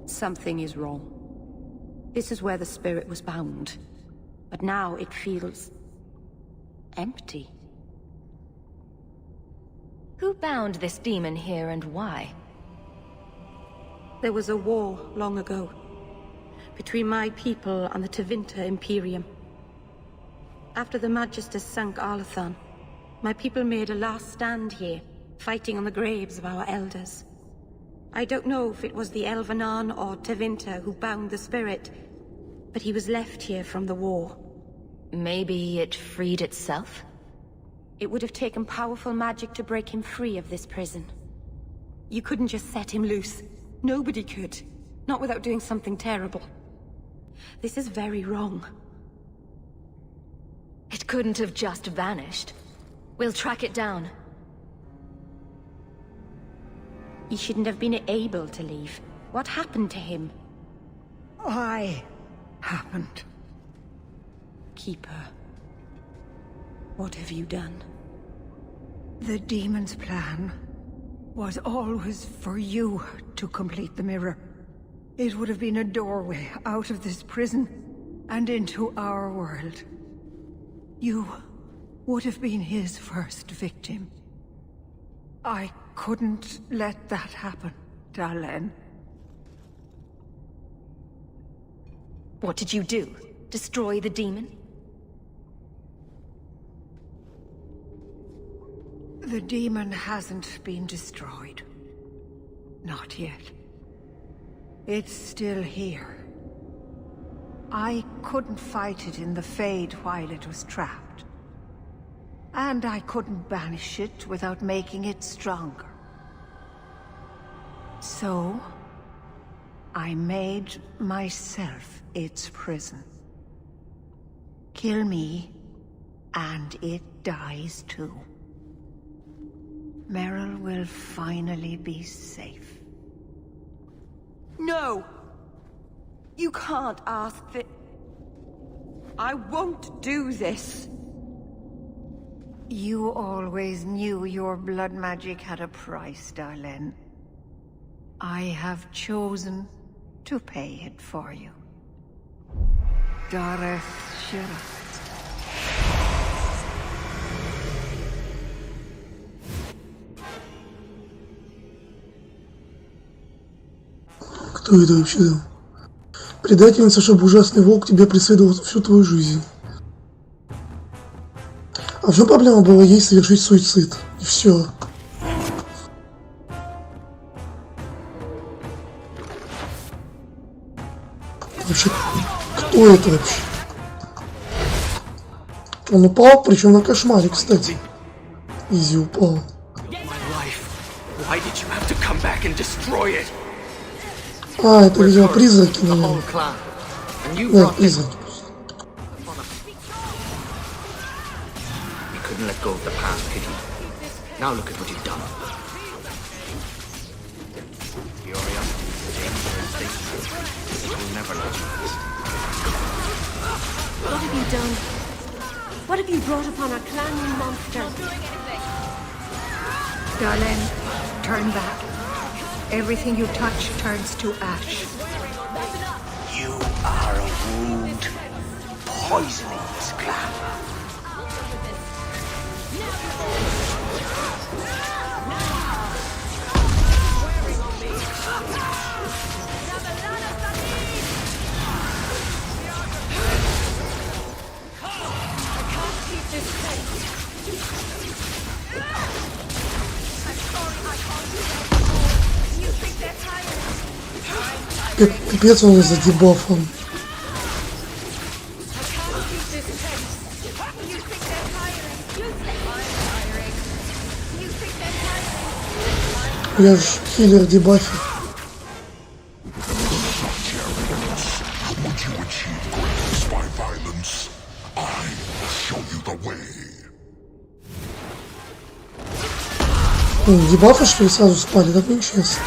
Something is wrong. This is where the spirit was bound. But now it feels empty. Who bound this demon here and why? There was a war long ago between my people and the Tevinter Imperium. After the Magisters sank Arlathan, my people made a last stand here, fighting on the graves of our elders. I don't know if it was the Elvenan or Tevinter who bound the spirit, but he was left here from the war. Maybe it freed itself? It would have taken powerful magic to break him free of this prison. You couldn't just set him loose. Nobody could. Not without doing something terrible. This is very wrong. It couldn't have just vanished. We'll track it down. He shouldn't have been able to leave. What happened to him? I happened. Keeper. What have you done? The demon's plan was always for you to complete the mirror. It would have been a doorway out of this prison and into our world. You would have been his first victim. I couldn't let that happen, Dalen. What did you do? Destroy the demon? The demon hasn't been destroyed. Not yet. It's still here. I couldn't fight it in the Fade while it was trapped. And I couldn't banish it without making it stronger. So, I made myself its prison. Kill me, and it dies too. Meryl will finally be safe. No! You can't ask that. I won't do this. You always knew your blood magic had a price, Darlene. I have chosen to pay it for you. Dareth Shira. Кто это вообще там? Предательница, чтобы ужасный волк тебя преследовал всю твою жизнь. А в чем проблема была ей совершить суицид? И все. Вообще, кто это вообще? Он упал, причем на кошмаре, кстати. Изи упал. А, это, видимо, призраки, наверное. Да, призраки. Couldn't let go of the past, could you? Now look at what you've done. Furious. never let you rest. What have you done? What have you brought upon our clan, you monster? Darling, turn back. Everything you touch turns to ash. You are a wound, poisoning this clan. Пипец он за дебафом. Я ж хиллер дебафер. Дебафы, что ли, сразу спали? Так нечестно.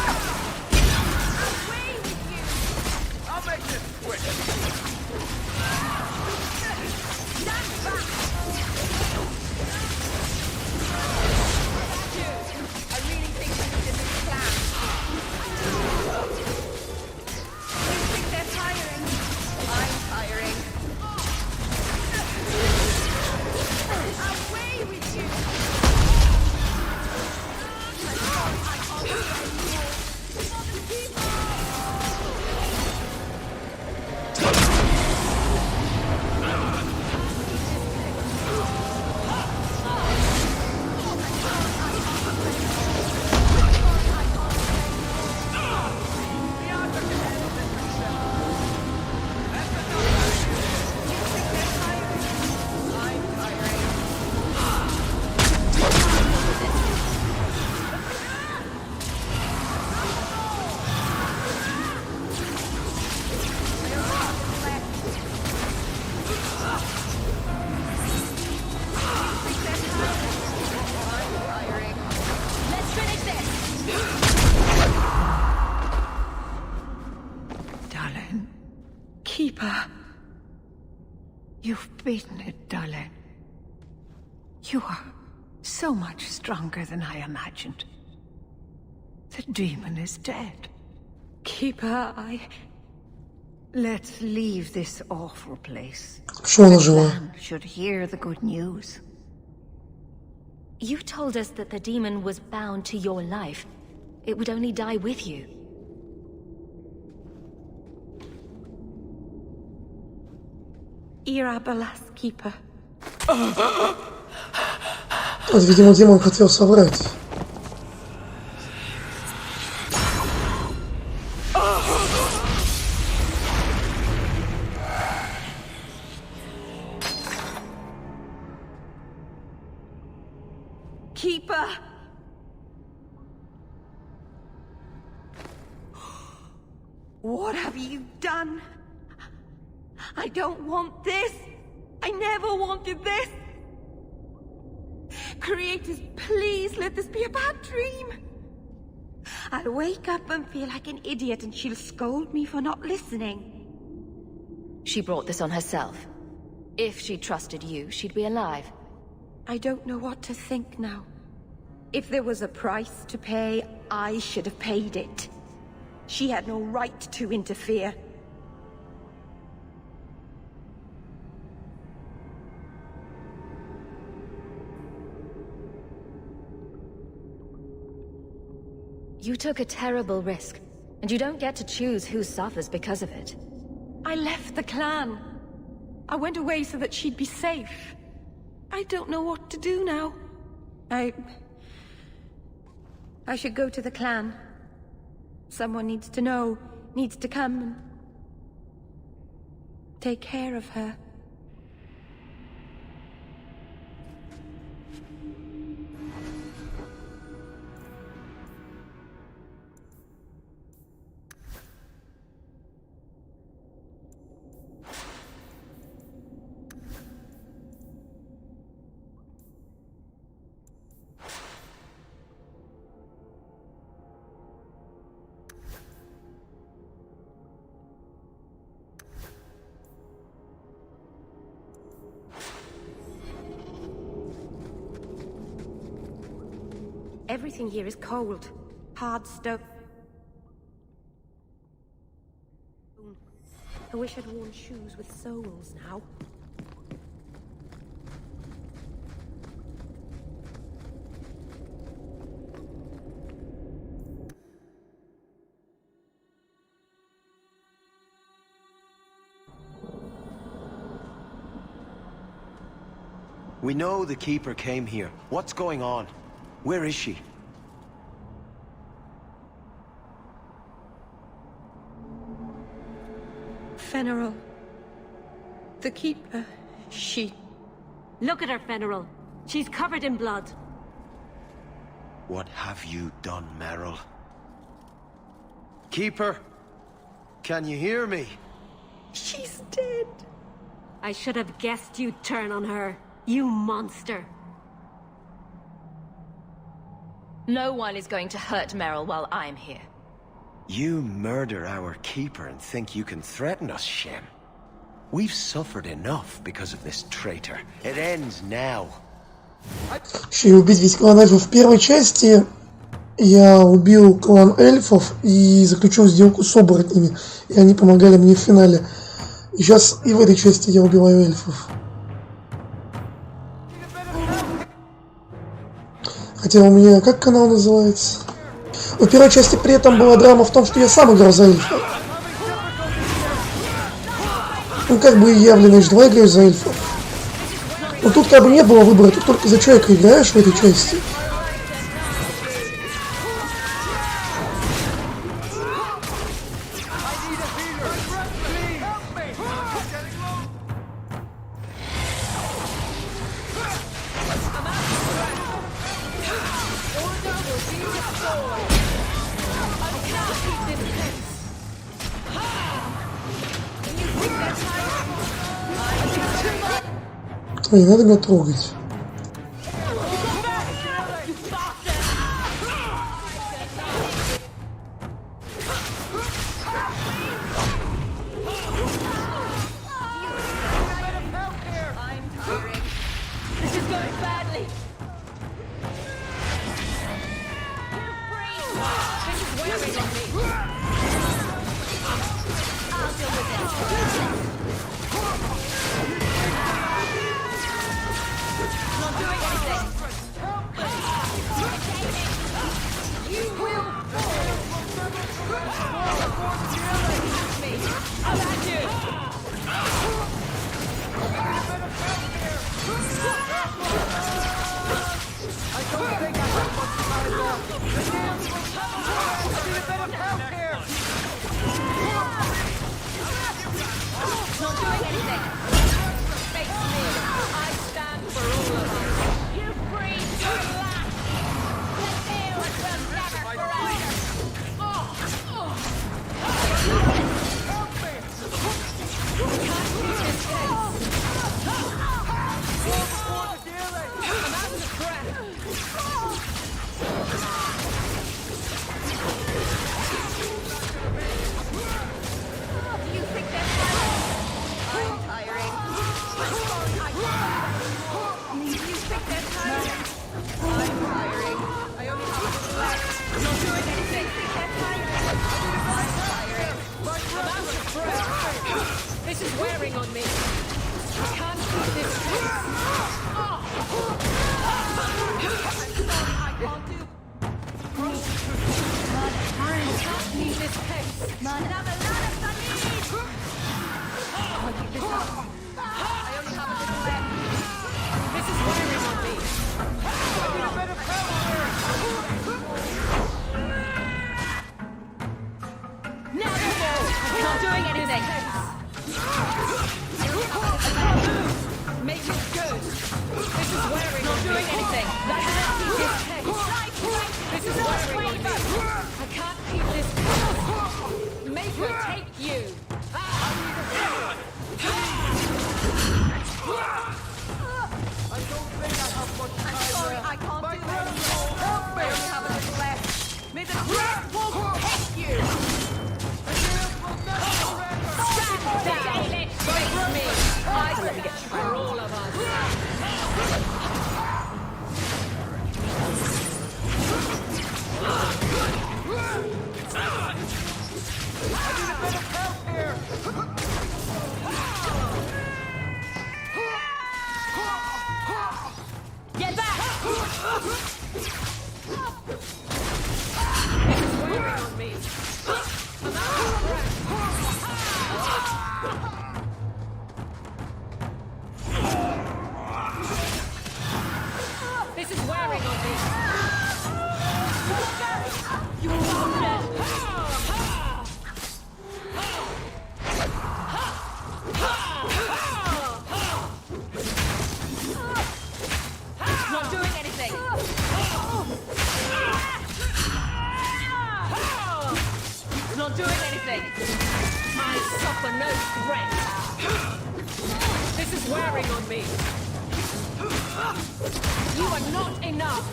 You've beaten it, darling. You are so much stronger than I imagined. The demon is dead. Keeper, Let's leave this awful place. Что она жила? Clan should hear the good news. You told us that the demon was bound to your life. It would only die with you. Irabalas, Keeper. Вот, видимо, демон хотел соврать. Keeper! What have you done? I don't want this. I never wanted this. Creators, please let this be a bad dream. I'll wake up and feel like an idiot and she'll scold me for not listening. She brought this on herself. If she trusted you, she'd be alive. I don't know what to think now. If there was a price to pay, I should have paid it. She had no right to interfere. You took a terrible risk, and you don't get to choose who suffers because of it. I left the clan. I went away so that she'd be safe. I don't know what to do now. I should go to the clan. Someone needs to know, needs to come and take care of her. Everything here is cold. Hard stone. I wish I'd worn shoes with soles now. We know the Keeper came here. What's going on? Where is she? Fenneral. The Keeper. She... Look at her, Fenneral. She's covered in blood. What have you done, Merrill? Keeper? Can you hear me? She's dead. I should have guessed you'd turn on her. You monster. No one is going to hurt Merrill while I'm here. You murder our Keeper and think you can threaten us, Shem. We've suffered enough because of this traitor. It ends now. Решили убить весь клан эльфов. В первой части я убил клан эльфов и заключил сделку с оборотнями. И они помогали мне в финале. И сейчас и в этой части я убиваю эльфов. Хотя у меня... Как канал называется? Но в первой части при этом была драма в том, что я сам играл за эльфа. Ну как бы я в Lineage 2 играю за эльфа. Но тут как бы не было выбора, тут только за человека играешь в этой части. Не надо меня трогать. This is wearing on me. You are dead. Not doing anything. Not doing anything. I suffer no threat. This is wearing on me. You are not enough.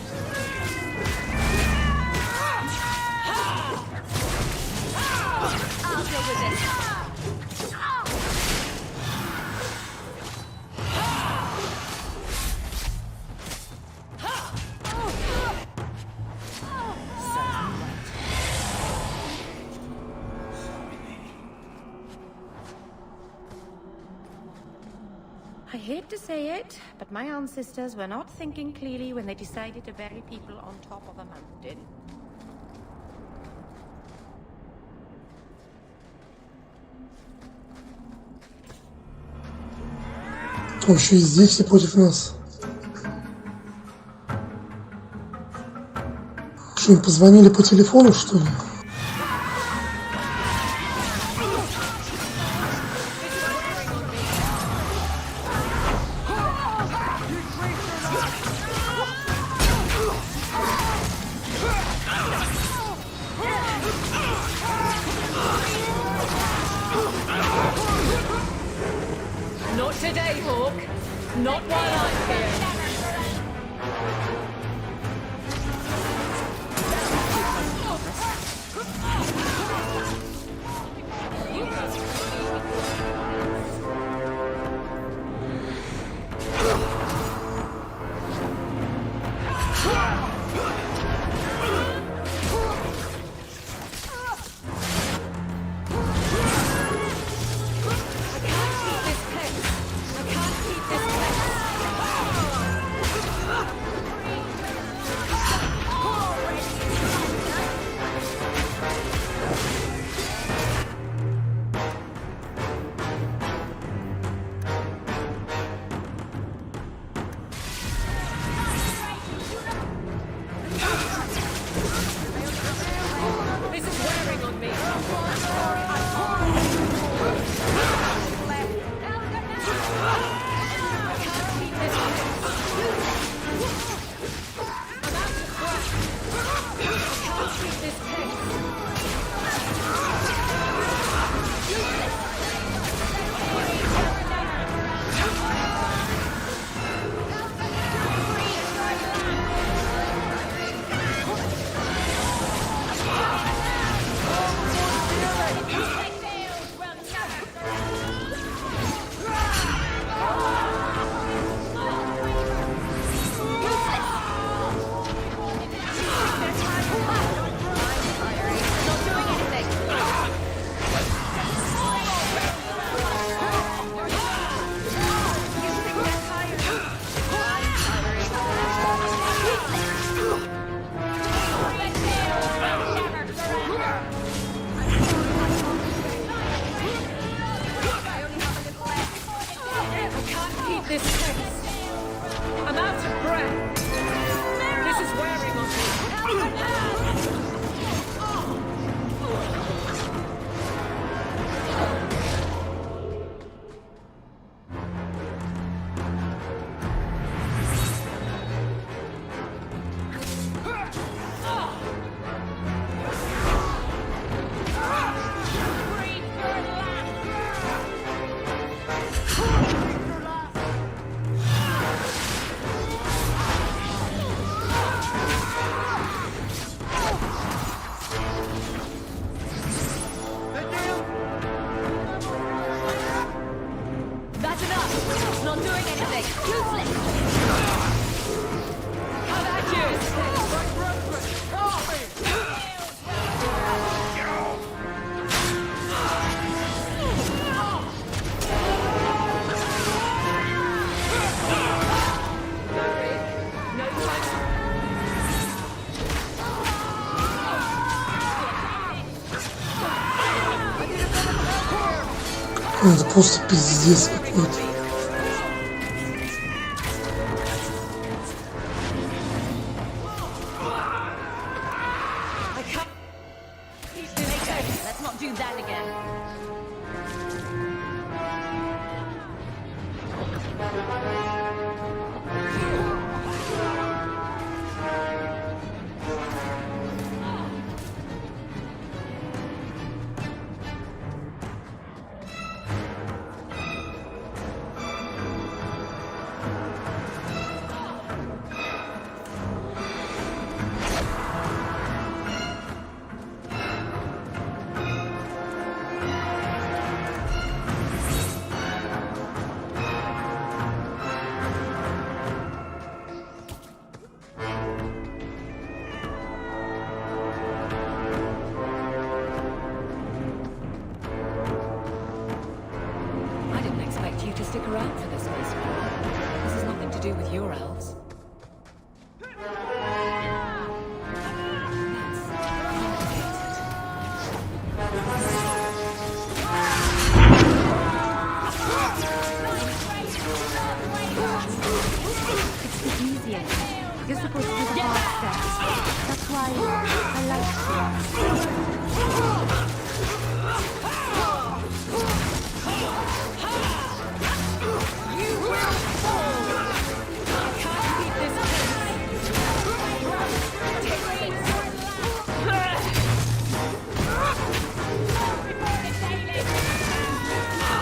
I'll deal with it. I hate to say it, but my ancestors were not thinking clearly when they decided to bury people on top of a mountain. Вообще и здесь все против нас. Что, им позвонили по телефону, что ли? Not today, Hawk. Not while I'm here. Это просто пиздец какой-то.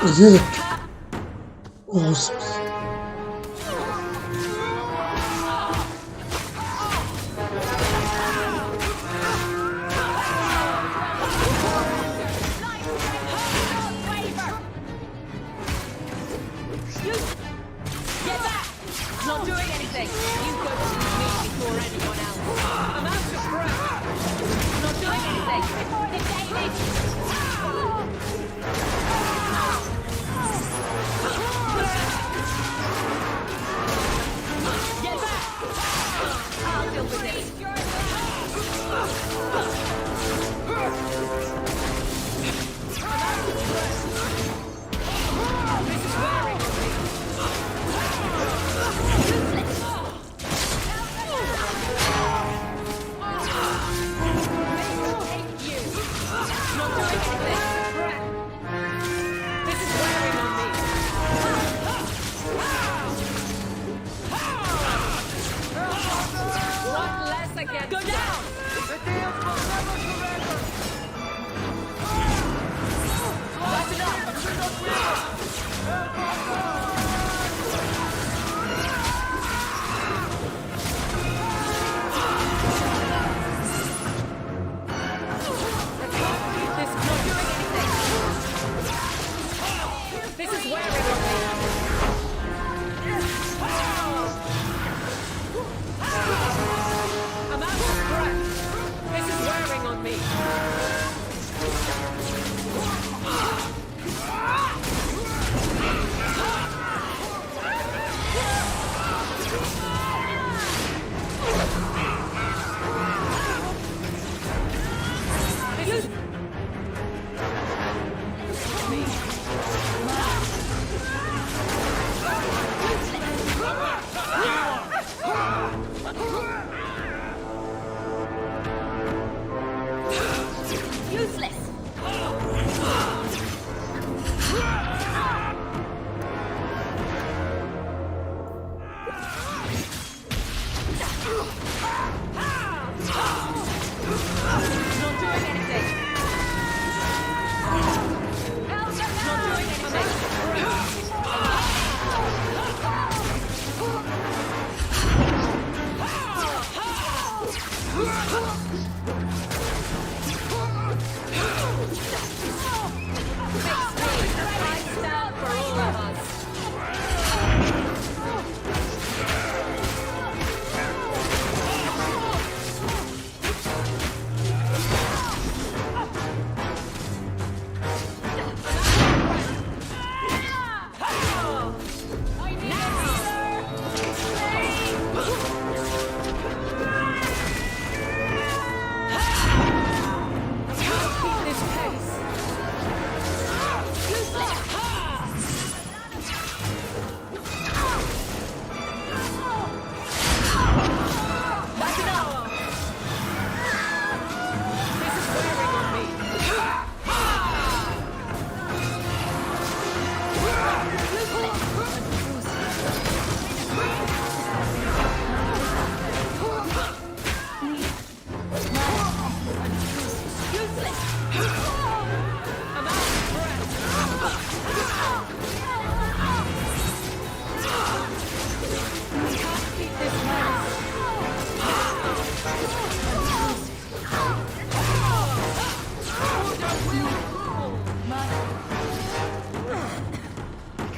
Где это? Господи.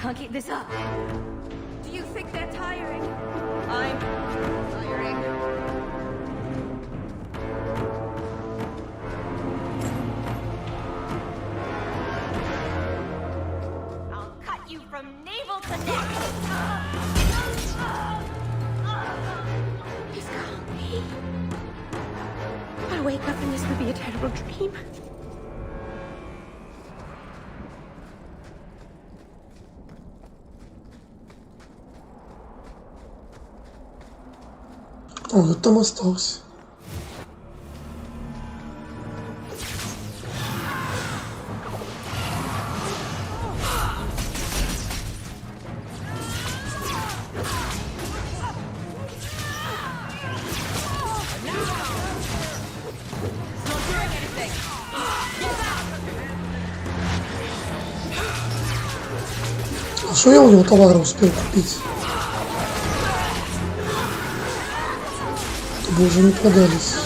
Can't keep this up. Do you think they're tiring? I'm tiring. I'll cut you from navel to neck. This can't be. I'll wake up and this will be a terrible dream. Он там остался. А что я у него товара успел купить? Чтобы уже не продались.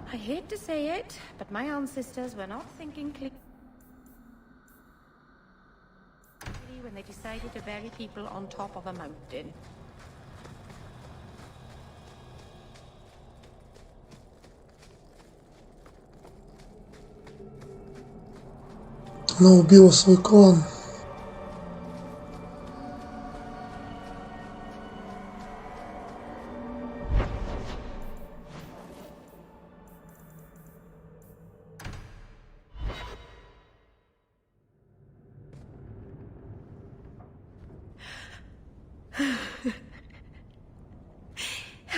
I hate to say it, but my ancestors were not thinking clearly when they decided to bury people on top of a mountain. Она убила свой клан.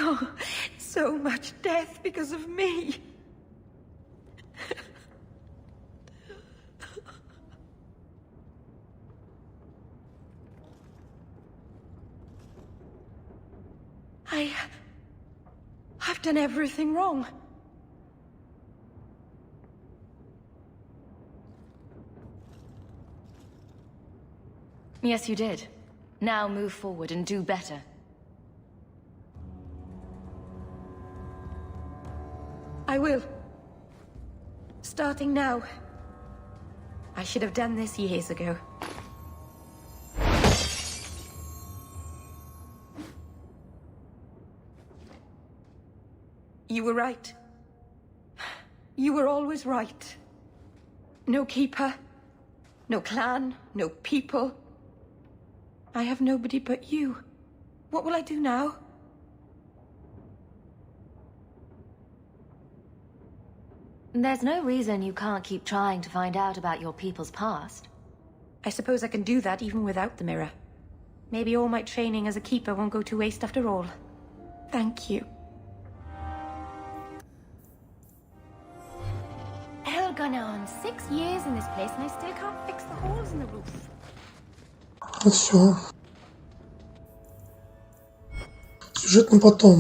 Oh, so much death because of me. I've done everything wrong. Yes, you did. Now move forward and do better. I will. Starting now. I should have done this years ago. You were right. You were always right. No keeper, no clan, no people. I have nobody but you. What will I do now? There's no reason you can't keep trying to find out about your people's past. I suppose I can do that even without the mirror. Maybe all my training as a keeper won't go to waste after all. Thank you. Hell, gone on 6 years in this place and I still can't fix the holes in the roof. Вот все. Сюжет на потом.